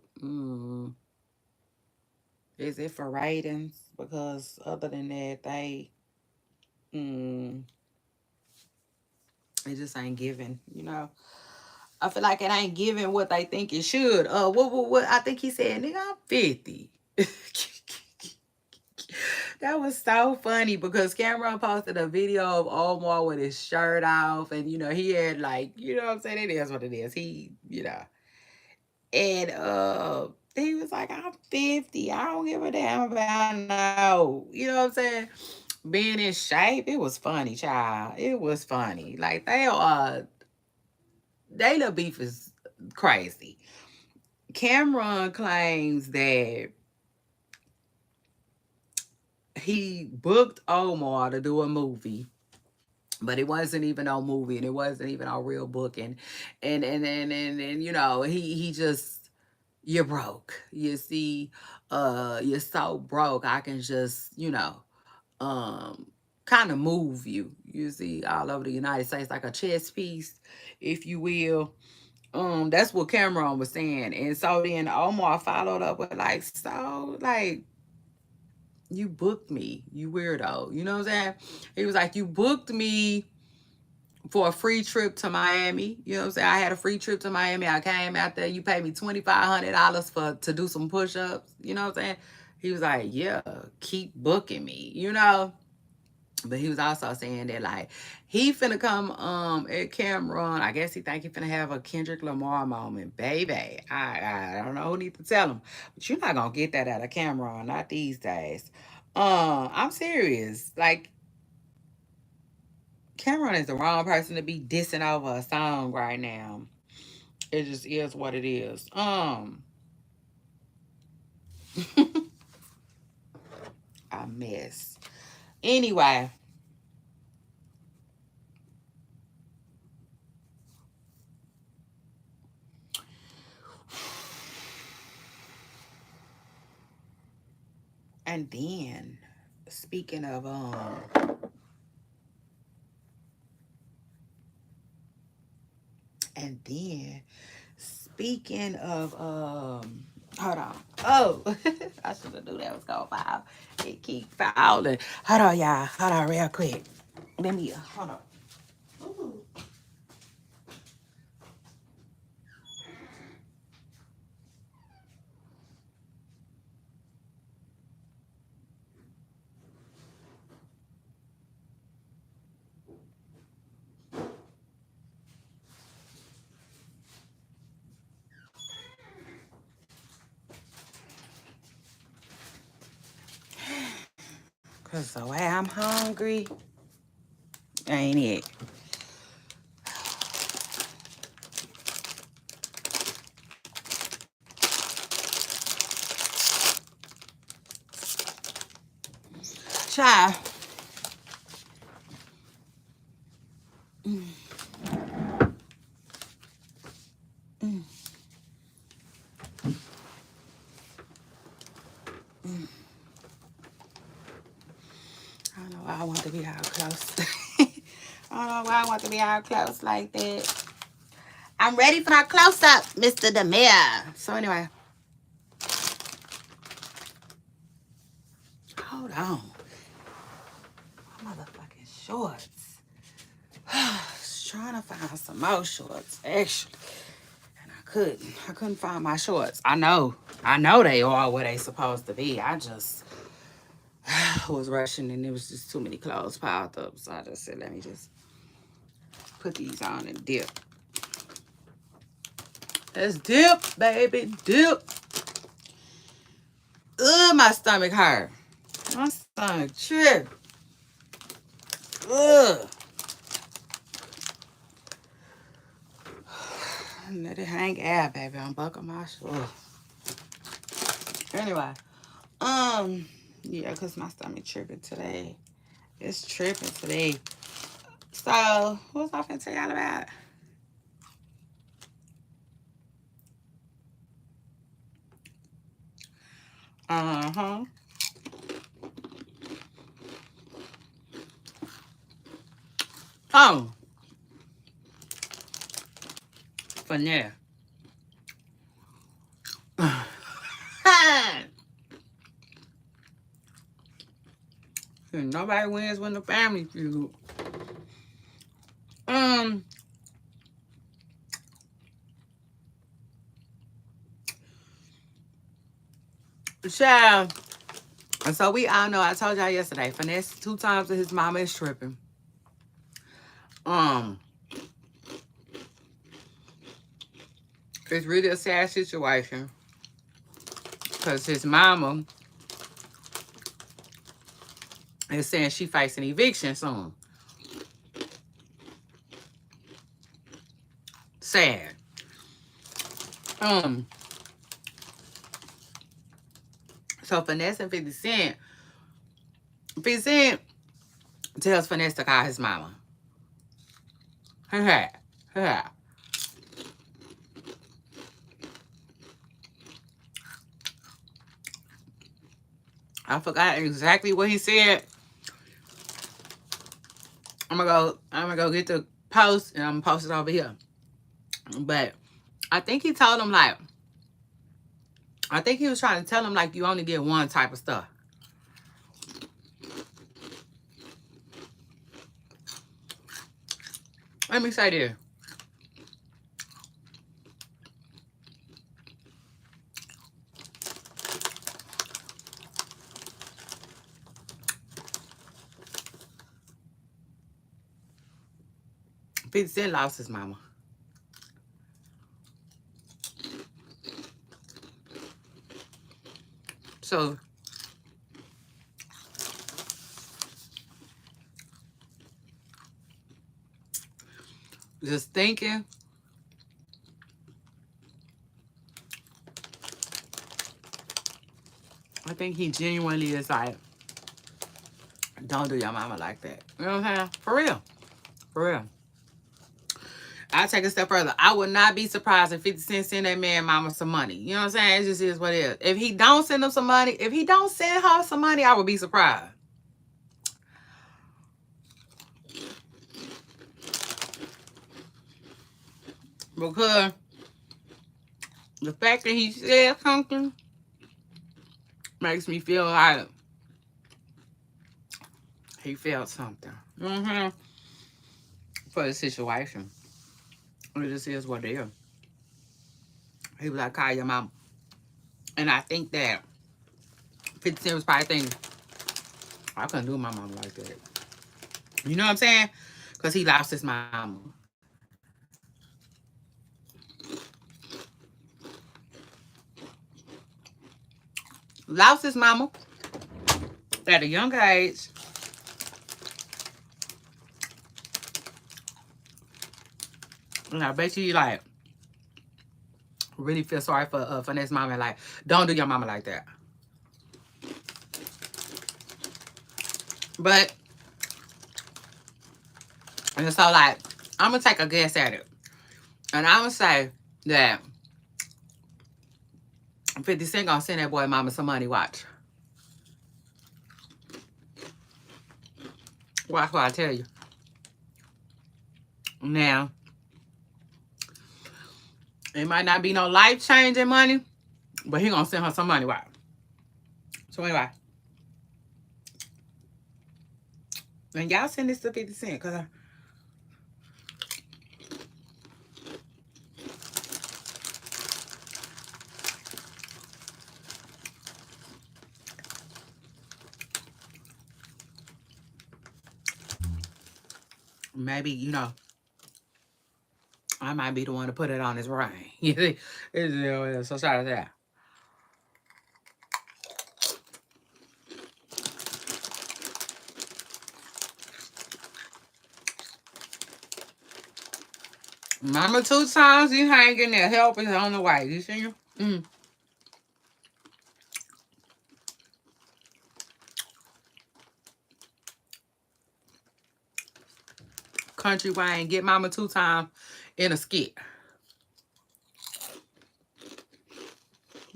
Speaker 1: is it for ratings? Because other than that, mm, it just ain't giving. I feel like it ain't giving what they think it should. What? I think he said, nigga, I'm 50. That was so funny because Cameron posted a video of Omar with his shirt off, and he had like, what I'm saying? It is what it is. And he was like, I'm 50. I don't give a damn about no. You know what I'm saying? Being in shape, it was funny, child. It was funny. Like they little beef is crazy. Cameron claims that he booked Omar to do a movie, but it wasn't even a movie and it wasn't even a real booking. And he just, you're broke. You see, you're so broke. I can just, um kind of move you. You see, all over the United States like a chess piece, if you will. That's what Cameron was saying. And so then Omar followed up with like, so like you booked me, you weirdo. You know what I'm saying? He was like, you booked me for a free trip to Miami. You know what I'm saying? I had a free trip to Miami. I came out there. You paid me $2,500 to do some push-ups. You know what I'm saying? He was like, yeah, keep booking me. But he was also saying that like he finna come at Cameron. I guess he think he finna have a Kendrick Lamar moment, baby. I don't know who need to tell him, but you're not gonna get that out of Cameron, not these days. I'm serious. Like Cameron is the wrong person to be dissing over a song right now. It just is what it is. A mess. Anyway. And then speaking of and then speaking of hold on. Oh, I should have knew that was gonna foul. It keep fouling. Hold on, y'all. Hold on real quick. Let me hold on. Ooh. Cause the way I'm hungry, ain't it? Child. Mm, mm, mm. I don't know why I want to be out close. I don't know why I want to be out close like that. I'm ready for my close up, Mr. Demir. So anyway, hold on. My motherfucking shorts. I was trying to find some more shorts, actually. And I couldn't find my shorts. I know they are where they supposed to be. I just was rushing and there was just too many clothes piled up. So I just said, let me just put these on and dip. Let's dip, baby, dip. Ugh, my stomach hurt. My stomach trip. Ugh. Let it hang out, baby. I'm buckling my shorts. Anyway, yeah, cause my stomach tripping today. It's tripping today. So, what was I finna tell y'all about? Uh-huh. Oh, Finesse. Nobody wins when the family feud. Child. And so we all know, I told y'all yesterday, Finesse 2 times that his mama is tripping. It's really a sad situation. Because his mama is saying she facing eviction soon. Sad. So Finesse and 50 Cent. 50 Cent tells Finesse to call his mama. I forgot exactly what he said. I'm gonna go get the post and I'm gonna post it over here. But I think he told him like, I think he was trying to tell him like you only get one type of stuff. Let me say this. 50 Cent lost his mama. So just thinking, I think he genuinely is like, don't do your mama like that. You know what I'm saying? For real. For real. I'll take a step further. I would not be surprised if 50 Cent send that man mama some money. You know what I'm saying? It just is what it is. If he don't send him some money, if he don't send her some money, I would be surprised. Because the fact that he said something makes me feel like he felt something. Mm-hmm. For the situation. It just is what it is. He was like, call your mama. And I think that 50 Cent was probably thinking, I couldn't do my mama like that. You know what I'm saying? Because he lost his mama. Lost his mama at a young age. And I bet you like really feel sorry for Finesse mama. Like, don't do your mama like that. But, and so like, I'm going to take a guess at it. And I'm going to say that 50 Cent going to send that boy mama some money. Watch. Watch what I tell you. Now, it might not be no life-changing money, but he going to send her some money. Watch. So anyway. And y'all send this to 50 Cent because maybe, you know, I might be the one to put it on his ring. You see? So shout out to that. Mama 2 times you hanging there. Help is on the way. You see you? Country Wayne, get Mama 2 times in a skit.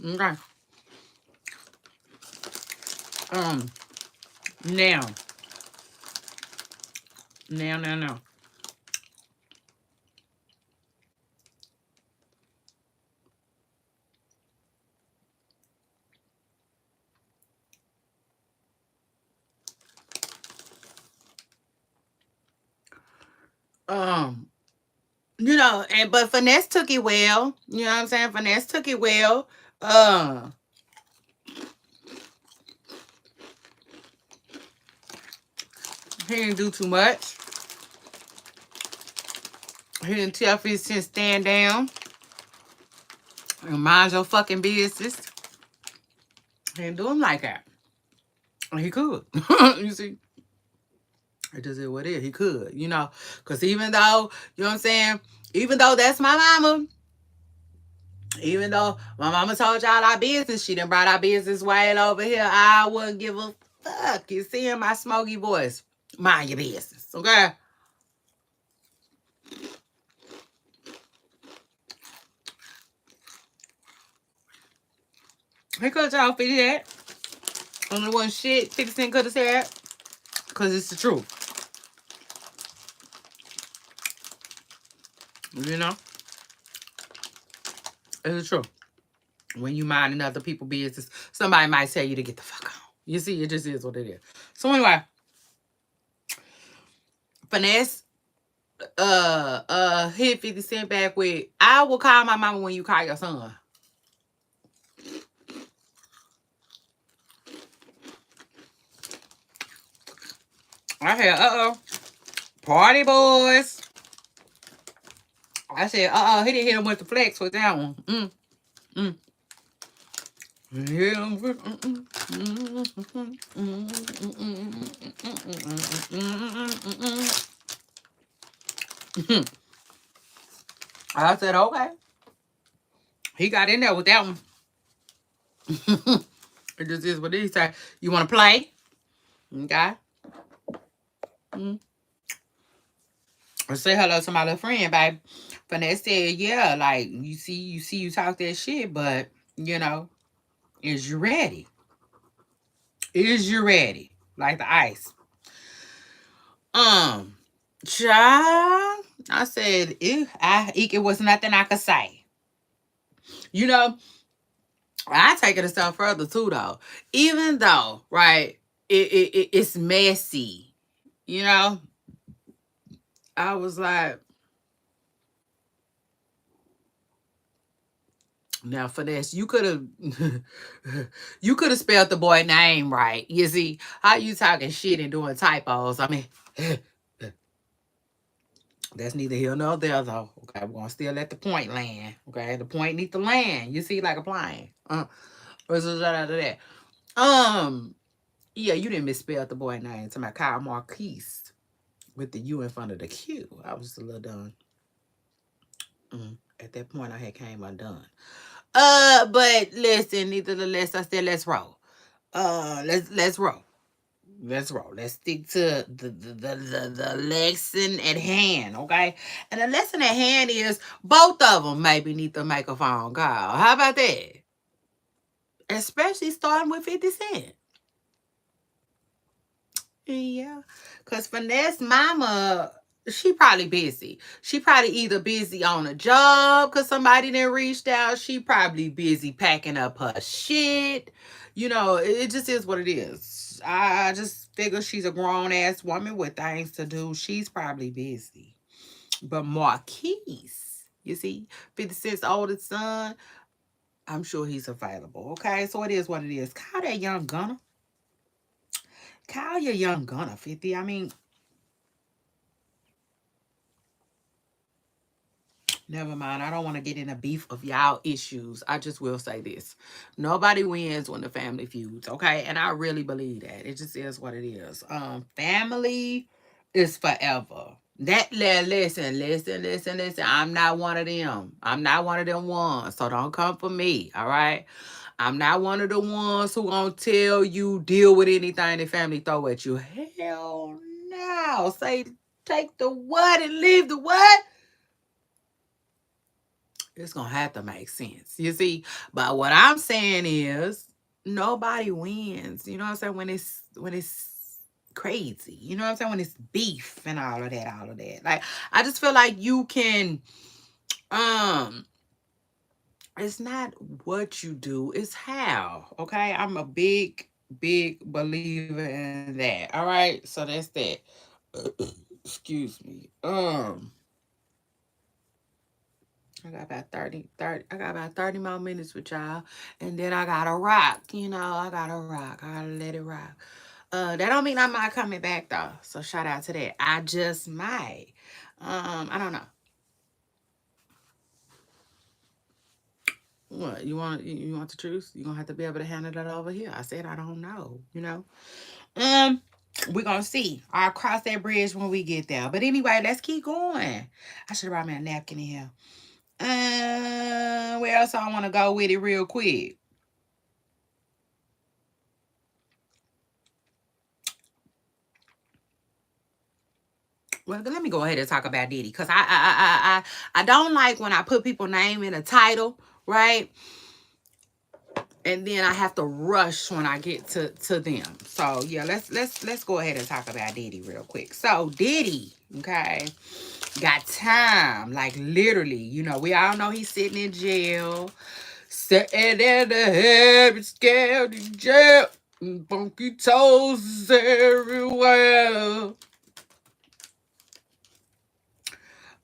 Speaker 1: Okay. Now. You know, but Finesse took it well. You know what I'm saying? Finesse took it well. He didn't do too much. He didn't tell 50 Cent stand down and mind your fucking business. He didn't do him like that. He could. You see? It just is what it is. He could, you know. Because even though, you know what I'm saying? Even though that's my mama, even though my mama told y'all our business, she done brought our business way over here, I wouldn't give a fuck. You see in my smoky voice. Mind your business, okay? He could have told 50 that. Only one shit 50 Cent could have said. Because it's the truth. You know? It's the truth. When you minding other people's business, somebody might tell you to get the fuck on. You see, it just is what it is. So anyway, Finesse hit 50 Cent back with, I will call my mama when you call your son. I said, party boys. I said, he didn't hit him with the flex with that one. Mm. I said, okay. He got in there with that one. It just is what he said. You want to play? Okay. Say hello to my little friend, babe. Finesse said, yeah, like, you talk that shit, but, is you ready? Is you ready? Like the ice. Child, I said, it was nothing I could say. I take it a step further too, though. Even though, right, it's messy, I was like, now for this, you could have you could have spelled the boy name right. You see, how you talking shit and doing typos? I mean, that's neither here nor there, though. Okay, we're gonna still let the point land. Okay, the point needs to land. You see, like a plane. What's the shout out to that? Yeah, you didn't misspell the boy name. To my Kyle Marquise with the U in front of the Q. I was a little done. At that point, I had came undone. But listen, neither the less I said, let's roll. Let's roll. Let's roll. Let's stick to the lesson at hand, okay? And the lesson at hand is both of them maybe need to make a phone call. How about that? Especially starting with 50 Cent. Yeah, because Finesse mama, she probably busy. She probably either busy on a job because somebody didn't reached out. She probably busy packing up her shit. It just is what it is. I just figure she's a grown-ass woman with things to do. She's probably busy. But Marquise, you see, 50 Cent's oldest son, I'm sure he's available. Okay, so it is what it is. Call that young gunner. Call your young gunner, 50. I mean, never mind. I don't want to get in a beef of y'all issues. I just will say this. Nobody wins when the family feuds, okay? And I really believe that. It just is what it is. Family is forever. Listen. I'm not one of them. I'm not one of them ones. So don't come for me, all right? I'm not one of the ones who gonna tell you deal with anything the family throw at you. Hell no. Say take the what and leave the what? It's gonna have to make sense. You see? But what I'm saying is nobody wins. You know what I'm saying? When it's crazy. You know what I'm saying? When it's beef and all of that. Like I just feel like you can it's not what you do, it's how. Okay? I'm a big believer in that. All right? So that's that. Excuse me. I got about 30 more minutes with y'all. And then I gotta rock. I gotta rock. I gotta let it rock. That don't mean I'm not coming back though. So shout out to that. I just might. I don't know. What you want the truth? You're gonna have to be able to handle that over here. I said I don't know, we're gonna see. I'll cross that bridge when we get there. But anyway, let's keep going. I should have brought me a napkin in here. Where else I want to go with it real quick? Well, let me go ahead and talk about Diddy because I don't like when I put people's name in a title, right? And then I have to rush when I get to them. So yeah, let's go ahead and talk about Diddy real quick. So Diddy, okay, got time, like literally. We all know he's sitting in jail, sitting in the heavy scared in jail, funky toes everywhere.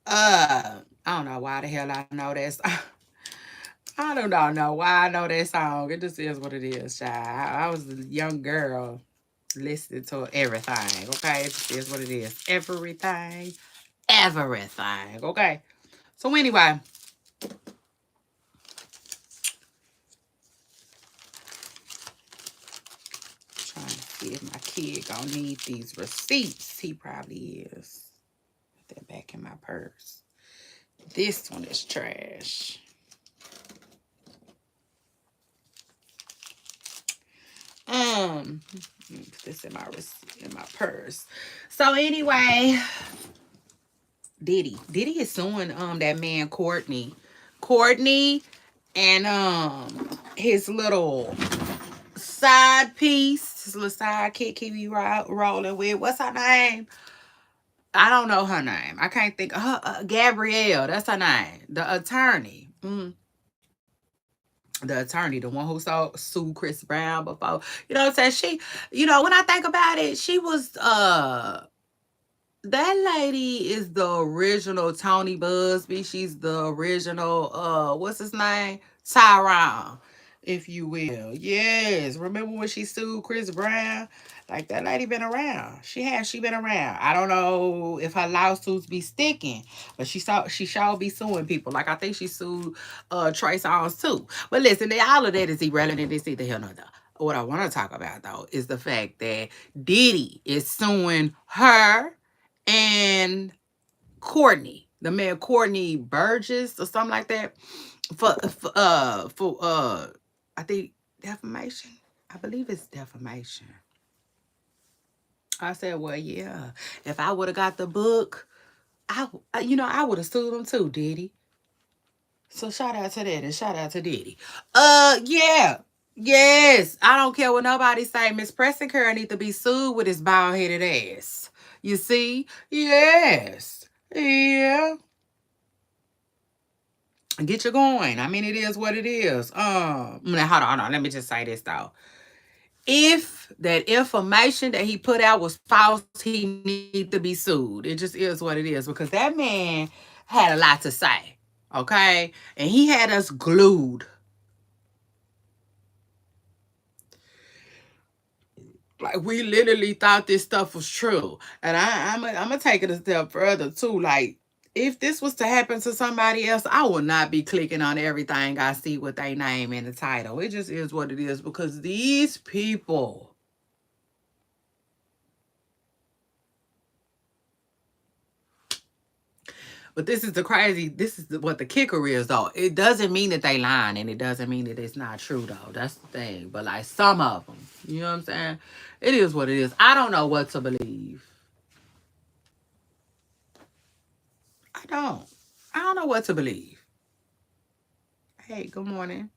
Speaker 1: I don't know why the hell I know that song. I don't know why I know that song. It just is what it is, child. I was a young girl listening to everything, okay? It just is what it is. Everything. Okay? So anyway, trying to see if my kid gonna need these receipts. He probably is. Put that back in my purse. This one is trash. Put this in my purse. So anyway, Diddy is suing that man Courtney, and his little side piece, his little sidekick he be rolling with. What's her name? I don't know her name. I can't think of her. Gabrielle, that's her name. The attorney. The attorney, the one who sued Chris Brown before. You know what I'm saying? When I think about it, she was that lady is the original Tony Busby. She's the original what's his name? Tyrone, if you will. Yes. Remember when she sued Chris Brown? Like that lady been around. She been around. I don't know if her lawsuits be sticking, but she shall be suing people. Like I think she sued Trey Songz too. But listen, all of that is irrelevant. It's either here nor there. What I want to talk about though is the fact that Diddy is suing her and Courtney, the man Courtney Burgess or something like that, for I think defamation. I believe it's defamation. I said, well, yeah. If I would have got the book, I would have sued him too, Diddy. So shout out to that and shout out to Diddy. Yeah. Yes. I don't care what nobody say. Miss Preston Curry need to be sued with his bald-headed ass. You see? Yes. Yeah. Get you going. I mean, it is what it is. Now, hold on. Let me just say this though. If that information that he put out was false, he need to be sued. It just is what it is because that man had a lot to say. Okay? And he had us glued. Like we literally thought this stuff was true. And I'm gonna take it a step further too. Like, if this was to happen to somebody else, I would not be clicking on everything I see with their name in the title. It just is what it is because these people. But this is what the kicker is though. It doesn't mean that they lying and it doesn't mean that it's not true though. That's the thing. But like some of them, you know what I'm saying? It is what it is. I don't know what to believe. I don't. I don't know what to believe. Hey, good morning.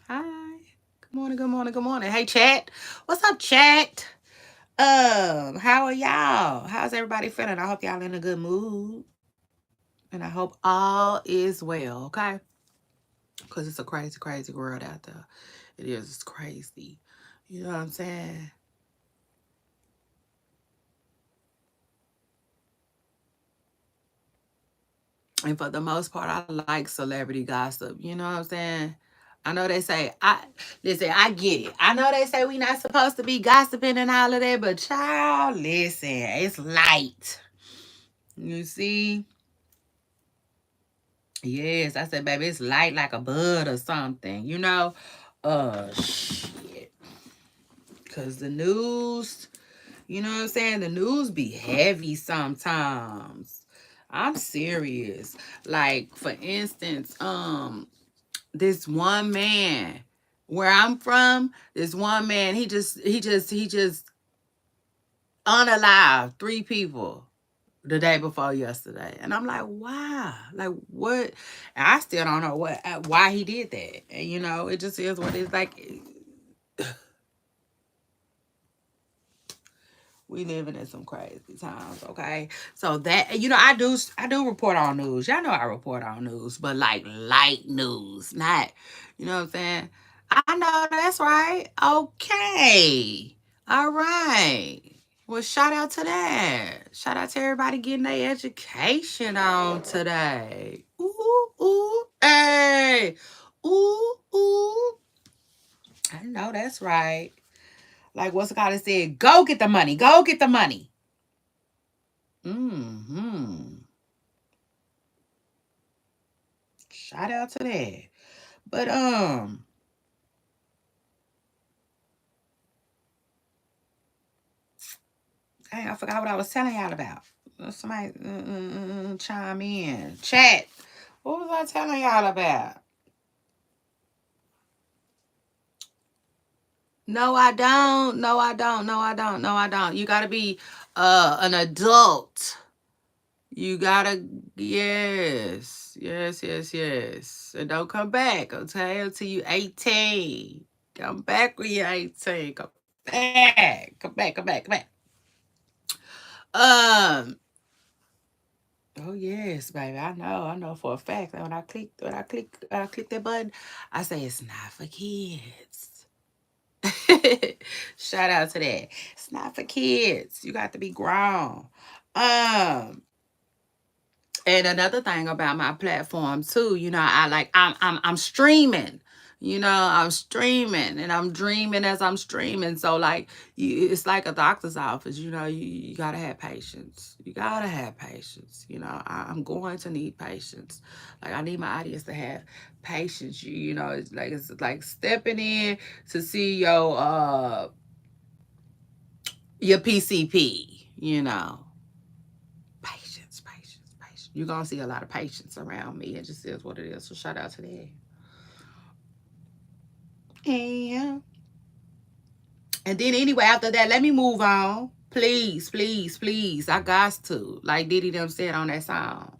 Speaker 1: Hi. Good morning, good morning, good morning. Hey, chat. What's up, chat? How are y'all? How's everybody feeling? I hope y'all in a good mood. And I hope all is well, okay? Because it's a crazy, crazy world out there. It is. It's crazy. You know what I'm saying? And for the most part, I like celebrity gossip. You know what I'm saying? I know they say, listen, I get it. I know they say we not supposed to be gossiping and all of that, but child, listen, it's light. You see? Yes, I said, baby, it's light like a bud or something, you know? Shit. Because the news, you know what I'm saying? The news be heavy sometimes. I'm serious. Like, for instance, this one man where I'm from, this one man, he just unalived 3 people the day before yesterday. And I'm like, wow, like what? And I still don't know why he did that. And you know, it just is what it's like. We living in some crazy times, okay? So that, I do report on news. Y'all know I report on news, but like light news, not, you know what I'm saying? I know that's right. Okay. All right. Well, shout out to that. Shout out to everybody getting their education on today. Ooh, ooh, hey. Ooh, ooh. I know that's right. Like what's the guy that said, go get the money. Go get the money. Mm-hmm. Shout out to that. But dang, I forgot what I was telling y'all about. Somebody chime in. Chat. What was I telling y'all about? No, I don't. No, I don't. No, I don't. No, I don't. You gotta be an adult. You gotta, yes, yes, yes, yes. And don't come back, okay, until you 18. Come back when you're 18. Come back. Come back, come back, come back. Um, oh yes, baby. I know for a fact that when I click that button, I say it's not for kids. Shout out to that. It's not for kids. You got to be grown. Um, and another thing about my platform too, you know, I'm streaming. You know, I'm streaming and I'm dreaming as I'm streaming. So like it's like a doctor's office, you know, you gotta have patience. You gotta have patience. You know, I'm going to need patience. Like I need my audience to have patience. You know, it's like stepping in to see your PCP, you know. Patience, patience, patience. You're gonna see a lot of patience around me. It just is what it is. So shout out to that. And then anyway, after that, let me move on. Please, please, please. I got to. Like Diddy them said on that song.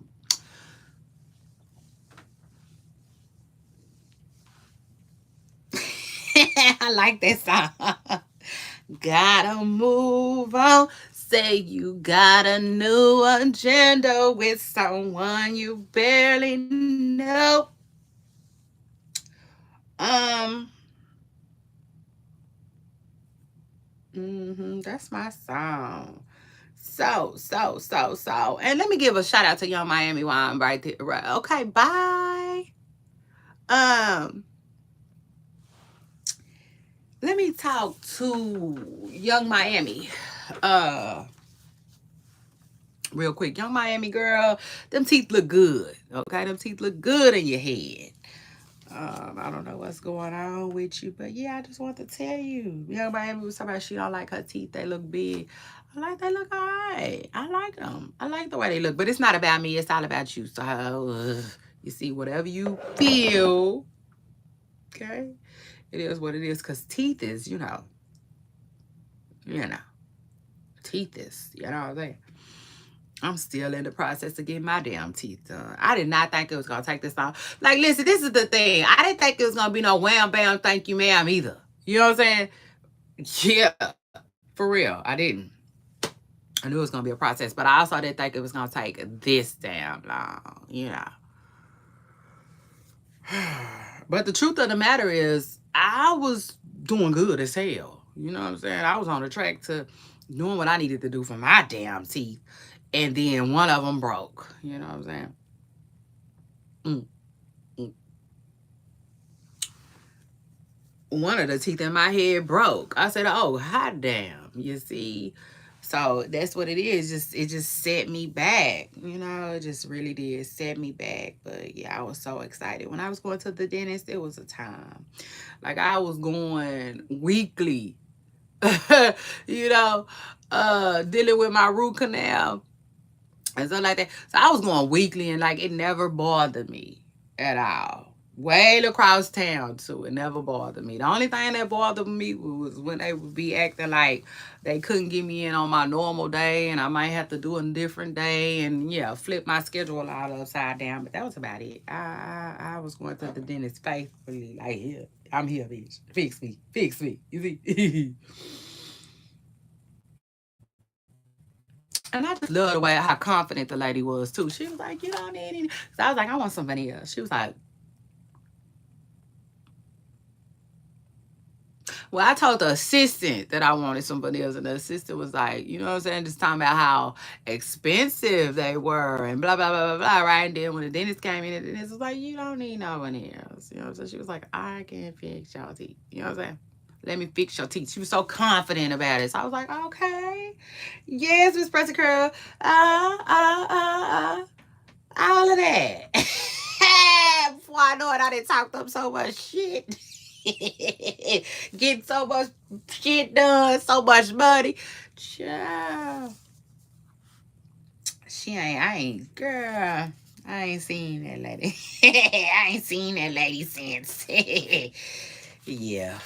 Speaker 1: I like that song. Gotta move on. Say you got a new agenda with someone you barely know. Um, that's my song. So. And let me give a shout out to Young Miami while I'm right there. Right. Okay, bye. Um, let me talk to Young Miami. Uh Real quick. Young Miami girl, them teeth look good. Okay, them teeth look good in your head. I don't know what's going on with you, but yeah, I just want to tell you. Young Miami was talking about she don't like her teeth. They look big. I like they look all right. I like them. I like the way they look, but it's not about me. It's all about you. So you see, whatever you feel, okay, it is what it is. Cause teeth is, you know, teeth is, you know what I'm saying. I'm still in the process of getting my damn teeth done. I did not think it was gonna take this long. Like, listen, this is the thing. I didn't think it was gonna be no wham bam, thank you, ma'am, either. You know what I'm saying? Yeah, for real. I didn't. I knew it was gonna be a process, but I also didn't think it was gonna take this damn long, you know. But the truth of the matter is, I was doing good as hell. You know what I'm saying? I was on the track to doing what I needed to do for my damn teeth. And then one of them broke. You know what I'm saying? Mm, mm. One of the teeth in my head broke. I said, oh, hot damn. You see? So that's what it is. It just set me back. You know, it just really did set me back. But yeah, I was so excited. When I was going to the dentist, it was a time. Like I was going weekly, you know, dealing with my root canal and stuff like that. So I was going weekly and like it never bothered me at all. Way across town too. It never bothered me. The only thing that bothered me was when they would be acting like they couldn't get me in on my normal day and I might have to do a different day and yeah, flip my schedule all upside down. But that was about it. I was going to the dentist faithfully, like, yeah, I'm here, bitch. Fix me. Fix me. You see? And I just love the way how confident the lady was too. She was like, "You don't need any." So I was like, "I want some vanilla." She was like, "Well, I told the assistant that I wanted some vanillas, and the assistant was like, you know what I'm saying, just talking about how expensive they were and blah blah blah blah blah." Right? And then when the dentist came in, the dentist was like, "You don't need no vanillas." You know what I'm saying? She was like, "I can fix your teeth." You know what I'm saying? Let me fix your teeth. She was so confident about it. So I was like, okay, yes, Miss Pressy Curl. All of that. Before I know it, I done talked up so much shit. Getting so much shit done, so much money. Child. Girl, I ain't seen that lady. I ain't seen that lady since. Yeah,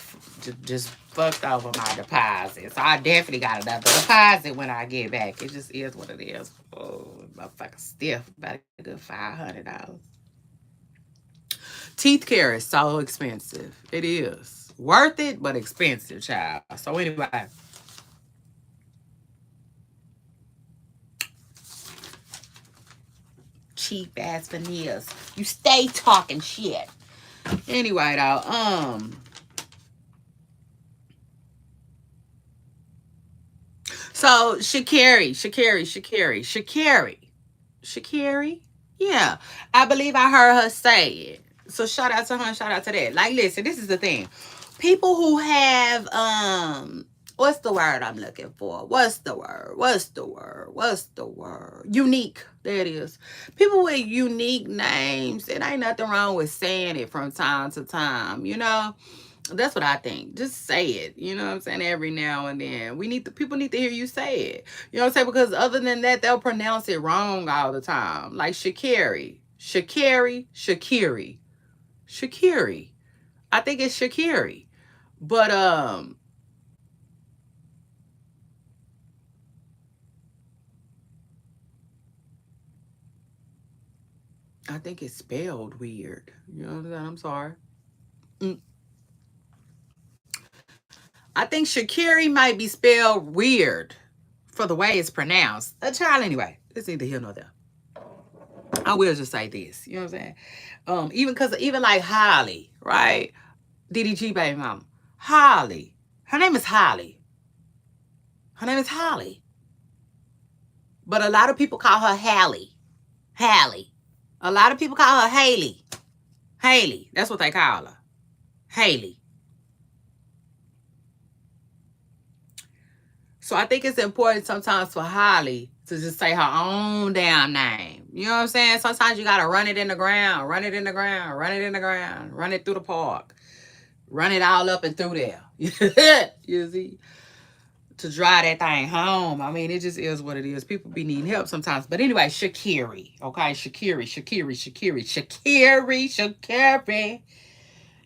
Speaker 1: just fucked over my deposit. So I definitely got another deposit when I get back. It just is what it is. Oh, motherfucker stiff. About a good $500. Teeth care is so expensive. It is. Worth it, but expensive, child. So anyway. Cheap ass veneers. You stay talking shit. Anyway, though, so Shakari. Yeah, I believe I heard her say it. So shout out to her, shout out to that. Like, listen, this is the thing. People who have what's the word I'm looking for? What's the word? Unique. There it is. People with unique names. It ain't nothing wrong with saying it from time to time, you know? That's what I think. Just say it. You know what I'm saying? Every now and then. People need to hear you say it. You know what I'm saying? Because other than that, they'll pronounce it wrong all the time. Like Shakari. Shakiri. I think it's Shakiri. But I think it's spelled weird. You know what I'm saying? I'm sorry. Mm. I think Shakiri might be spelled weird for the way it's pronounced. A child anyway. It's neither here nor there. I will just say this. You know what I'm saying? Even like Holly, right? DDG baby mama. Holly. Her name is Holly. Her name is Holly. But a lot of people call her Hallie. Hallie. A lot of people call her Haley. Haley. That's what they call her. Haley. So I think it's important sometimes for Holly to just say her own damn name. You know what I'm saying? Sometimes you gotta run it in the ground, run it in the ground, run it in the ground, run it through the park, run it all up and through there. You see? To drive that thing home. I mean, it just is what it is. People be needing help sometimes. But anyway, Shakiri. Okay, Shakiri.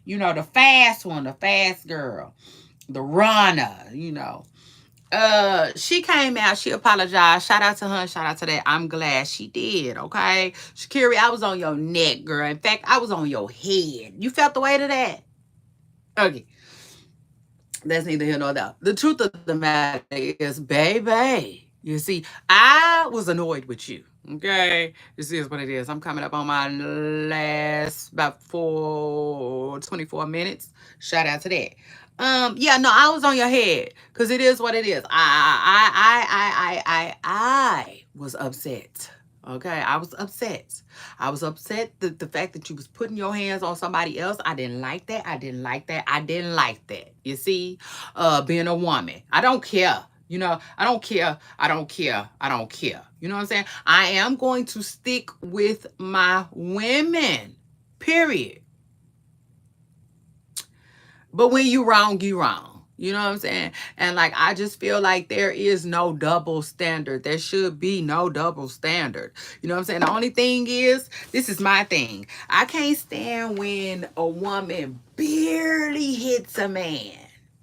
Speaker 1: You know, the fast one, the fast girl. The runner, you know. She came out, she apologized. Shout out to her, shout out to that. I'm glad she did, okay? Shakiri, I was on your neck, girl. In fact, I was on your head. You felt the weight of that? Okay. That's neither here nor there. The truth of the matter is, baby, you see, I was annoyed with you. Okay, this is what it is. I'm coming up on my last about 24 minutes. Shout out to that. Yeah, no, I was on your head because it is what it is. I was upset. Okay, I was upset. I was upset the fact that you was putting your hands on somebody else. I didn't like that. I didn't like that. I didn't like that. You see, being a woman, I don't care. You know, I don't care. I don't care. I don't care. You know what I'm saying? I am going to stick with my women. Period. But when you wrong, you wrong. You know what I'm saying? And like, I just feel like there is no double standard. There should be no double standard. You know what I'm saying? The only thing is, this is my thing. I can't stand when a woman barely hits a man.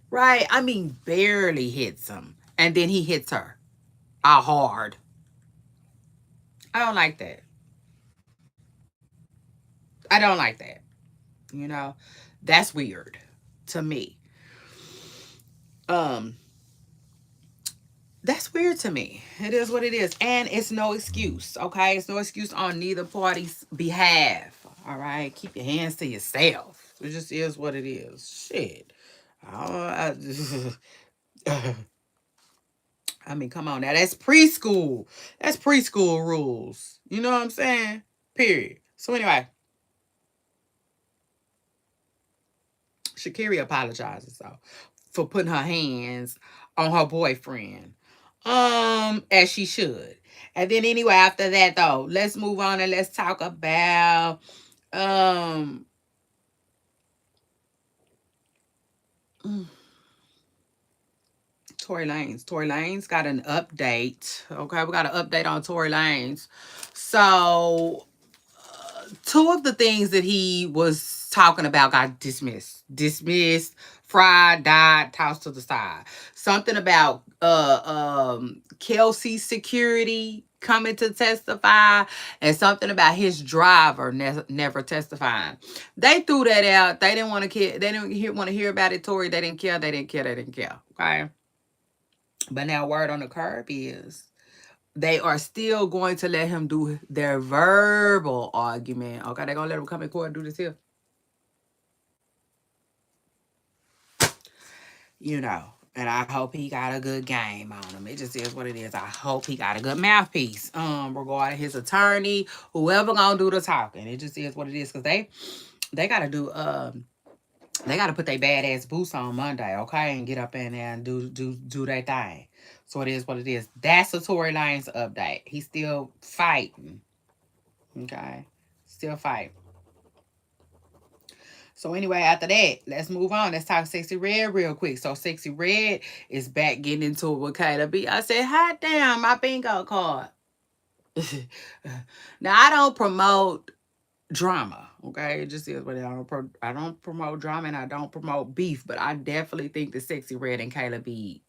Speaker 1: Right? I mean, barely hits him. And then he hits her. Hard. I don't like that. I don't like that. You know? That's weird to me. Um, That's weird to me. It is what it is. And it's no excuse, okay? It's no excuse on neither party's behalf, all right? Keep your hands to yourself. It just is what it is. Shit. I mean, come on now. That's preschool. That's preschool rules. You know what I'm saying? Period. So anyway, Shakira apologizes though for putting her hands on her boyfriend. As she should. And then anyway, after that though, let's move on and let's talk about Um, mm, Tory Lanez. Tory Lanez got an update. Okay, we got an update on Tory Lanez. So two of the things that he was talking about got dismissed, fried, died, tossed to the side. Something about Kelsey security coming to testify, and something about his driver never testifying. They threw that out. They didn't want to care. They didn't want to hear about it. Tory, they didn't care. They didn't care. They didn't care. Okay. But now word on the curb is they are still going to let him do their verbal argument. Okay, they're gonna let him come in court and do this here. You know. And I hope he got a good game on him. It just is what it is. I hope he got a good mouthpiece. Regarding his attorney, whoever gonna do the talking. It just is what it is. Cause they gotta do they gotta put their badass boots on Monday, okay, and get up in there and do their thing. So it is what it is. That's the Tory Lanez update. He's still fighting. Okay. Still fighting. So anyway, after that, let's move on. Let's talk Sexy Red real quick. So Sexy Red is back getting into it with Kayla B. I said, hot damn, my bingo card. Now, I don't promote drama, okay? It just is what I don't promote drama and I don't promote beef, but I definitely think that Sexy Red and Kayla B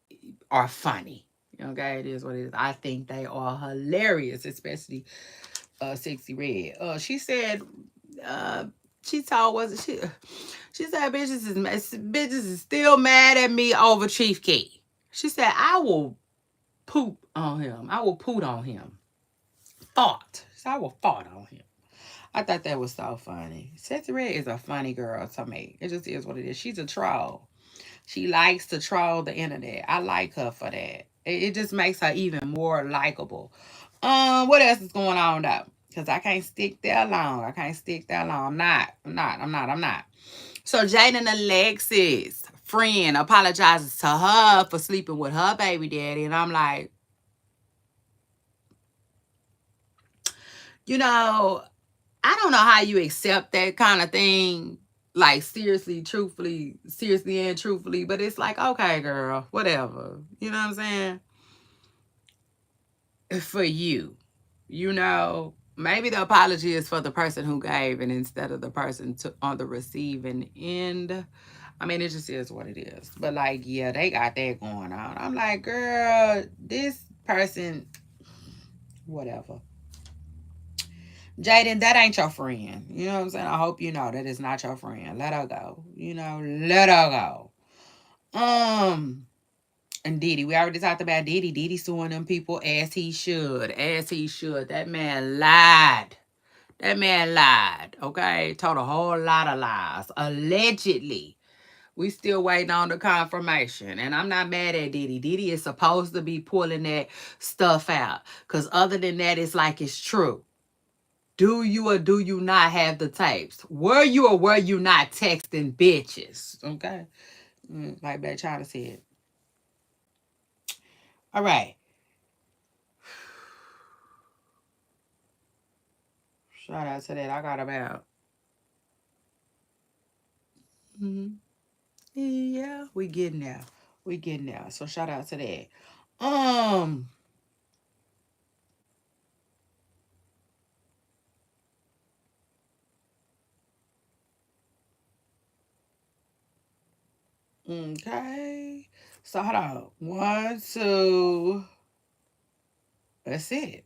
Speaker 1: are funny. Okay, it is what it is. I think they are hilarious, especially Sexy Red. She said she told wasn't she said bitches is still mad at me over Chief Key. She said I will poop on him. I will poot on him. Fart. She said I will fart on him. I thought that was so funny. Sexy Red is a funny girl to me. It just is what it is. She's a troll. She likes to troll the internet. I like her for that. It just makes her even more likable. What else is going on though? Because I can't stick there long. I can't stick there long. I'm not. So Jaden Alexis friend apologizes to her for sleeping with her baby daddy. And I'm like, you know, I don't know how you accept that kind of thing. Like seriously, truthfully, seriously and truthfully. But it's like, okay, girl, whatever. You know what I'm saying? For you. You know, maybe the apology is for the person who gave and instead of the person on the receiving end. I mean, it just is what it is. But like, yeah, they got that going on. I'm like, girl, this person, whatever. Jaden, that ain't your friend. You know what I'm saying? I hope you know that is not your friend. Let her go. You know, let her go. And Diddy, we already talked about Diddy. Diddy suing them people as he should. As he should. That man lied. That man lied. Okay? Told a whole lot of lies. Allegedly. We still waiting on the confirmation. And I'm not mad at Diddy. Diddy is supposed to be pulling that stuff out. Because other than that, it's like it's true. Do you or do you not have the tapes? Were you or were you not texting bitches? Okay? Like Black China said. All right. Shout out to that. I got about. Yeah, we getting there. We getting there. So shout out to that. Um. Okay. So hold on. 1, 2. That's it.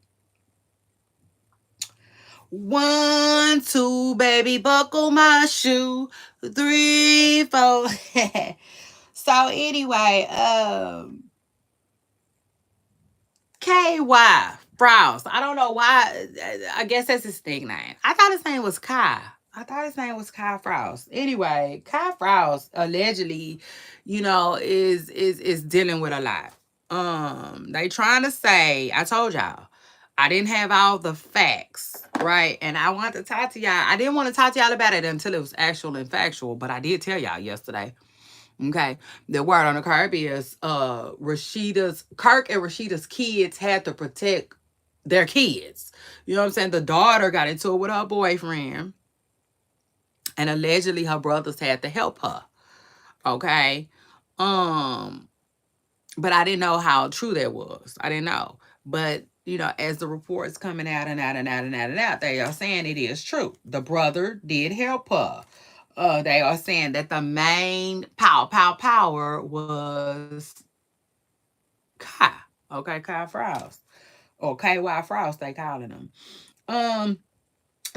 Speaker 1: 1, 2, baby, buckle my shoe. 3, 4. So anyway, KY Frost. I don't know why. I guess that's his nickname. I thought his name was Kai. I thought his name was Kai Frost. Anyway, Kai Frost allegedly, you know, is dealing with a lot. They trying to say, I told y'all, I didn't have all the facts, right? And I wanted to talk to y'all. I didn't want to talk to y'all about it until it was actual and factual, but I did tell y'all yesterday. Okay. The word on the curb is Kirk and Rashida's kids had to protect their kids. You know what I'm saying? The daughter got into it with her boyfriend. And allegedly her brothers had to help her. Okay. Um, but I didn't know how true that was. I didn't know. But as the reports coming out and out and out and out and out, they are saying it is true. The brother did help her. They are saying that the main power was Kai. Okay, Kai Frost. Or KY Frost, they calling him. Um,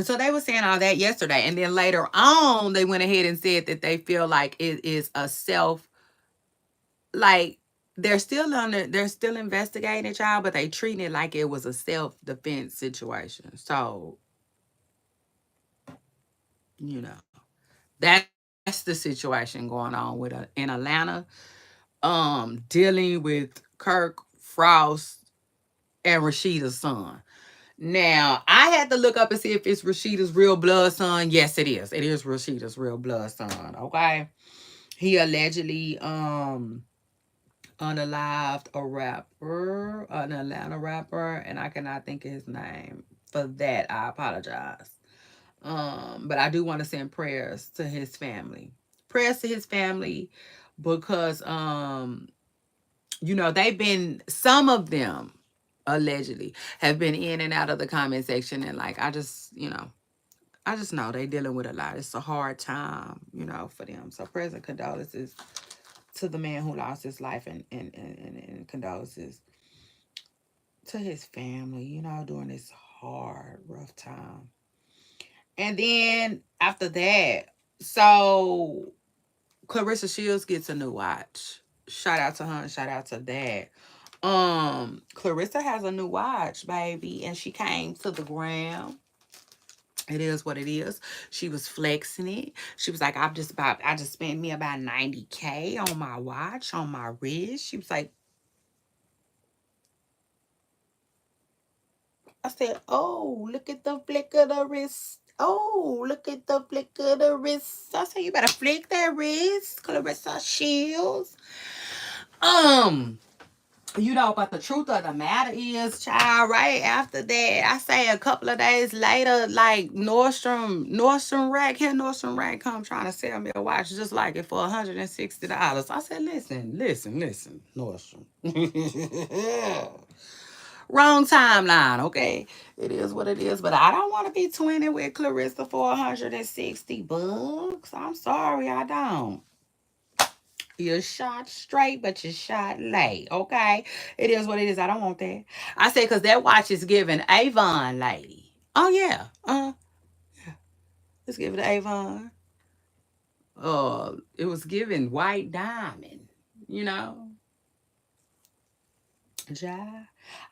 Speaker 1: so they were saying all that yesterday. And then later on, they went ahead and said that they feel like it is a like they're still investigating the child, but they treating it like it was a self-defense situation. So, you know, that's the situation going on in Atlanta. Dealing with Kirk Frost and Rashida's son. Now, I had to look up and see if it's Rashida's real blood son. Yes, it is. It is Rashida's real blood son. Okay. He allegedly unalived a rapper, an Atlanta rapper, and I cannot think of his name. For that, I apologize. But I do want to send prayers to his family. Prayers to his family because they've been, some of them allegedly have been in and out of the comment section, and like I just know they dealing with a lot. It's a hard time, for them. So prayers and condolences to the man who lost his life, and condolences to his family, during this hard, rough time. And then after that, so Clarissa Shields gets a new watch. Shout out to her and shout out to that. Clarissa has a new watch, baby, and she came to the ground. It is what it is. She was flexing it. She was like, I just spent me about 90K on my watch, on my wrist. She was like, I said, oh, look at the flick of the wrist. Oh, look at the flick of the wrist. I said, you better flick that wrist, Clarissa Shields. But the truth of the matter is, child, right after that, I say a couple of days later, like Nordstrom Rack come trying to sell me a watch just like it for $160. I said, listen, Nordstrom. Wrong timeline, okay? It is what it is, but I don't want to be twinning with Clarissa for $160. I'm sorry, I don't. You're shot straight, but you're shot late, okay? It is what it is. I don't want that. I say, because that watch is giving Avon, lady. Oh, yeah. Let's give it to Avon. It was giving white diamond, you know? Ja.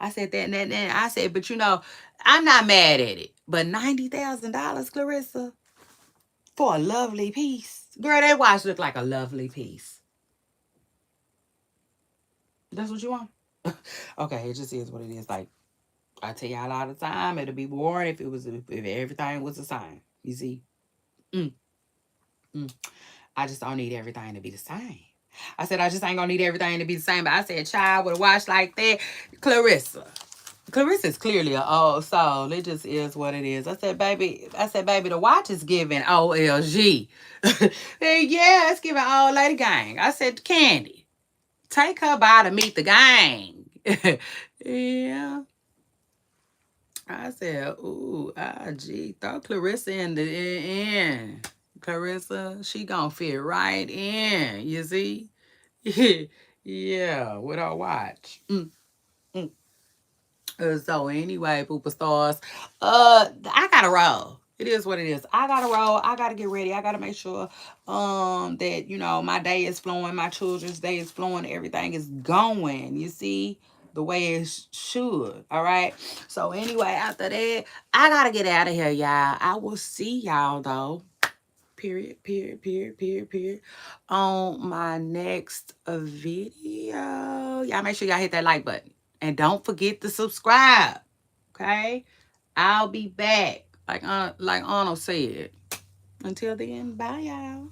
Speaker 1: I said that, and I said, but I'm not mad at it. But $90,000, Clarissa, for a lovely piece. Girl, that watch looked like a lovely piece. That's what you want? Okay, it just is what it is. Like, I tell y'all all the time, it'll be boring if everything was the same. You see? Mm, mm. I just don't need everything to be the same. I said, I just ain't gonna need everything to be the same. But I said, child, with a watch like that, Clarissa's clearly an old soul. It just is what it is. I said, baby, the watch is giving OLG. Yeah, it's giving old lady gang. I said, Candy, take her by to meet the gang. Yeah. I said, ooh, gee, throw Clarissa in the in. Clarissa, she gonna fit right in, you see? Yeah, with her watch. Mm. So anyway, Poopa Stars, I gotta roll. It is what it is. I gotta roll. I gotta get ready. I gotta make sure that my day is flowing, my children's day is flowing, everything is going. You see the way it should. All right. So anyway, after that, I gotta get out of here, y'all. I will see y'all though. Period. On my next video. Y'all make sure y'all hit that like button. And don't forget to subscribe. Okay? I'll be back. Like Arnold said. Until then, bye y'all.